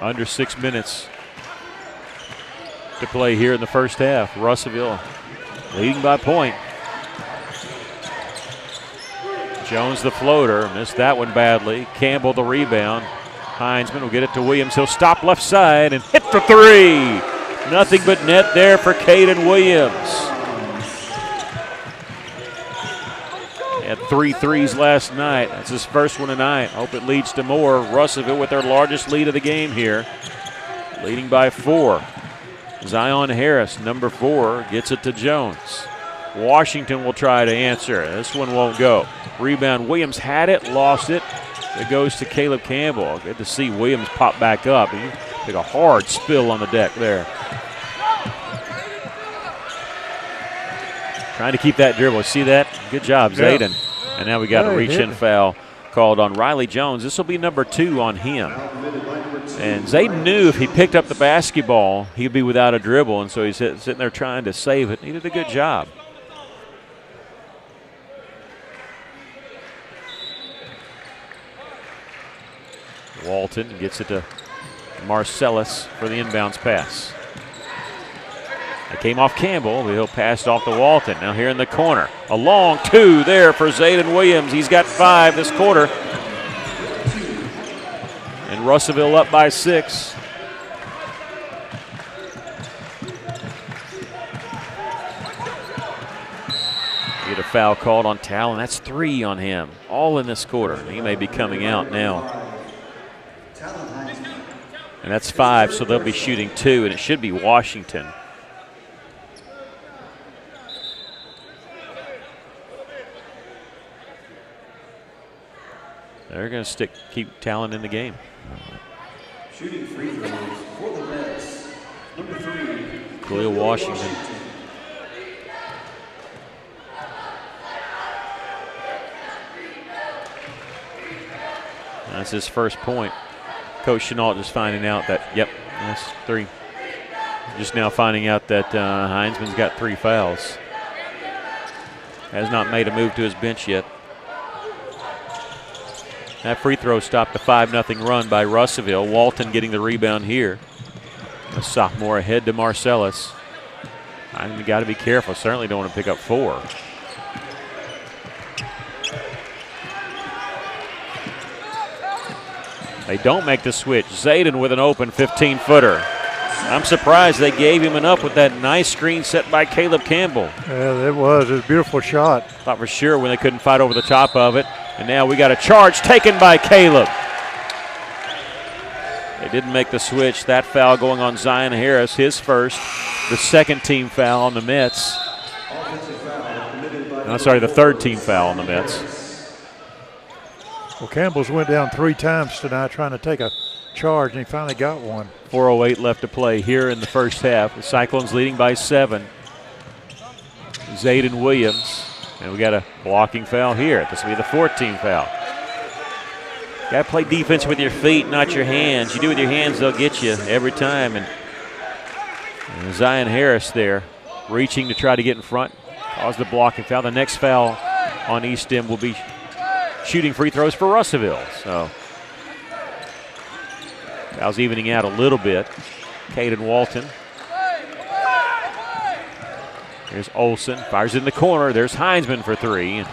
Under 6 minutes to play here in the first half. Russellville leading by point. Jones the floater, missed that one badly. Campbell the rebound. Heinzman will get it to Williams. He'll stop left side and hit for 3. Nothing but net there for Caden Williams. He had 3 threes last night. That's his first one tonight. Hope it leads to more. Russellville with their largest lead of the game here, leading by 4. Zion Harris, number 4, gets it to Jones. Washington will try to answer. This one won't go. Rebound, Williams had it, lost it. It goes to Caleb Campbell. Good to see Williams pop back up. He took a hard spill on the deck there. Trying to keep that dribble. See that? Good job, Zayden. And now we got a reach-in foul called on Riley Jones. This will be number 2 on him. And Zayden knew if he picked up the basketball, he'd be without a dribble, and so he's sitting there trying to save it. He did a good job. Walton gets it to Marcellus for the inbounds pass. It came off Campbell, but he'll pass it off to Walton. Now here in the corner. A long 2 there for Zayden Williams. He's got 5 this quarter. And Russellville up by 6. Get a foul called on Talon. That's 3 on him, all in this quarter. He may be coming out now. And that's 5, so they'll be shooting 2, and it should be Washington. They're going to keep Talon in the game.
Shooting free throws for the Nets. Number 3,
Khalil Washington. That's his first point. Coach Chenault just finding out that, yep, that's 3. Just now finding out that Heinzman's got 3 fouls. Has not made a move to his bench yet. That free throw stopped a 5-0 run by Russellville. Walton getting the rebound here. A sophomore ahead to Marcellus. I've got to be careful. Certainly don't want to pick up 4. They don't make the switch. Zayden with an open 15-footer. I'm surprised they gave him enough with that nice screen set by Caleb Campbell.
Yeah, it was a beautiful shot.
Thought for sure when they couldn't fight over the top of it. And now we got a charge taken by Caleb. They didn't make the switch. That foul going on Zion Harris, his first. The second team foul on the Mets. No, sorry, the third team foul on the Mets.
Well, Campbell's went down 3 times tonight trying to take a charge, and he finally got one.
4:08 left to play here in the first half. The Cyclones leading by 7. Zayden Williams. And we got a blocking foul here. This will be the 4th team foul. Got to play defense with your feet, not your hands. You do it with your hands, they'll get you every time. And Zion Harris there reaching to try to get in front. Caused the blocking foul. The next foul on eSTEM will be shooting free throws for Russellville. So foul's evening out a little bit. Caden Walton. Here's Olsen, fires in the corner. There's Heinzman for 3. And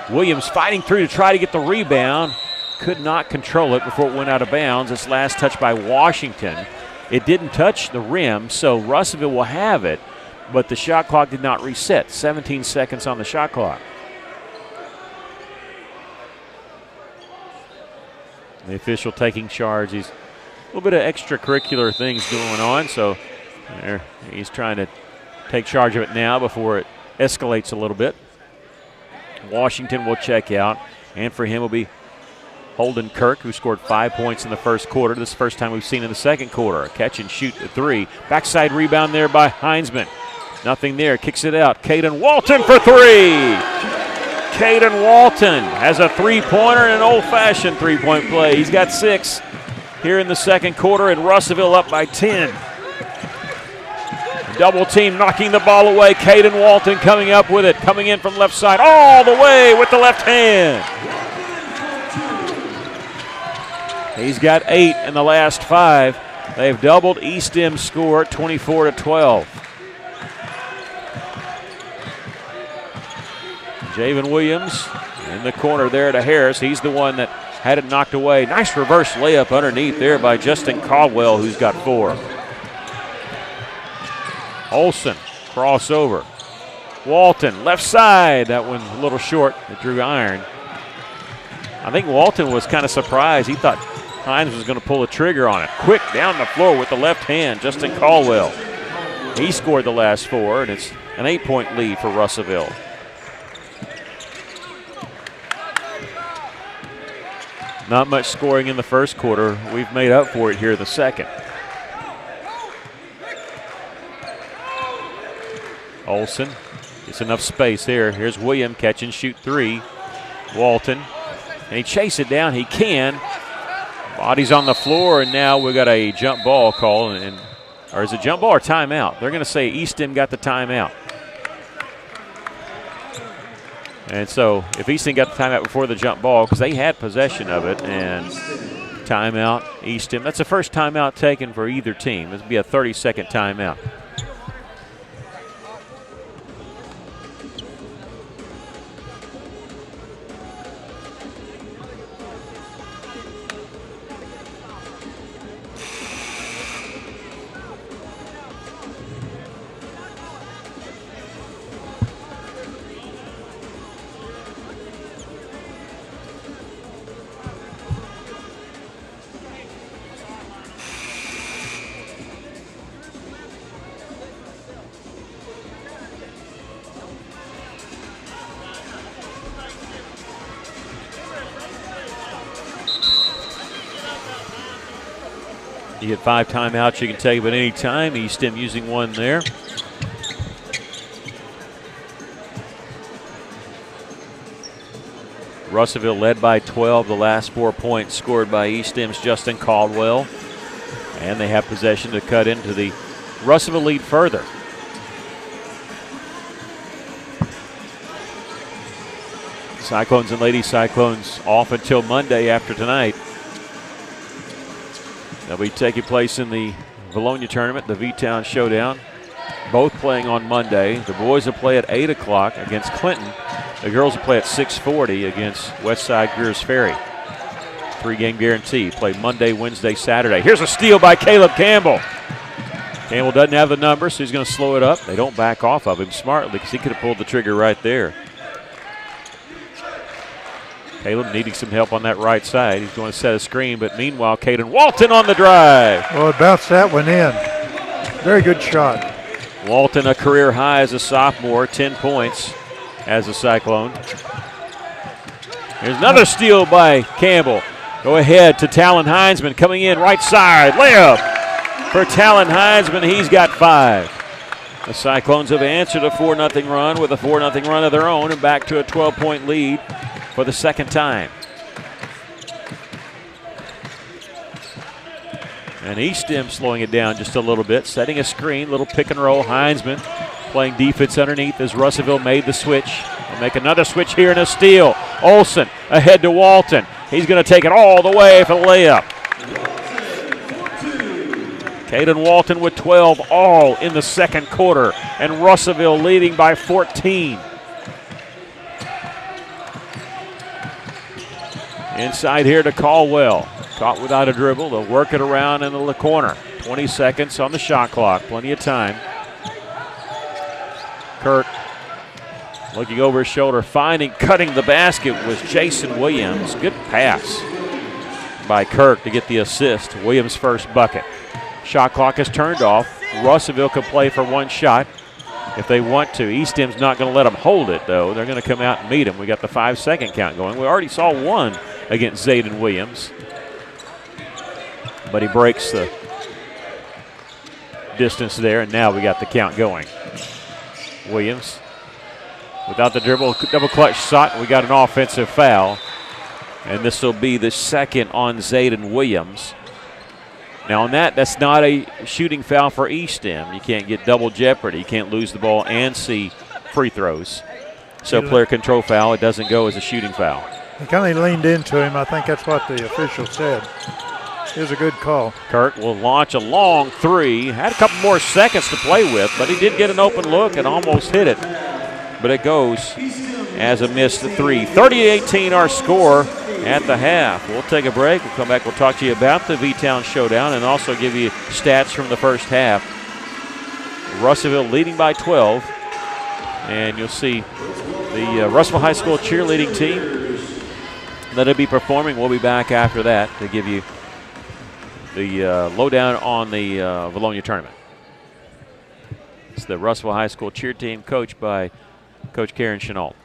Williams fighting through to try to get the rebound. Could not control it before it went out of bounds. This last touch by Washington. It didn't touch the rim, so Russellville will have it, but the shot clock did not reset. 17 seconds on the shot clock. The official taking charge. He's a little bit of extracurricular things going on, so he's trying to take charge of it now before it escalates a little bit. Washington will check out, and for him will be Holden Kirk, who scored 5 points in the first quarter. This is the first time we've seen in the second quarter. A catch and shoot at 3. Backside rebound there by Heinzman. Nothing there. Kicks it out. Caden Walton for 3. Caden Walton has a 3-pointer and an old-fashioned 3-point play. He's got 6 here in the second quarter, and Russellville up by 10. Double team knocking the ball away. Caden Walton coming up with it. Coming in from left side all the way with the left hand. He's got 8 in the last 5. They've doubled eSTEM's score 24-12. Javen Williams in the corner there to Harris. He's the one that had it knocked away. Nice reverse layup underneath there by Justin Caldwell, who's got 4. Olsen, crossover. Walton, left side. That one's a little short. It drew iron. I think Walton was kind of surprised. He thought Hines was going to pull the trigger on it. Quick down the floor with the left hand, Justin Caldwell. He scored the last 4, and it's an 8-point lead for Russellville. Not much scoring in the first quarter. We've made up for it here in the second. Olsen gets enough space there. Here's William, catch and shoot 3. Walton, and he chase it down. He can. Body's on the floor, and now we got a jump ball call. Or is it jump ball or timeout? They're going to say eSTEM got the timeout. And so if eSTEM got the timeout before the jump ball, because they had possession of it, and timeout, eSTEM. That's the first timeout taken for either team. This would be a 30-second timeout. You get 5 timeouts you can take them at any time. eSTEM using 1 there. Russellville led by 12. The last 4 points scored by eSTEM's Justin Caldwell. And they have possession to cut into the Russellville lead further. Cyclones and Lady Cyclones off until Monday after tonight. They'll be taking place in the Bologna tournament, the V-Town Showdown. Both playing on Monday. The boys will play at 8 o'clock against Clinton. The girls will play at 6:40 against Westside Greers Ferry. Pregame guarantee. Play Monday, Wednesday, Saturday. Here's a steal by Caleb Campbell. Campbell doesn't have the number, so he's going to slow it up. They don't back off of him smartly because he could have pulled the trigger right there. Caleb needing some help on that right side. He's going to set a screen, but meanwhile, Caden Walton on the drive.
Well, it bounced that one in. Very good shot.
Walton, a career high as a sophomore, 10 points as a Cyclone. Here's another steal by Campbell. Go ahead to Talon Heinzman coming in right side. Layup for Talon Heinzman. He's got 5. The Cyclones have answered a 4-0 run with a 4-0 run of their own and back to a 12-point lead for the second time. And eSTEM slowing it down just a little bit, setting a screen, little pick and roll. Heinzman playing defense underneath as Russellville made the switch. They'll make another switch here and a steal. Olsen ahead to Walton. He's going to take it all the way for the layup. Caden Walton with 12 all in the second quarter, and Russellville leading by 14. Inside here to Caldwell. Caught without a dribble. They'll work it around into the corner. 20 seconds on the shot clock. Plenty of time. Kirk looking over his shoulder, cutting the basket was Jason Williams. Good pass by Kirk to get the assist. Williams' first bucket. Shot clock is turned off. Russellville can play for one shot if they want to. eSTEM's not going to let them hold it, though. They're going to come out and meet them. We got the 5-second count going. We already saw one against Zayden Williams, but he breaks the distance there, and now we got the count going. Williams without the dribble, double clutch shot. We got an offensive foul, and this will be the second on Zayden Williams. Now on that's not a shooting foul for eSTEM. You can't get double jeopardy. You can't lose the ball and see free throws. So player control foul, it doesn't go as a shooting foul.
He kind of leaned into him. I think that's what the official said. It was a good call.
Kirk will launch a long three. Had a couple more seconds to play with, but he did get an open look and almost hit it. But it goes as a missed three. 30-18 our score at the half. We'll take a break. We'll come back. We'll talk to you about the V-Town Showdown and also give you stats from the first half. Russellville leading by 12. And you'll see the Russellville High School cheerleading team that'll be performing. We'll be back after that to give you the lowdown on the Valonia tournament. It's the Russellville High School cheer team coached by Coach Karen Chenault.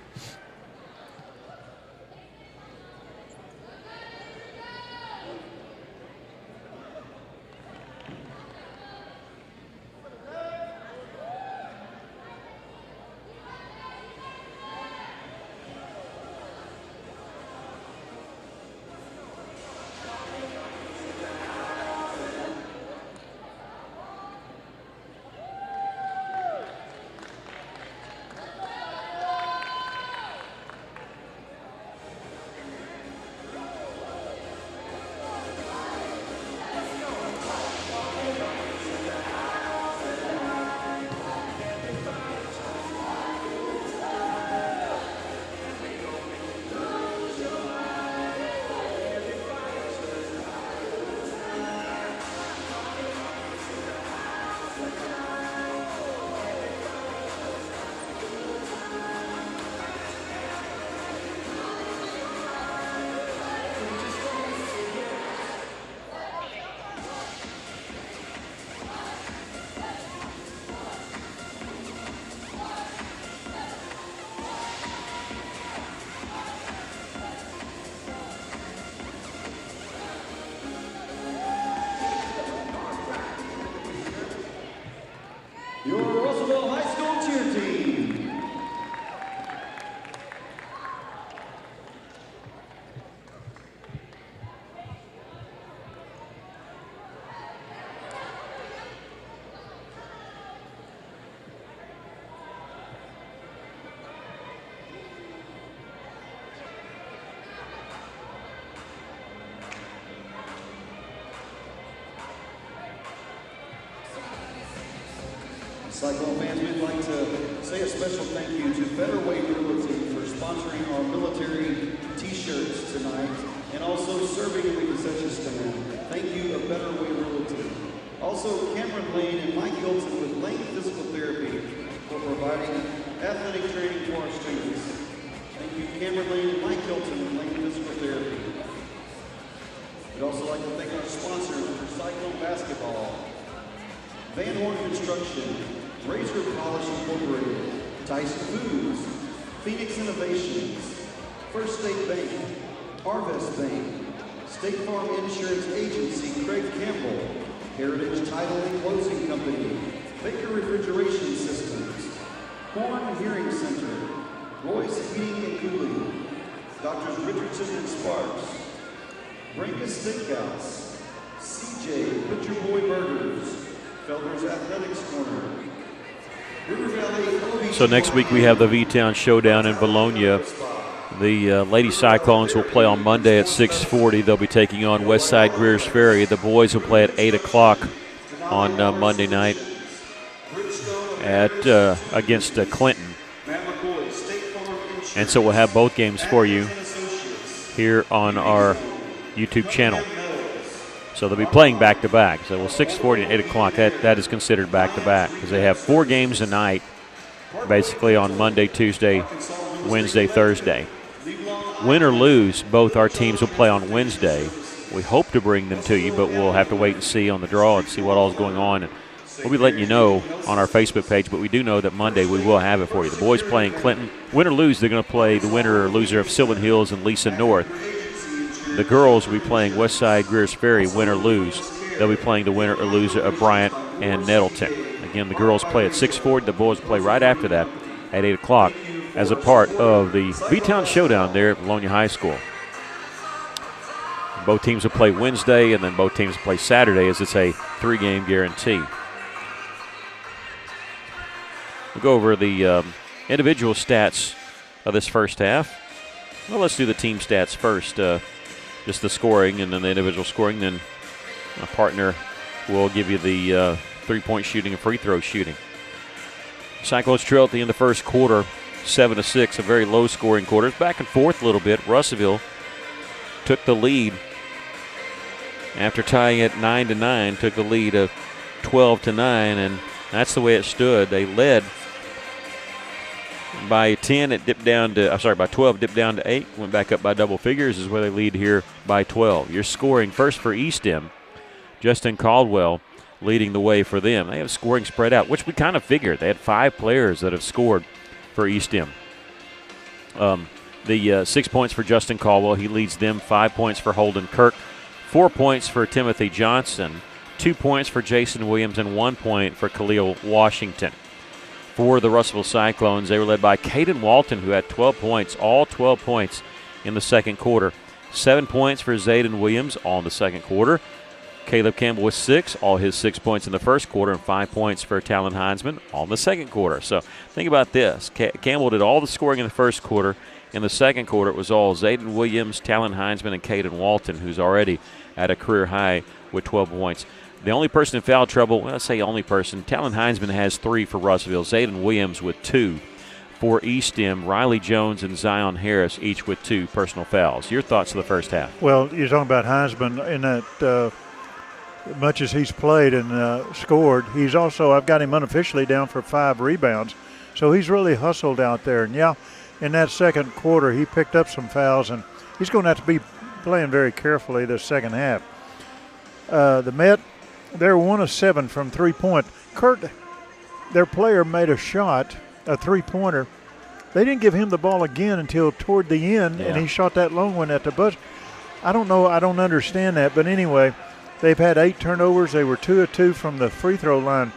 Your Russellville High School cheer team. Cyclone fans, we'd like to say a special thank you to Better Way Realty for sponsoring our military t-shirts tonight. and also serving in the concession stand. Thank you, A Better Way Realty. Also, Cameron Lane and Mike Hilton with Lane Physical Therapy for providing athletic training for our students. Thank you, Cameron Lane and Mike Hilton with Lane Physical Therapy. We'd also like to thank our sponsors for Cyclone Basketball, Van Horn Construction, Razor Polish Incorporated, Tyson Foods, Phoenix Innovations, First State Bank, Harvest Bank, State Farm Insurance Agency, Craig Campbell, Heritage Title and Closing Company, Baker Refrigeration Systems, Horn Hearing Center, Royce Heating and Cooling, Doctors Richardson and Sparks, Brinkus Steakhouse, CJ Butcher Boy Burgers, Felder's Athletics Corner, River Valley.
So next week we have the V-Town Showdown in Bologna. The Lady Cyclones will play on Monday at 6:40. They'll be taking on Westside Greers Ferry. The boys will play at 8 o'clock on Monday night against Clinton. And so we'll have both games for you here on our YouTube channel. So they'll be playing back-to-back. So 6:40 and 8 o'clock, that is considered back-to-back because they have 4 games a night, basically on Monday, Tuesday, Wednesday, Thursday. Win or lose, both our teams will play on Wednesday. We hope to bring them to you, but we'll have to wait and see on the draw and see what all is going on. And we'll be letting you know on our Facebook page, but we do know that Monday we will have it for you. The boys playing Clinton. Win or lose, they're going to play the winner or loser of Sylvan Hills and Lisa North. The girls will be playing Westside Greers Ferry, win or lose. They'll be playing the winner or loser of Bryant and Nettleton. Again, the girls play at 6:40. The boys play right after that at 8 o'clock as a part of the V-Town Showdown there at Bologna High School. Both teams will play Wednesday, and then both teams will play Saturday as it's a 3-game guarantee. We'll go over the individual stats of this first half. Well, let's do the team stats first. Just the scoring and then the individual scoring. Then a partner will give you the three-point shooting and free throw shooting. Cyclones trail at the end of the first quarter, 7-6, a very low-scoring quarter. It's back and forth a little bit. Russellville took the lead after tying at 9-9, took the lead of 12-9, and that's the way it stood. They led by 10. It dipped down to, by 12, dipped down to 8, went back up by double figures, is where they lead here by 12. You're scoring first for eSTEM. Justin Caldwell leading the way for them. They have scoring spread out, which we kind of figured. They had 5 players that have scored for eSTEM. The 6 points for Justin Caldwell. He leads them. 5 points for Holden Kirk. 4 points for Timothy Johnson. 2 points for Jason Williams and 1 point for Khalil Washington. For the Russellville Cyclones, they were led by Caden Walton, who had 12 points, all 12 points in the second quarter. 7 points for Zayden Williams, all in the second quarter. Caleb Campbell with 6, all his 6 points in the first quarter, and 5 points for Talon Heinzman, all in the second quarter. So think about this. Campbell did all the scoring in the first quarter. In the second quarter, it was all Zayden Williams, Talon Heinzman, and Caden Walton, who's already at a career high with 12 points. The only person in foul trouble, well, let's say only person, Talon Heinzman has 3 for Russellville. Zayden Williams with 2 for eSTEM. Riley Jones and Zion Harris each with 2 personal fouls. Your thoughts of the first half?
Well, you're talking about Heinzman in that much as he's played and scored, he's also, I've got him unofficially down for 5 rebounds. So he's really hustled out there. And, yeah, in that second quarter, he picked up some fouls, and he's going to have to be playing very carefully the second half. The Met, they're 1 of 7 from three-point. Kurt, their player, made a shot, a three-pointer. They didn't give him the ball again until toward the end, and he shot that long one at the buzzer. I don't know. I don't understand that. But anyway, they've had 8 turnovers. They were 2 of 2 from the free throw line.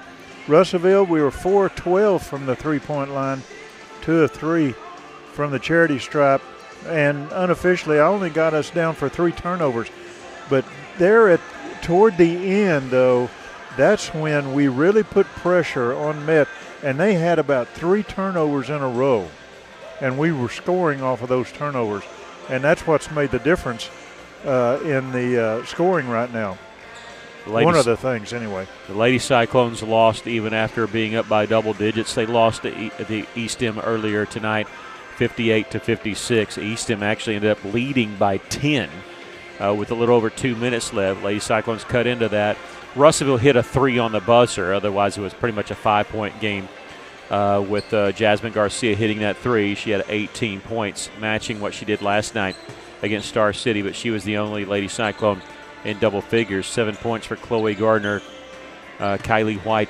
Russellville, we were 4 of 12 from the three-point line, 2 of 3 from the charity stripe. And unofficially, I only got us down for 3 turnovers. But they're toward the end, though, that's when we really put pressure on Met. And they had about 3 turnovers in a row. And we were scoring off of those turnovers. And that's what's made the difference in the scoring right now. One of the things, anyway.
The Lady Cyclones lost even after being up by double digits. They lost to the eSTEM earlier tonight, 58-56. eSTEM actually ended up leading by 10 with a little over 2 minutes left. Lady Cyclones cut into that. Russellville hit a 3 on the buzzer. Otherwise, it was pretty much a 5-point game with Jasmine Garcia hitting that 3. She had 18 points, matching what she did last night against Star City, but she was the only Lady Cyclone in double figures. 7 points for Chloe Gardner, Kylie White,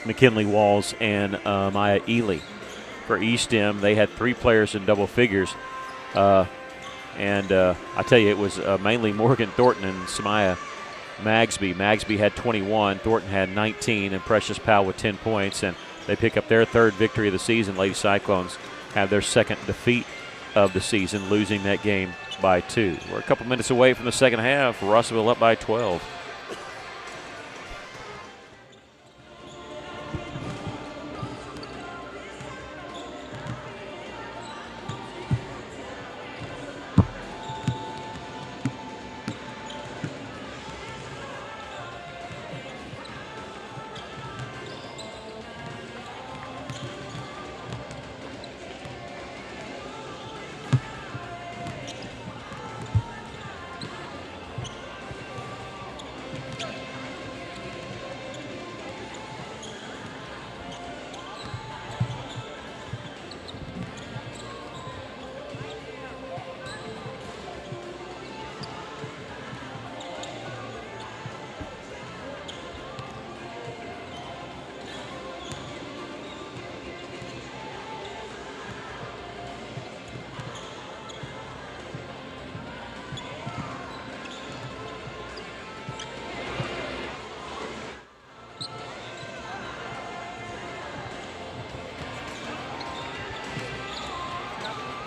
McKinley Walls, and Maya Ely. For eSTEM, they had 3 players in double figures. And I tell you, it was mainly Morgan Thornton and Samaya Magsby. Magsby had 21, Thornton had 19, and Precious Powell with 10 points. And they pick up their 3rd victory of the season. Lady Cyclones have their 2nd defeat of the season, losing that game by 2. We're a couple minutes away from the second half. Russellville up by 12.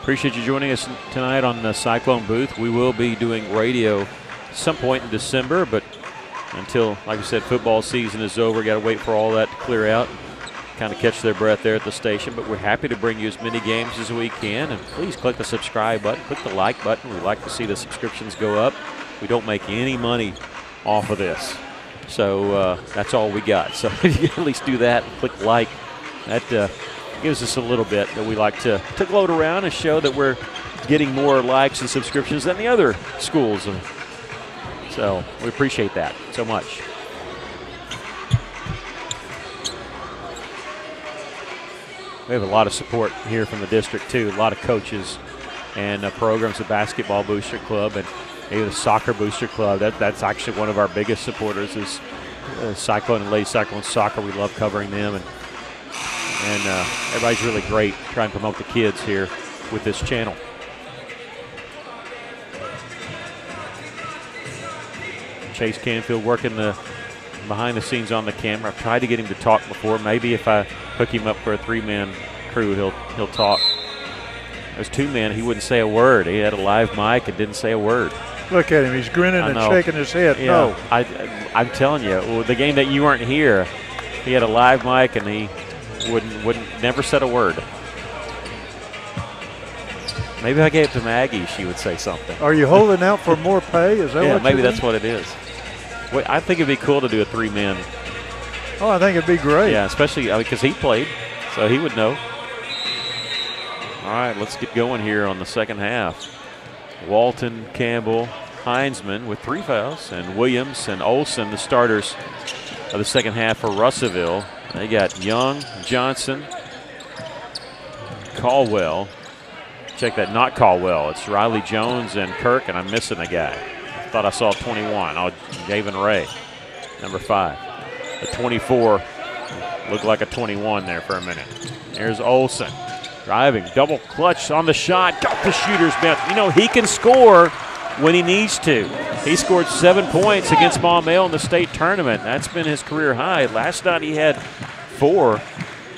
Appreciate you joining us tonight on the Cyclone booth. We will be doing radio some point in December, but until, like I said, football season is over, got to wait for all that to clear out, kind of catch their breath there at the station. But we're happy to bring you as many games as we can, and please click the subscribe button, click the like button. We like to see the subscriptions go up. We don't make any money off of this, so that's all we got. So if you at least do that, click like, that gives us a little bit that we like to gloat around and show that we're getting more likes and subscriptions than the other schools. So we appreciate that so much. We have a lot of support here from the district too. A lot of coaches and programs, the Basketball Booster Club and maybe the Soccer Booster Club. That's actually one of our biggest supporters is Cyclone and Lady Cyclone Soccer. We love covering them, and everybody's really great trying to promote the kids here with this channel. Chase Canfield working the behind the scenes on the camera. I've tried to get him to talk before. Maybe if I hook him up for a 3-man crew, he'll talk. There's 2 men. He wouldn't say a word. He had a live mic and didn't say a word.
Look at him. He's grinning and shaking his head.
Yeah,
no.
I'm telling you, the game that you weren't here, he had a live mic and he never said a word. Maybe if I gave it to Maggie, she would say something.
Are you holding out for more pay? Is that what
maybe that's what it is. Wait, I think it'd be cool to do a 3-man.
Oh, I think it'd be great.
Yeah, especially because he played, so he would know. All right, let's get going here on the second half. Walton, Campbell, Heinzman with 3 fouls, and Williams and Olson, the starters of the second half for Russellville. They got Young, Johnson, Caldwell. Check that, not Caldwell. It's Riley Jones and Kirk, and I'm missing a guy. I thought I saw 21. Oh, Javen Ray, number 5. The 24 looked like a 21 there for a minute. Here's Olson driving, double clutch on the shot. Got the shooter's bent. You know, he can score when he needs to. He scored 7 points against Maumelle in the state tournament. That's been his career high. Last night he had 4,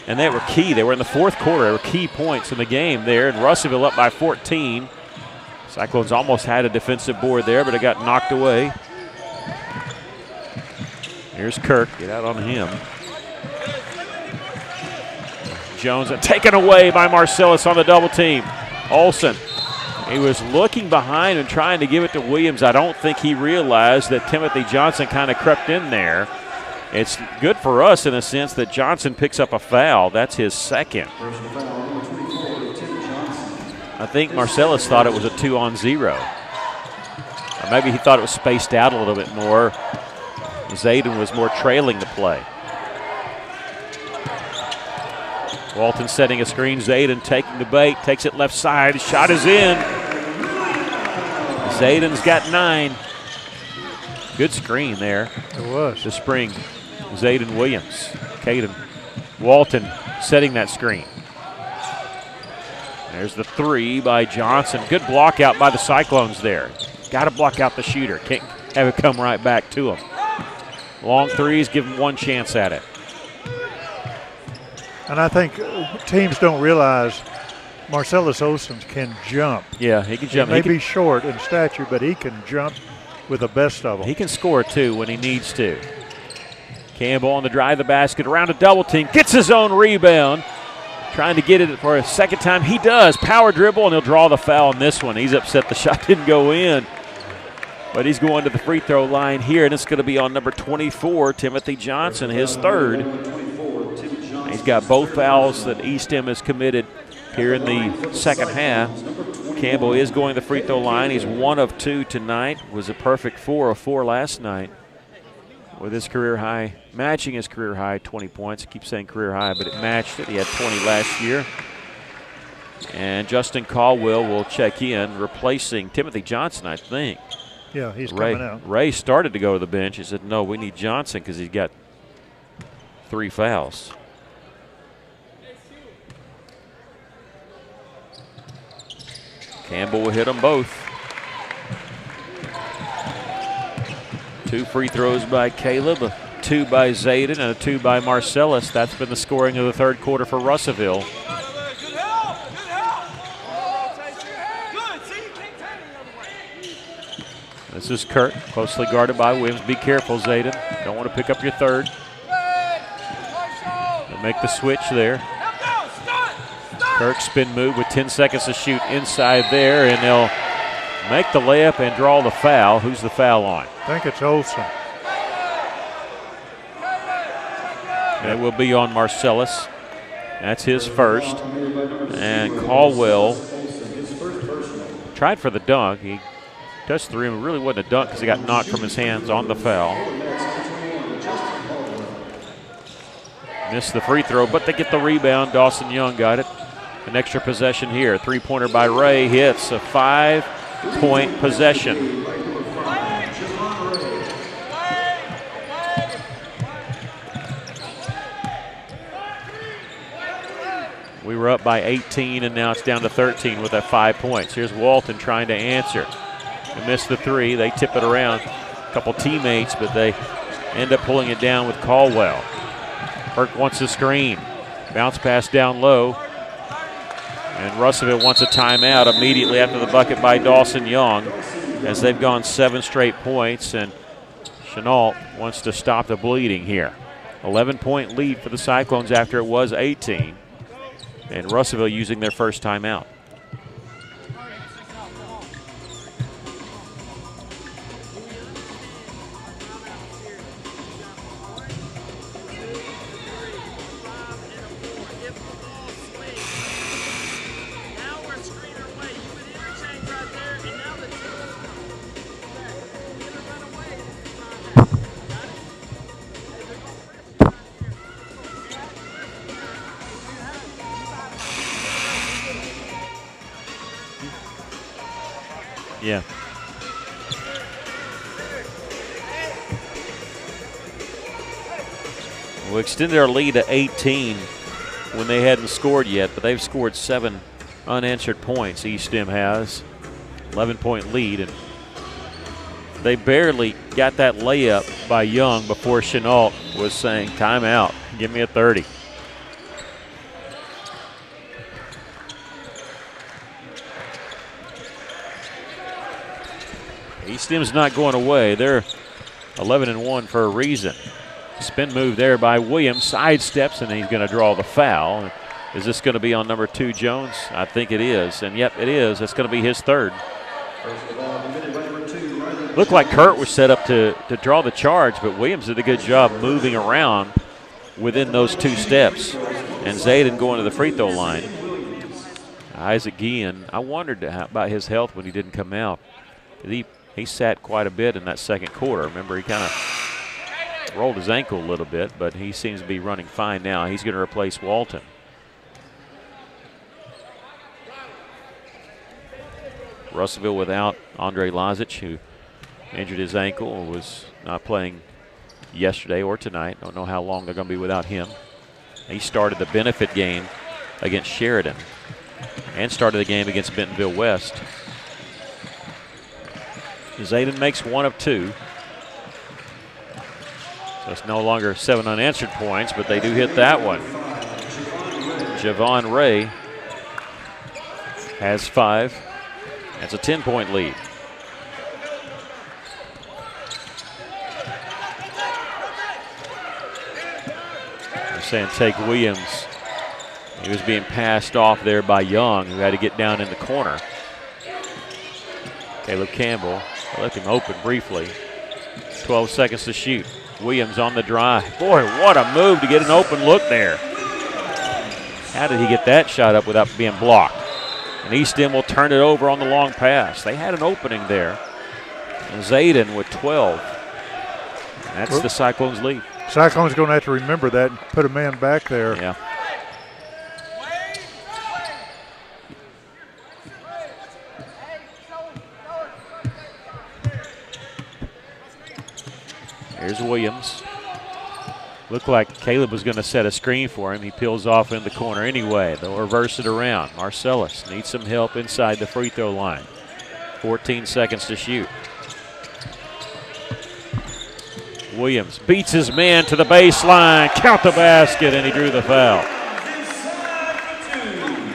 and they were key. They were in the fourth quarter. They were key points in the game there, and Russellville up by 14. Cyclones almost had a defensive board there, but it got knocked away. Here's Kirk. Get out on him. Jones taken away by Marcellus on the double team. Olson. He was looking behind and trying to give it to Williams. I don't think he realized that Timothy Johnson kind of crept in there. It's good for us in a sense that Johnson picks up a foul. That's his 2nd. I think Marcellus thought it was a 2-on-0. Or maybe he thought it was spaced out a little bit more. Zayden was more trailing the play. Walton setting a screen. Zayden taking the bait, takes it left side. Shot is in. Zayden's got 9. Good screen there.
It was.
To spring Zayden Williams. Caden Walton setting that screen. There's the 3 by Johnson. Good block out by the Cyclones there. Got to block out the shooter. Can't have it come right back to him. Long threes, give him one chance at it.
And I think teams don't realize Marcellus Olsen can jump.
Yeah, he can jump.
He may be short in stature, but he can jump with the best of them.
He can score, too, when he needs to. Campbell on the drive of the basket, around a double team, gets his own rebound. Trying to get it for a second time. He does. Power dribble, and he'll draw the foul on this one. He's upset the shot didn't go in. But he's going to the free throw line here, and it's going to be on number 24, Timothy Johnson, his 3rd. He's got both fouls that eSTEM has committed here in the second half. Campbell is going to the free throw line. He's 1 of 2 tonight. Was a perfect 4 of 4 last night with his career high, matching his career high 20 points. I keep saying career high, but it matched it. He had 20 last year. And Justin Caldwell will check in, replacing Timothy Johnson, I think.
Yeah, he's coming out.
Ray started to go to the bench. He said, no, we need Johnson because he's got 3 fouls. Campbell will hit them both. 2 free throws by Caleb, a 2 by Zayden, and a 2 by Marcellus. That's been the scoring of the 3rd quarter for Russellville. This is Kurt, closely guarded by Williams. Be careful, Zayden. Don't want to pick up your 3rd. They'll make the switch there. Kirk spin move with 10 seconds to shoot inside there, and they'll make the layup and draw the foul. Who's the foul on?
I think it's Olsen.
It will be on Marcellus. That's his 1st. And Caldwell tried for the dunk. He touched the rim. It really wasn't a dunk because he got knocked from his hands on the foul. Missed the free throw, but they get the rebound. Dawson Young got it. An extra possession here. 3-pointer by Ray hits. A 5-point possession. We were up by 18, and now it's down to 13 with that 5 points. Here's Walton trying to answer. They missed the 3. They tip it around. A couple teammates, but they end up pulling it down with Caldwell. Burke wants a screen. Bounce pass down low. And Russellville wants a timeout immediately after the bucket by Dawson Young, as they've gone 7 straight points, and Chenault wants to stop the bleeding here. 11-point lead for the Cyclones after it was 18. And Russellville using their first timeout. Yeah. We extended our lead to 18 when they hadn't scored yet, but they've scored 7 unanswered points. eSTEM has 11-point lead, and they barely got that layup by Young before Chenault was saying, timeout, give me a 30. eSTEM's not going away. They're 11-1 for a reason. Spin move there by Williams. Sidesteps, and he's going to draw the foul. Is this going to be on number 2, Jones? I think it is. And, yep, it is. That's going to be his 3rd. Looked like Kurt was set up to draw the charge, but Williams did a good job moving around within those 2 steps. And Zayden going to the free throw line. Isaac Guillen, I wondered about his health when he didn't come out. Did he He sat quite a bit in that second quarter. Remember, he kind of rolled his ankle a little bit, but he seems to be running fine now. He's going to replace Walton. Russellville without Andre Lazic, who injured his ankle and was not playing yesterday or tonight. Don't know how long they're going to be without him. He started the benefit game against Sheridan and started the game against Bentonville West. Zayden makes 1 of 2. So it's no longer 7 unanswered points, but they do hit that one. Javon Ray has 5. That's a 10-point lead. They're saying take Williams. He was being passed off there by Young, who had to get down in the corner. Caleb Campbell left him open briefly. 12 seconds to shoot. Williams on the drive. Boy, what a move to get an open look there. How did he get that shot up without being blocked? And eSTEM will turn it over on the long pass. They had an opening there. And Zayden with 12. And that's the Cyclones' lead.
Cyclones going to have to remember that and put a man back there.
Yeah. Here's Williams. Looked like Caleb was going to set a screen for him. He peels off in the corner anyway. They'll reverse it around. Marcellus needs some help inside the free throw line. 14 seconds to shoot. Williams beats his man to the baseline. Count the basket, and he drew the foul.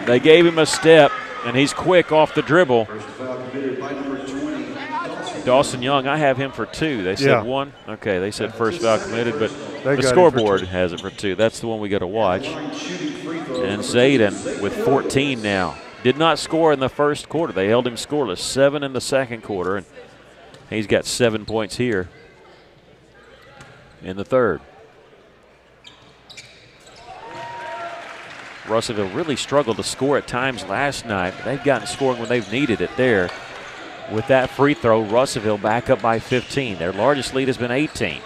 They gave him a step, and he's quick off the dribble. Dawson Young, I have him for 2. They said 1. Okay, they said first foul committed, but the scoreboard has it for 2. That's the one we got to watch. And Zayden with 14 now. Did not score in the first quarter. They held him scoreless. 7 in the second quarter, and he's got 7 points here in the third. Russellville really struggled to score at times last night, but they've gotten scoring when they've needed it there. With that free throw, Russellville back up by 15. Their largest lead has been 18.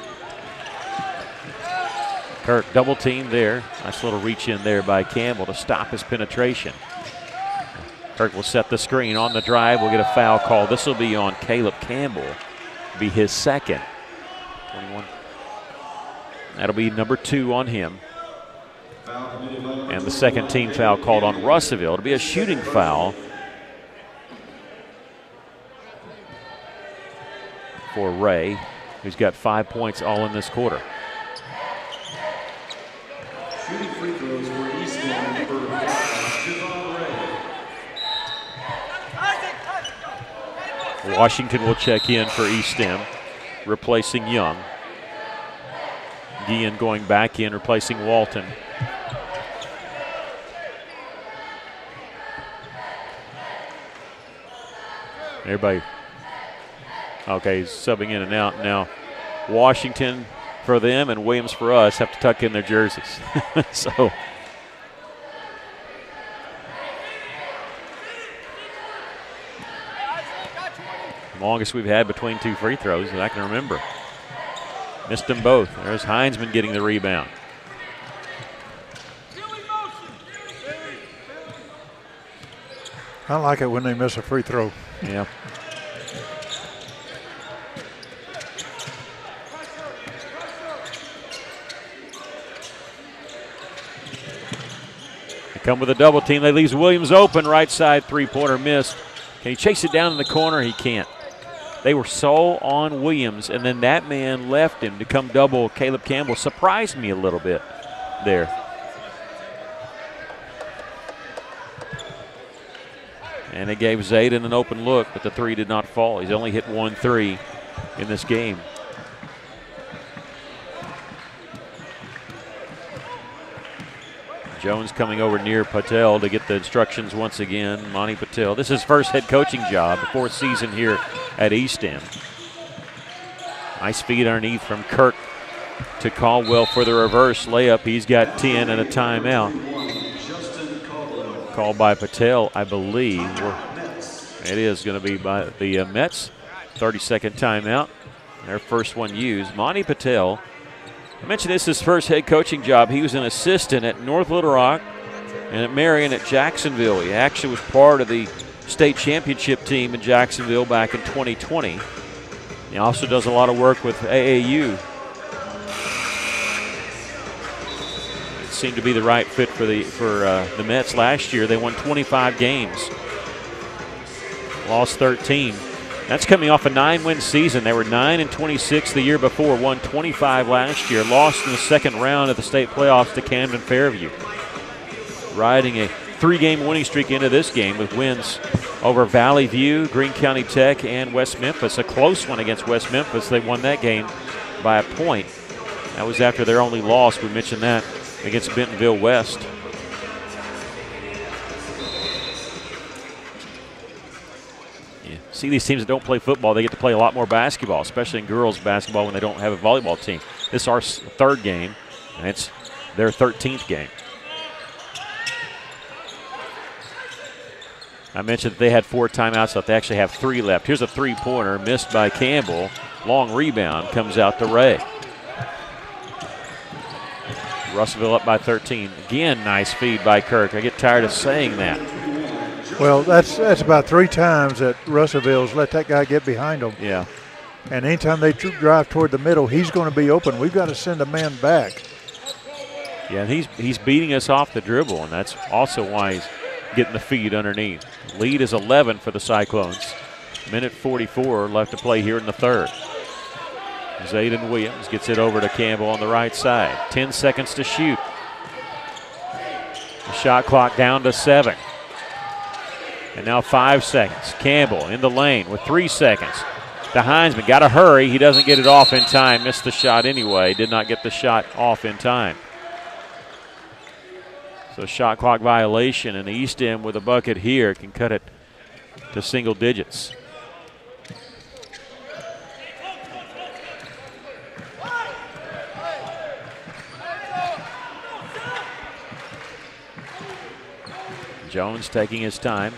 Kirk double team there. Nice little reach in there by Campbell to stop his penetration. Kirk will set the screen on the drive. We'll get a foul call. This will be on Caleb Campbell. Be his second. 21. That'll be number 2 on him. And the second team foul called on Russellville. It'll be a shooting foul for Ray, who's got 5 points all in this quarter.
Shooting free throws for eSTEM for Javon Ray.
Washington will check in for eSTEM, replacing Young. Guillen going back in, replacing Walton. Everybody. Okay, he's subbing in and out now. Washington for them and Williams for us have to tuck in their jerseys. So the longest we've had between 2 free throws that I can remember. Missed them both. There's Heinzman getting the rebound.
I like it when they miss a free throw.
Yeah. Come with a double team. They leaves Williams open. Right side three-pointer missed. Can he chase it down in the corner? He can't. They were so on Williams, and then that man left him to come double Caleb Campbell. Surprised me a little bit there. And it gave Zayden an open look, but the 3 did not fall. He's only hit 1 3 in this game. Jones coming over near Patel to get the instructions once again. Monty Patel. This is his first head coaching job, the 4th season here at eSTEM. Nice feed underneath from Kirk to Caldwell for the reverse layup. He's got 10 and a timeout. Called by Patel, I believe. It is going to be by the Mets. 30-second timeout. Their first one used. Monty Patel, I mentioned this is his first head coaching job. He was an assistant at North Little Rock and at Marion at Jacksonville. He actually was part of the state championship team in Jacksonville back in 2020. He also does a lot of work with AAU. It seemed to be the right fit for the Mets last year. They won 25 games, lost 13. That's coming off a 9-win season. They were 9-26 the year before, won 25 last year, lost in the second round of the state playoffs to Camden Fairview. Riding a 3-game winning streak into this game with wins over Valley View, Greene County Tech, and West Memphis. A close one against West Memphis. They won that game by a point. That was after their only loss. We mentioned that against Bentonville West. See these teams that don't play football, they get to play a lot more basketball, especially in girls basketball when they don't have a volleyball team. This is our third game, and it's their 13th game. I mentioned that they had 4 timeouts left. They actually have 3 left. Here's a three-pointer missed by Campbell. Long rebound comes out to Ray. Russellville up by 13. Again, nice feed by Kirk. I get tired of saying that.
Well, that's about 3 times that Russellville's let that guy get behind them.
Yeah.
And anytime they drive toward the middle, he's going to be open. We've got to send a man back.
Yeah, and he's beating us off the dribble, and that's also why he's getting the feed underneath. Lead is 11 for the Cyclones. Minute 44 left to play here in the third. Zayden Williams gets it over to Campbell on the right side. 10 seconds to shoot. The shot clock down to 7. And now 5 seconds. Campbell in the lane with 3 seconds. To Heinzman, got to hurry. He doesn't get it off in time. Missed the shot anyway. Did not get the shot off in time. So shot clock violation, and eSTEM with a bucket here can cut it to single digits. Jones taking his time.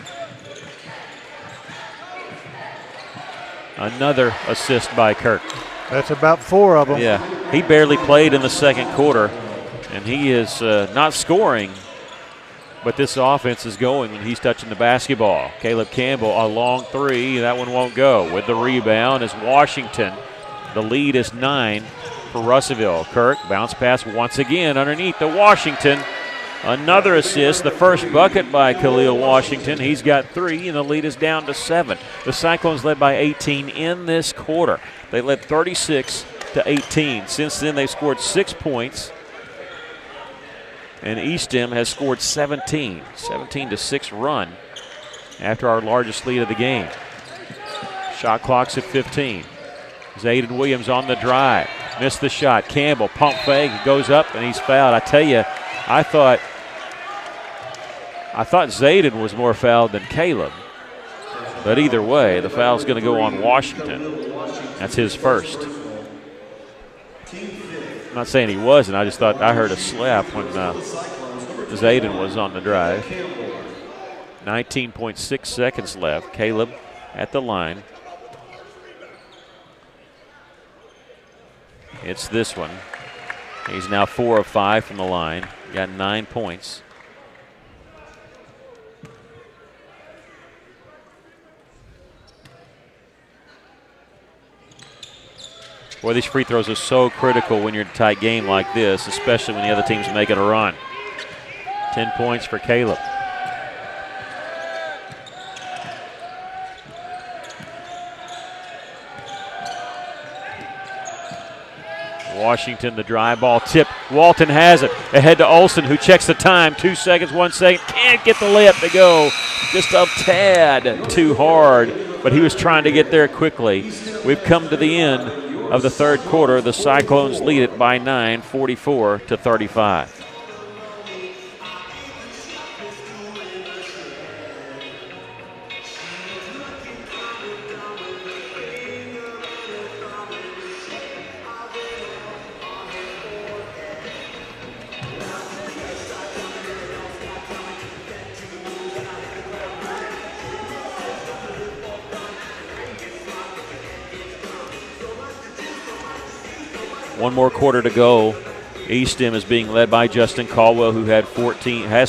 Another assist by Kirk.
That's about 4 of them.
Yeah, he barely played in the second quarter, and he is not scoring, but this offense is going when he's touching the basketball. Caleb Campbell, a long 3. That one won't go. With the rebound is Washington. The lead is 9 for Russellville. Kirk, bounce pass once again underneath to Washington. Another assist, the first bucket by Khalil Washington. He's got 3, and the lead is down to 7. The Cyclones led by 18 in this quarter. They led 36-18. Since then, they've scored 6 points, and eSTEM has scored 17. 17-6 run after our largest lead of the game. Shot clock's at 15. Zayden Williams on the drive. Missed the shot. Campbell, pump fake, he goes up, and he's fouled. I tell you, I thought Zayden was more fouled than Caleb. But either way, the foul's going to go on Washington. That's his first. I'm not saying he wasn't. I just thought I heard a slap when Zayden was on the drive. 19.6 seconds left. Caleb at the line. It's this one. He's now 4 of 5 from the line. Got 9 points. Boy, these free throws are so critical when you're in a tight game like this, especially when the other team's making a run. 10 points for Caleb. Washington, the drive ball tip. Walton has it. Ahead to Olsen, who checks the time. 2 seconds, 1 second. Can't get the layup to go. Just a tad too hard, but he was trying to get there quickly. We've come to the end of the third quarter. The Cyclones lead it by 9, 44-35. One more quarter to go. eSTEM is being led by Justin Caldwell, who has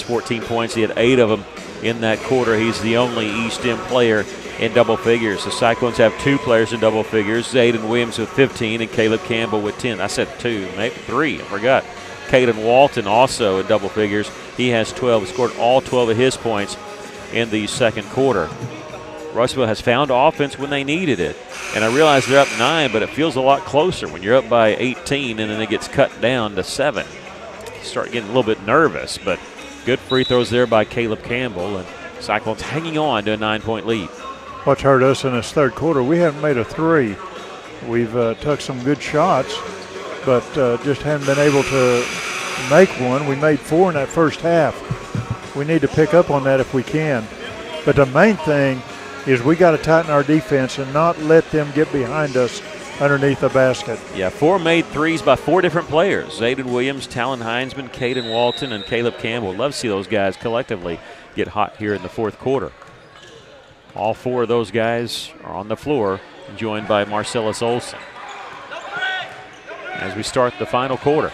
14 points. He had 8 of them in that quarter. He's the only eSTEM player in double figures. The Cyclones have 2 players in double figures, Zayden Williams with 15 and Caleb Campbell with 10. I said 2, maybe 3, I forgot. Caden Walton also in double figures. He has 12. He scored all 12 of his points in the second quarter. Russellville has found offense when they needed it. And I realize they're up 9, but it feels a lot closer when you're up by 18 and then it gets cut down to 7. You start getting a little bit nervous, but good free throws there by Caleb Campbell, and Cyclones hanging on to a 9-point lead.
What's hurt us in this third quarter, we haven't made a 3. We've took some good shots, but just haven't been able to make one. We made 4 in that first half. We need to pick up on that if we can. But the main thing is we got to tighten our defense and not let them get behind us underneath the basket.
Yeah, 4 made threes by 4 different players. Zayden Williams, Talon Heinzman, Caden Walton, and Caleb Campbell. Love to see those guys collectively get hot here in the fourth quarter. All 4 of those guys are on the floor, joined by Marcellus Olson as we start the final quarter.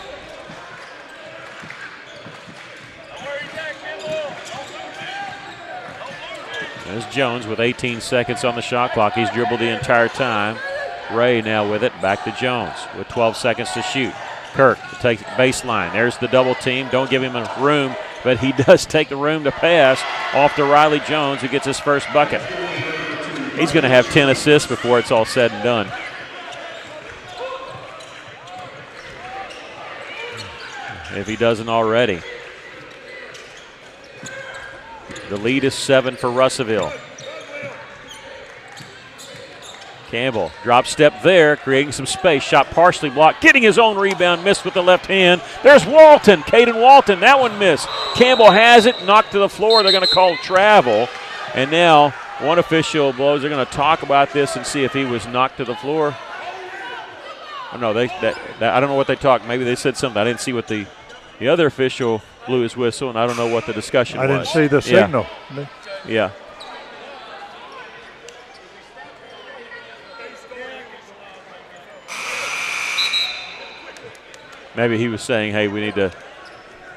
There's Jones with 18 seconds on the shot clock. He's dribbled the entire time. Ray now with it. Back to Jones with 12 seconds to shoot. Kirk takes baseline. There's the double team. Don't give him room, but he does take the room to pass off to Riley Jones, who gets his first bucket. He's going to have 10 assists before it's all said and done. If he doesn't already. The lead is 7 for Russellville. Campbell, drop step there, creating some space. Shot partially blocked, getting his own rebound, missed with the left hand. There's Walton, Caden Walton, that one missed. Campbell has it, knocked to the floor. They're going to call travel. And now one official blows. They're going to talk about this and see if he was knocked to the floor. Oh, no, I don't know what they talked. Maybe they said something. I didn't see what the other official blew his whistle, and I don't know what the discussion was.
I didn't see the signal.
Yeah. Maybe he was saying, hey, we need to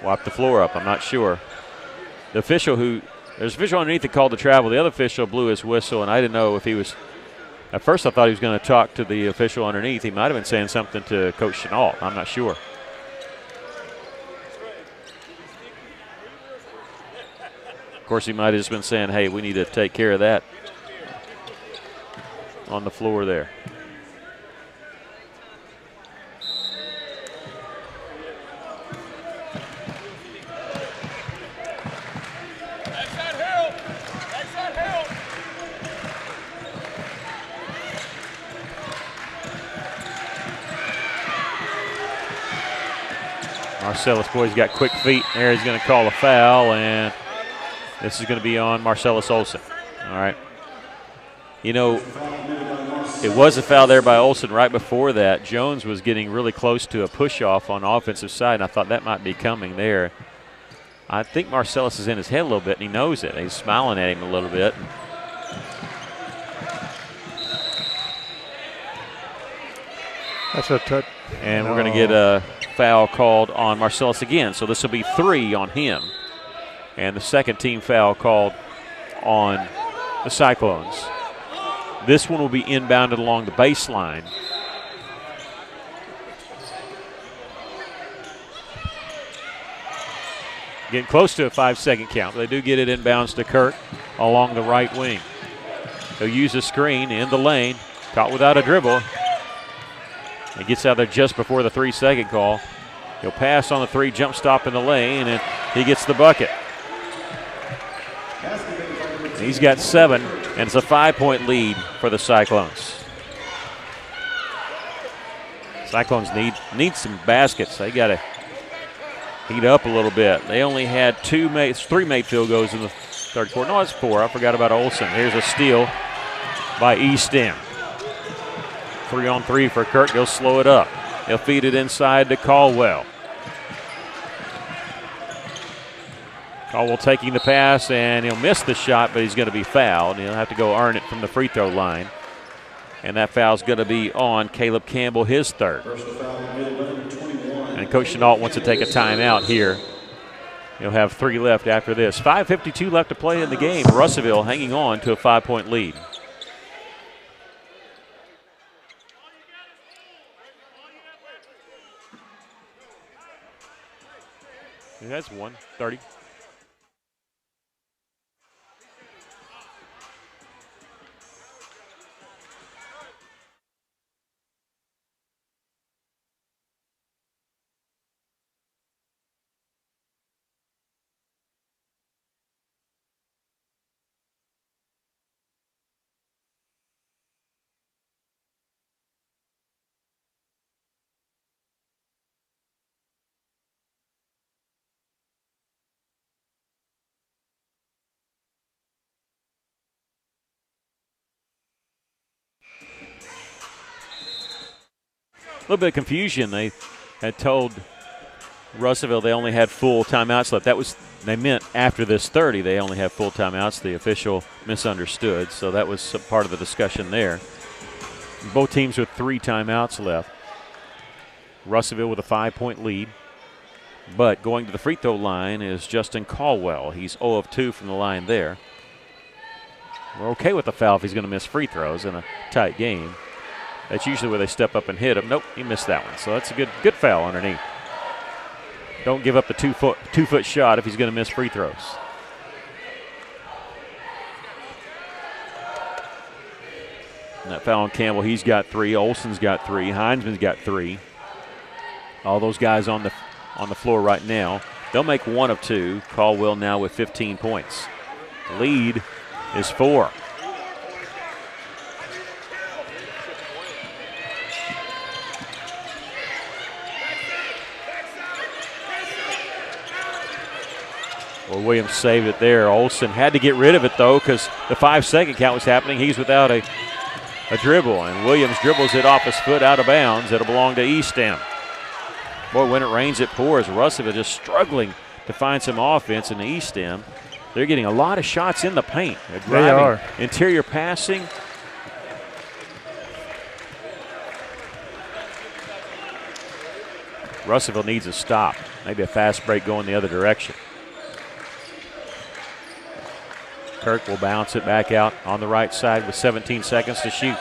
wipe the floor up. I'm not sure. There's an official underneath that called the travel. The other official blew his whistle, and I didn't know if he was – at first I thought he was going to talk to the official underneath. He might have been saying something to Coach Chenault. I'm not sure. Of course, he might have just been saying, hey, we need to take care of that on the floor there. Marcellus boy's got quick feet there. He's going to call a foul, and this is going to be on Marcellus Olson. All right. You know, it was a foul there by Olson. Right before that, Jones was getting really close to a push-off on the offensive side, and I thought that might be coming there. I think Marcellus is in his head a little bit, and he knows it. He's smiling at him a little bit.
That's a touch.
And we're going to get a foul called on Marcellus again. So this will be 3 on him. And the second team foul called on the Cyclones. This one will be inbounded along the baseline. Getting close to a 5-second count. They do get it inbounds to Kirk along the right wing. He'll use a screen in the lane. Caught without a dribble. He gets out there just before the 3-second call. He'll pass on the 3, jump stop in the lane, and he gets the bucket. He's got 7, and it's a 5-point lead for the Cyclones. Cyclones need some baskets. They got to heat up a little bit. They only had 3 made field goals in the third quarter. No, it's 4. I forgot about Olson. Here's a steal by eSTEM. 3-on-3 for Kirk. He'll slow it up. He'll feed it inside to Caldwell. Caldwell taking the pass, and he'll miss the shot, but he's going to be fouled. He'll have to go earn it from the free throw line. And that foul's going to be on Caleb Campbell, his third.
Personal foul committed by number 21.
And Coach Chenault wants to take a timeout here. He'll have 3 left after this. 5:52 left to play in the game. Russellville hanging on to a 5-point lead. That's 1:30. A little bit of confusion. They had told Russellville they only had full timeouts left. They meant after this 30 they only have full timeouts. The official misunderstood, so that was part of the discussion there. Both teams with 3 timeouts left. Russellville with a 5-point lead, but going to the free throw line is Justin Caldwell. He's 0 of 2 from the line there. We're okay with the foul if he's going to miss free throws in a tight game. That's usually where they step up and hit him. Nope, he missed that one. So that's a good foul underneath. Don't give up the 2-foot shot if he's going to miss free throws. And that foul on Campbell, he's got 3. Olson's got 3. Heinzman's got 3. All those guys on the floor right now. They'll make 1 of 2. Caldwell now with 15 points. The lead is 4. Well, Williams saved it there. Olson had to get rid of it, though, because the 5-second count was happening. He's without a dribble, and Williams dribbles it off his foot out of bounds. It'll belong to eSTEM. Boy, when it rains, it pours. Russellville just struggling to find some offense in the eSTEM. They're getting a lot of shots in the paint.
They are.
Interior passing. Russellville needs a stop. Maybe a fast break going the other direction. Kirk will bounce it back out on the right side with 17 seconds to shoot.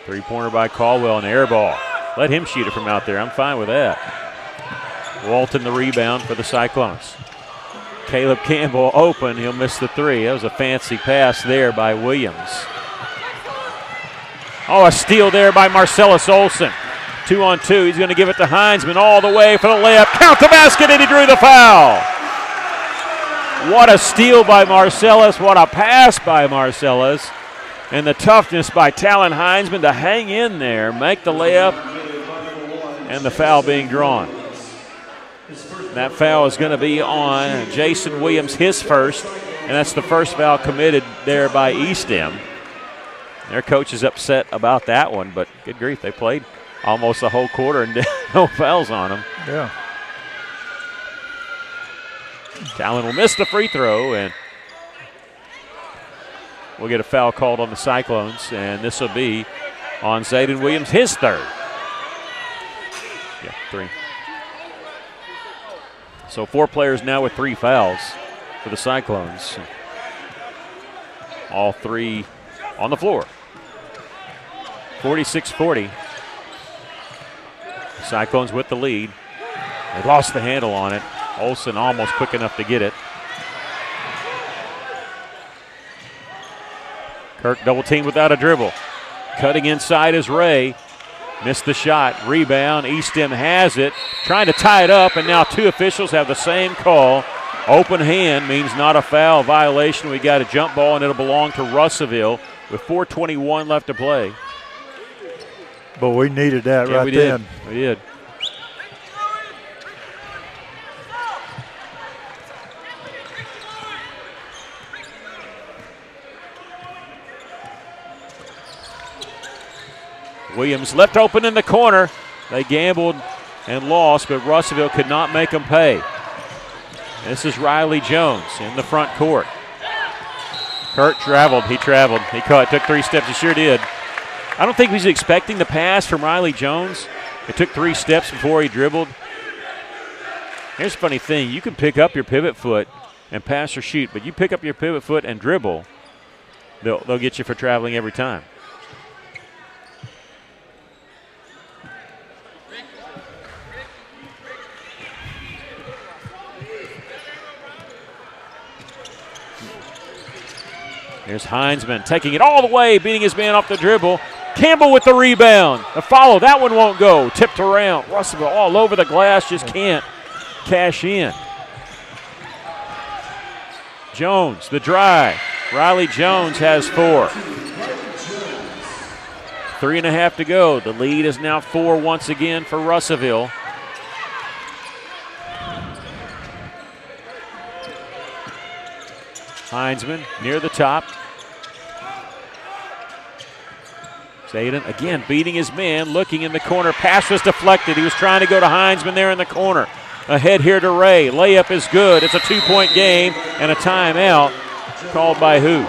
Three-pointer by Caldwell, an air ball. Let him shoot it from out there. I'm fine with that. Walton the rebound for the Cyclones. Caleb Campbell open. He'll miss the 3. That was a fancy pass there by Williams. Oh, a steal there by Marcellus Olson. 2-on-2. He's going to give it to Heinzman all the way for the layup. Count the basket, and he drew the foul. What a steal by Marcellus. What a pass by Marcellus. And the toughness by Talon Heinzman to hang in there, make the layup, and the foul being drawn. That foul is going to be on Jason Williams, his first, and that's the first foul committed there by eSTEM. Their coach is upset about that one, but good grief, they played almost the whole quarter and no fouls on them.
Yeah.
Talon will miss the free throw, and we'll get a foul called on the Cyclones, and this will be on Zayden Williams, his third. Yeah, 3. So 4 players now with 3 fouls for the Cyclones. All 3 on the floor. 46-40. Cyclones with the lead. They lost the handle on it. Olson almost quick enough to get it. Kirk double team without a dribble. Cutting inside is Ray. Missed the shot. Rebound. eSTEM has it. Trying to tie it up, and now 2 officials have the same call. Open hand means not a foul violation. We got a jump ball, and it'll belong to Russellville with 4:21 left to play.
But we needed that right then.
We did. Williams left open in the corner. They gambled and lost, but Russellville could not make them pay. This is Riley Jones in the front court. Kurt traveled. He traveled. He caught. Took 3 steps. He sure did. I don't think he was expecting the pass from Riley Jones. It took 3 steps before he dribbled. Here's the funny thing. You can pick up your pivot foot and pass or shoot, but you pick up your pivot foot and dribble, they'll get you for traveling every time. Here's Heinzman taking it all the way, beating his man off the dribble. Campbell with the rebound. The follow, that one won't go. Tipped around. Russell all over the glass, just can't cash in. Jones, the drive. Riley Jones has 4. 3.5 to go. The lead is now 4 once again for Russellville. Heinzman near the top. Zayden again beating his man, looking in the corner. Pass was deflected. He was trying to go to Heinzman there in the corner. Ahead here to Ray. Layup is good. It's a 2-point game and a timeout called by who?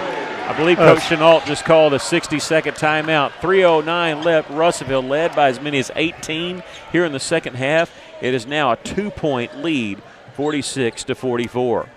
I believe Coach Chenault just called a 60-second timeout. 3:09 left. Russellville led by as many as 18 here in the second half. It is now a 2-point lead, 46-44.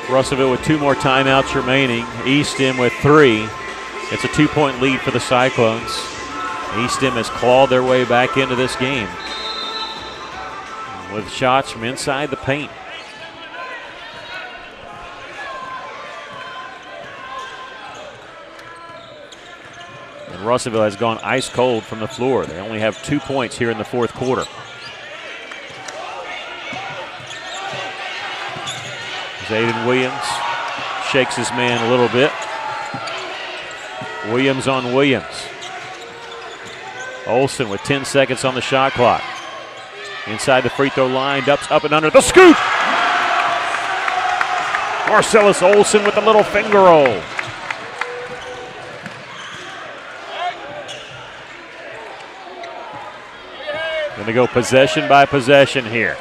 Russellville with 2 more timeouts remaining. eSTEM with 3. It's a 2-point lead for the Cyclones. eSTEM has clawed their way back into this game with shots from inside the paint. And Russellville has gone ice cold from the floor. They only have 2 points here in the fourth quarter. Zayden Williams shakes his man a little bit. Williams on Williams. Olsen with 10 seconds on the shot clock. Inside the free throw line, up and under. The scoop! Marcellus Olsen with a little finger roll. Going to go possession by possession here.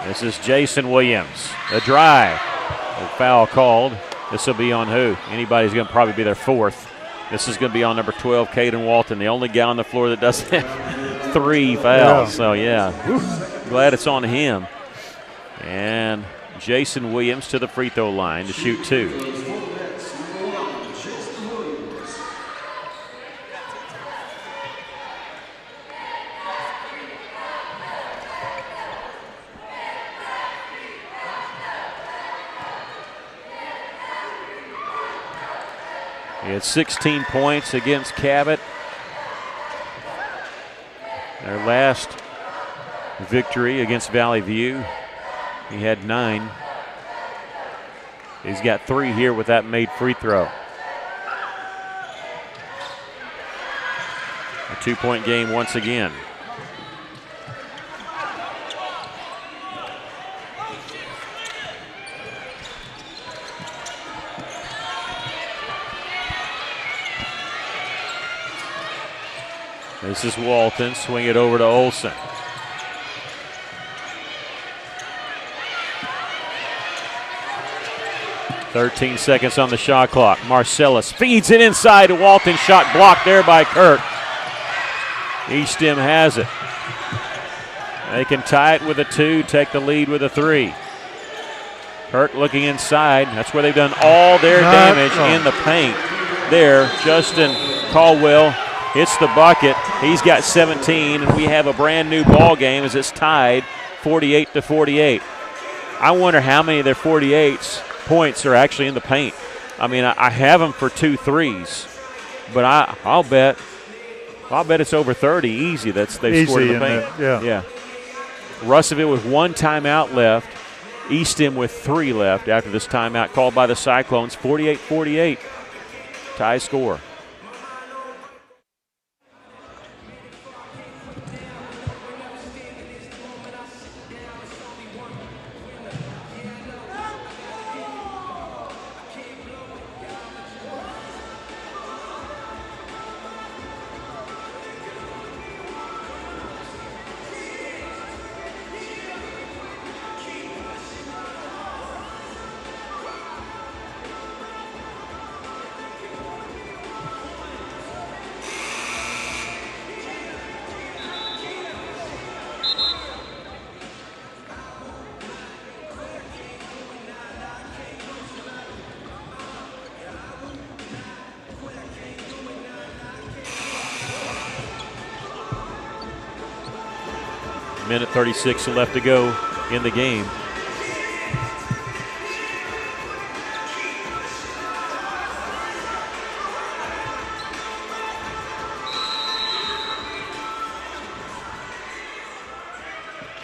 This is Jason Williams. The drive. A foul called. This will be on who? Anybody's going to probably be their 4th. This is going to be on number 12, Caden Walton, the only guy on the floor that doesn't have 3 fouls. Yeah. So, yeah, glad it's on him. And Jason Williams to the free throw line to shoot 2. He had 16 points against Cabot. Their last victory against Valley View, he had 9. He's got 3 here with that made free throw. A 2-point game once again. This is Walton, swing it over to Olsen. 13 seconds on the shot clock. Marcellus feeds it inside to Walton. Shot blocked there by Kirk. eSTEM has it. They can tie it with a 2, take the lead with a 3. Kirk looking inside. That's where they've done all their damage in the paint. There, Justin Caldwell hits the bucket. He's got 17, and we have a brand new ball game as it's tied 48-48. I wonder how many of their 48s points are actually in the paint. I mean, I have them for 2 threes, but I'll bet it's over 30 easy. They've scored in the paint. Yeah. Russellville with 1 timeout left. eSTEM with 3 left after this timeout called by the Cyclones. 48-48. Tie score. Minute 36 left to go in the game.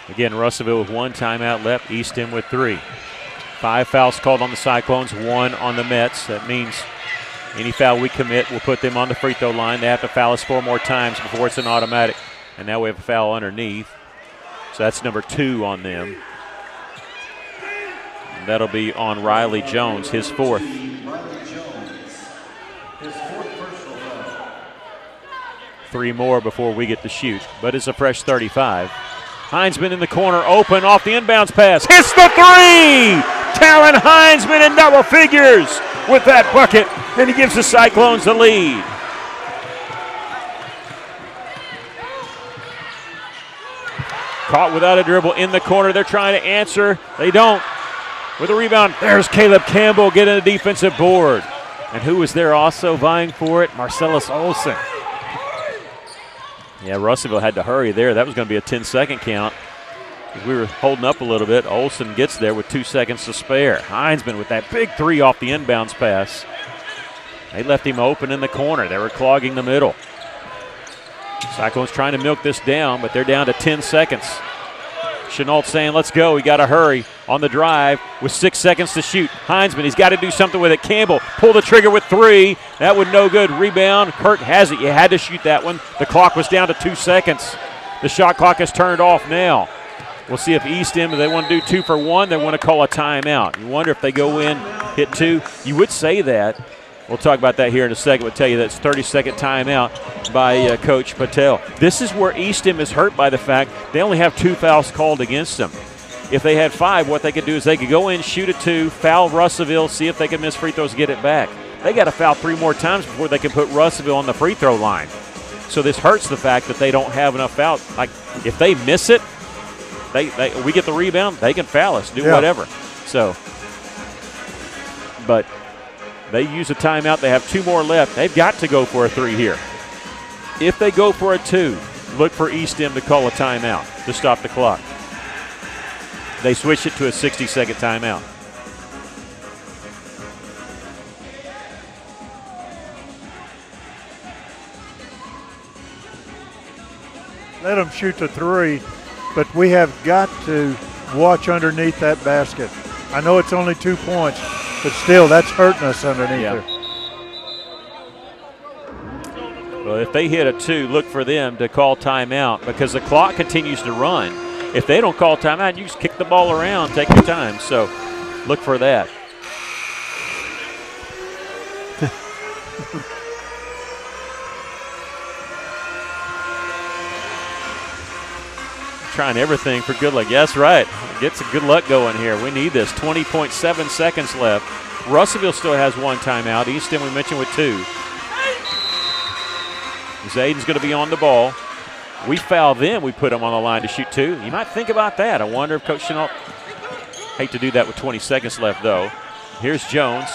Again, Russellville with 1 timeout left, eSTEM with 3. 5 fouls called on the Cyclones, 1 on the Mets. That means any foul we commit will put them on the free throw line. They have to foul us 4 more times before it's an automatic. And now we have a foul underneath. So that's number 2 on them. And that'll be on Riley Jones, his 4th. 3 more before we get to shoot, but it's a fresh 35. Heinzman in the corner, open off the inbounds pass. Hits the 3! Talon Heinzman in double figures with that bucket, and he gives the Cyclones the lead. Caught without a dribble in the corner. They're trying to answer. They don't. With a rebound, there's Caleb Campbell getting a defensive board. And who was there also vying for it? Marcellus Olson. Yeah, Russellville had to hurry there. That was going to be a 10-second count. We were holding up a little bit. Olson gets there with 2 seconds to spare. Heinzman with that big 3 off the inbounds pass. They left him open in the corner. They were clogging the middle. Cyclones trying to milk this down, but they're down to 10 seconds. Chenault saying, let's go. We got to hurry on the drive with 6 seconds to shoot. Heinzman, he's got to do something with it. Campbell, pull the trigger with 3. That one no good. Rebound. Kirk has it. You had to shoot that one. The clock was down to 2 seconds. The shot clock has turned off now. We'll see if eSTEM, if they want to do 2 for 1, they want to call a timeout. You wonder if they go in, hit 2. You would say that. We'll talk about that here in a second. We'll tell you that's 30-second timeout by Coach Patel. This is where eSTEM is hurt by the fact they only have 2 fouls called against them. If they had 5, what they could do is they could go in, shoot a 2, foul Russellville, see if they can miss free throws, get it back. They got to foul 3 more times before they can put Russellville on the free throw line. So this hurts the fact that they don't have enough fouls. Like, if they miss it, we get the rebound, they can foul us, do whatever. So, but they use a timeout. They have 2 more left. They've got to go for a 3 here. If they go for a 2, look for eSTEM to call a timeout to stop the clock. They switch it to a 60-second timeout.
Let them shoot the 3, but we have got to watch underneath that basket. I know it's only 2 points, but still, that's hurting us underneath there.
Well, if they hit a 2, look for them to call timeout because the clock continues to run. If they don't call timeout, you just kick the ball around, take your time. So look for that. Trying everything for good luck. Yes, right. Get some good luck going here. We need this. 20.7 seconds left. Russellville still has one timeout. eSTEM we mentioned with 2. Zayden's going to be on the ball. We foul them, we put them on the line to shoot 2. You might think about that. I wonder if Coach Chenault, hate to do that with 20 seconds left though. Here's Jones.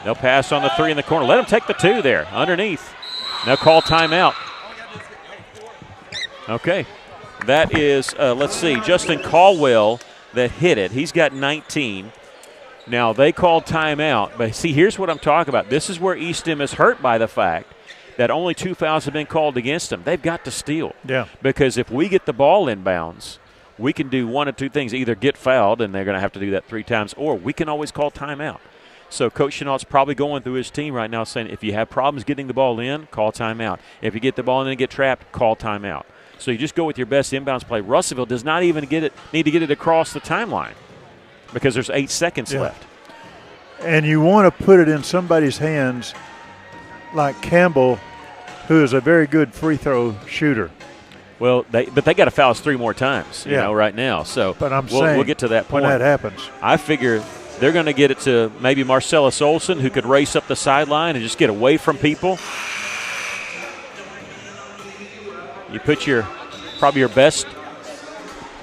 They'll pass on the 3 in the corner. Let him take the 2 there underneath. Now call timeout. Okay. That is, let's see, Justin Caldwell that hit it. He's got 19. Now they called timeout. But see, here's what I'm talking about. This is where eSTEM is hurt by the fact that only 2 fouls have been called against them. They've got to steal.
Yeah.
Because if we get the ball inbounds, we can do one of 2 things. Either get fouled, and they're going to have to do that 3 times, or we can always call timeout. So Coach Chenault's probably going through his team right now saying, if you have problems getting the ball in, call timeout. If you get the ball in and get trapped, call timeout. So you just go with your best inbounds play. Russellville does not even need to get it across the timeline because there's 8 seconds left.
And you want to put it in somebody's hands like Campbell, who is a very good free throw shooter.
Well, but they got to foul us 3 more times, you know, right now. So
but I'm saying
we'll get to that point.
When that happens.
I figure they're going to get it to maybe Marcellus Olson, who could race up the sideline and just get away from people. You put probably your best,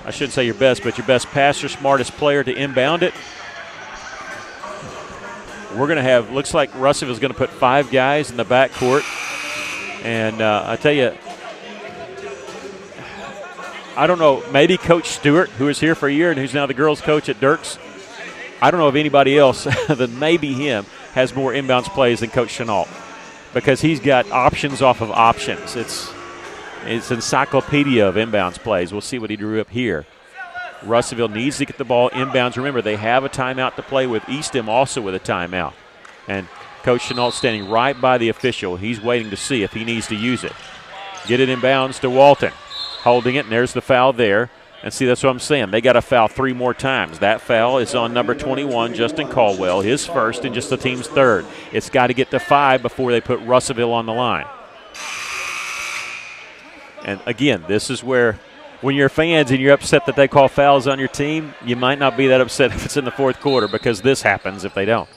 I shouldn't say your best, but your best passer, smartest player to inbound it. We're going to have, looks like Russellville's going to put 5 guys in the backcourt. And I tell you, I don't know, maybe Coach Stewart, who was here for a year and who's now the girls' coach at Dirks, I don't know if anybody else than maybe him has more inbounds plays than Coach Chenault because he's got options off of options. It's encyclopedia of inbounds plays. We'll see what he drew up here. Russellville needs to get the ball inbounds. Remember, they have a timeout to play with. eSTEM also with a timeout. And Coach Chenault standing right by the official. He's waiting to see if he needs to use it. Get it inbounds to Walton. Holding it, and there's the foul there. And see, that's what I'm saying. They got to foul 3 more times. That foul is on number 21, Justin Caldwell, his first and just the team's 3rd. It's got to get to 5 before they put Russellville on the line. And, again, this is where when you're fans and you're upset that they call fouls on your team, you might not be that upset if it's in the 4th quarter because this happens if they don't.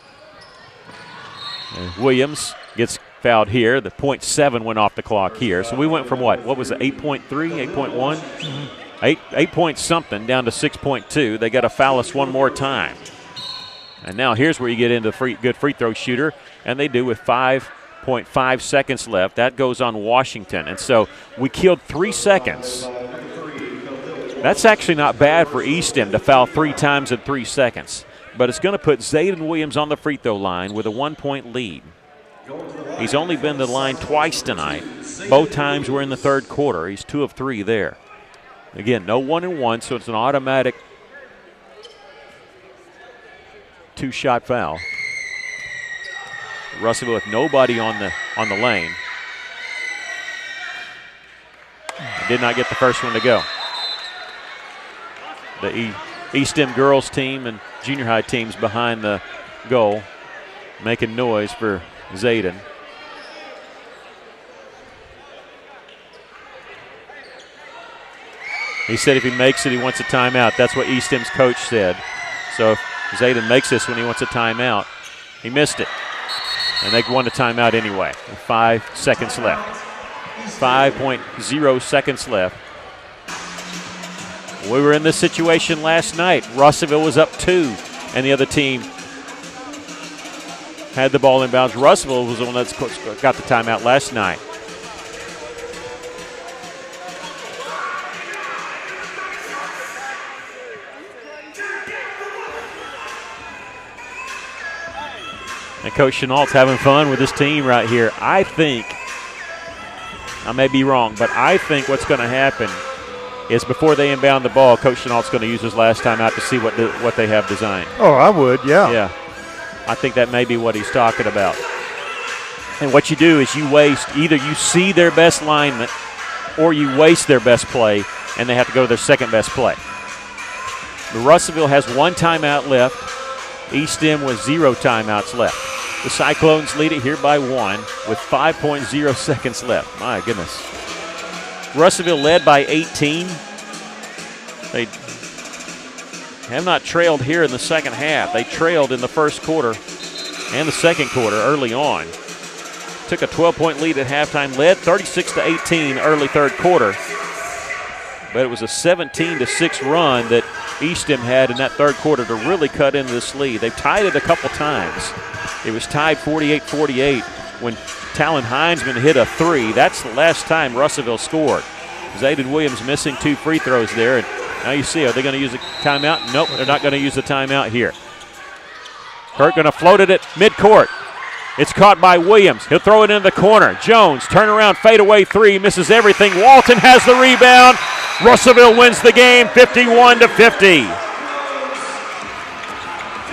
And Williams gets fouled here. The .7 went off the clock here. So we went from what was it, 8.3, 8.1? 8 point something down to 6.2. They got to foul us 1 more time. And now here's where you get into good free throw shooter, and they do with 5.5 seconds left. That goes on Washington. And so we killed 3 seconds. That's actually not bad for eSTEM to foul 3 times in 3 seconds. But it's going to put Zayden Williams on the free throw line with a 1-point lead. He's only been to the line twice tonight. Both times were in the 3rd quarter. He's 2 of 3 there. Again, no 1-and-1, so it's an automatic 2-shot foul. Russellville with nobody on the lane. Did not get the first one to go. The eSTEM girls team and junior high teams behind the goal, making noise for Zayden. He said if he makes it, he wants a timeout. That's what eSTEM's coach said. So if Zayden makes this when he wants a timeout, he missed it. And they won the timeout anyway. 5 seconds left. 5.0 seconds left. We were in this situation last night. Russellville was up 2, and the other team had the ball inbounds. Russellville was the one that got the timeout last night. And Coach Chenault's having fun with his team right here. I think, I may be wrong, but I think what's going to happen is before they inbound the ball, Coach Chenault's going to use his last time out to see what they have designed.
Oh, I would, yeah.
Yeah. I think that may be what he's talking about. And what you do is you waste, either you see their best lineman or you waste their best play and they have to go to their second best play. But Russellville has 1 timeout left. eSTEM with 0 timeouts left. The Cyclones lead it here by 1 with 5.0 seconds left. My goodness. Russellville led by 18. They have not trailed here in the second half. They trailed in the first quarter and the second quarter early on. Took a 12-point lead at halftime, led 36-18 early third quarter. But it was a 17-6 run that eSTEM had in that third quarter to really cut into this lead. They've tied it a couple times. It was tied 48-48 when Talon Heinzman hit a three. That's the last time Russellville scored. Zayden Williams missing 2 free throws there. And now you see, are they going to use a timeout? Nope, they're not going to use the timeout here. Kirk going to float it at midcourt. It's caught by Williams. He'll throw it into the corner. Jones, turnaround, fadeaway three, misses everything. Walton has the rebound. Russellville wins the game 51-50.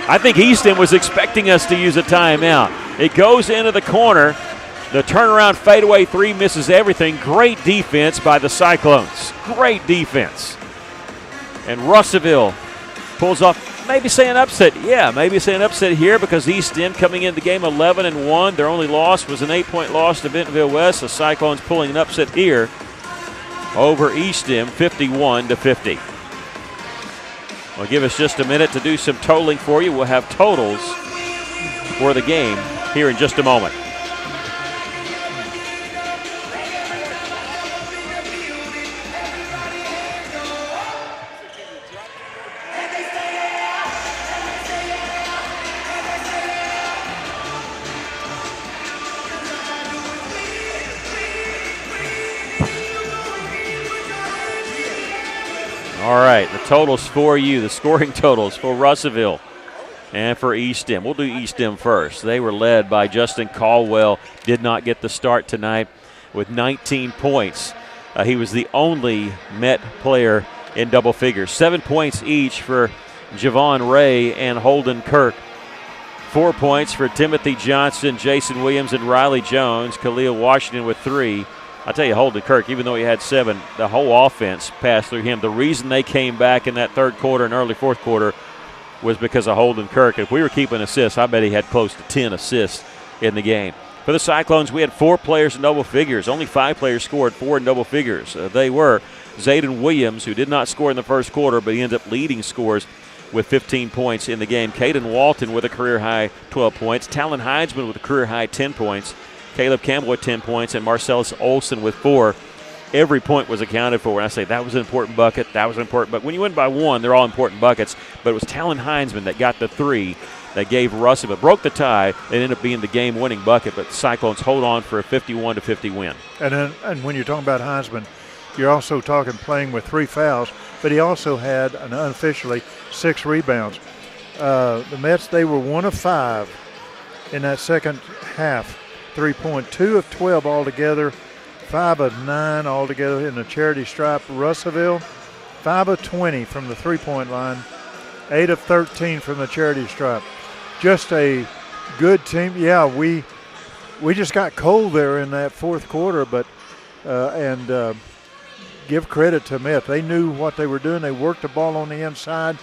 I think eSTEM was expecting us to use a timeout. It goes into the corner. The turnaround fadeaway three misses everything. Great defense by the Cyclones. Great defense. And Russellville pulls off, maybe say an upset. Yeah, maybe say an upset here because eSTEM coming into the game 11-1. Their only loss was an 8-point loss to Bentonville West. The Cyclones pulling an upset here over eSTEM 51-50. Well, give us just a minute to do some totaling for you. We'll have totals for the game here in just a moment. All right, the totals for you, the scoring totals for Russellville and for eSTEM. We'll do eSTEM first. They were led by Justin Caldwell, did not get the start tonight with 19 points. He was the only Met player in double figures. 7 points each for Javon Ray and Holden Kirk. 4 points for Timothy Johnson, Jason Williams, and Riley Jones. Khalil Washington with 3. I'll tell you, Holden Kirk, even though he had 7, the whole offense passed through him. The reason they came back in that third quarter and early fourth quarter was because of Holden Kirk. If we were keeping assists, I bet he had close to 10 assists in the game. For the Cyclones, we had 4 players in double figures. Only 5 players scored 4 in double figures. They were Zayden Williams, who did not score in the first quarter, but he ended up leading scores with 15 points in the game. Caden Walton with a career-high 12 points. Talon Heinzman with a career-high 10 points. Caleb Campbell with 10 points, and Marcellus Olson with 4. Every point was accounted for. When I say that was an important bucket, that was an important bucket. When you win by 1, they're all important buckets. But it was Talon Heinzman that got the 3 that gave Russellville, broke the tie, and ended up being the game-winning bucket. But the Cyclones hold on for a 51-50 win.
And when you're talking about Heinzman, you're also talking playing with 3 fouls, but he also had, unofficially, 6 rebounds. The Mets, they were 1 of 5 in that second half. 3-point, 2 of 12 altogether, 5 of 9 altogether in the charity stripe. Russellville, 5 of 20 from the 3-point line, 8 of 13 from the charity stripe. Just a good team. Yeah, we just got cold there in that fourth quarter, but give credit to Met. They knew what they were doing. They worked the ball on the inside,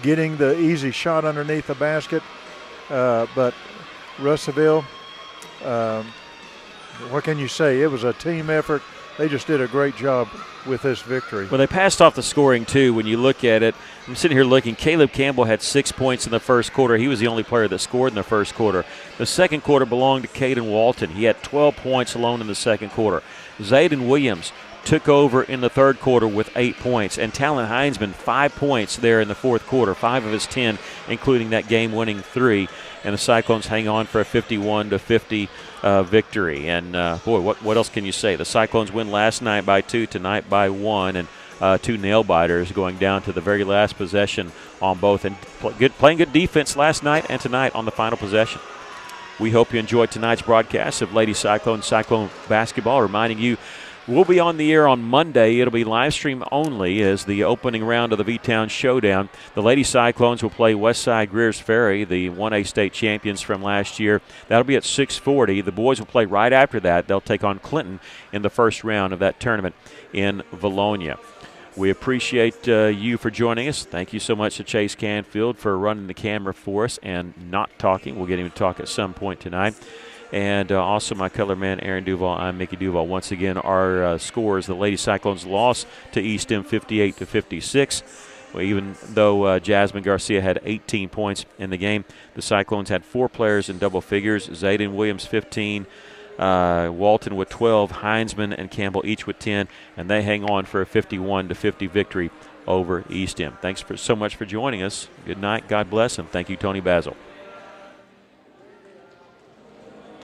getting the easy shot underneath the basket. But Russellville, what can you say? It was a team effort. They just did a great job with this victory.
Well, they passed off the scoring, too, when you look at it. I'm sitting here looking. Caleb Campbell had 6 points in the first quarter. He was the only player that scored in the first quarter. The second quarter belonged to Caden Walton. He had 12 points alone in the second quarter. Zayden Williams took over in the third quarter with 8 points. And Talon Heinzman, 5 points there in the fourth quarter, 5 of his 10, including that game-winning 3. And the Cyclones hang on for a 51-50 victory. And, boy, what else can you say? The Cyclones win last night by 2, tonight by 1, and 2 nail-biters going down to the very last possession on both. And playing good defense last night and tonight on the final possession. We hope you enjoyed tonight's broadcast of Lady Cyclone basketball, reminding you we'll be on the air on Monday. It'll be live stream only as the opening round of the V-Town Showdown. The Lady Cyclones will play Westside Greers Ferry, the 1A state champions from last year. That'll be at 6:40. The boys will play right after that. They'll take on Clinton in the first round of that tournament in Valonia. We appreciate you for joining us. Thank you so much to Chase Canfield for running the camera for us and not talking. We'll get him to talk at some point tonight. And also my color man, Aaron Duval. I'm Mickey Duval. Once again, our scores, the Lady Cyclones lost to eSTEM 58-56. Well, even though Jasmine Garcia had 18 points in the game, the Cyclones had 4 players in double figures. Zayden Williams, 15. Walton with 12. Heinzman and Campbell each with 10. And they hang on for a 51-50 victory over eSTEM. Thanks so much for joining us. Good night. God bless. And thank you, Tony Basil.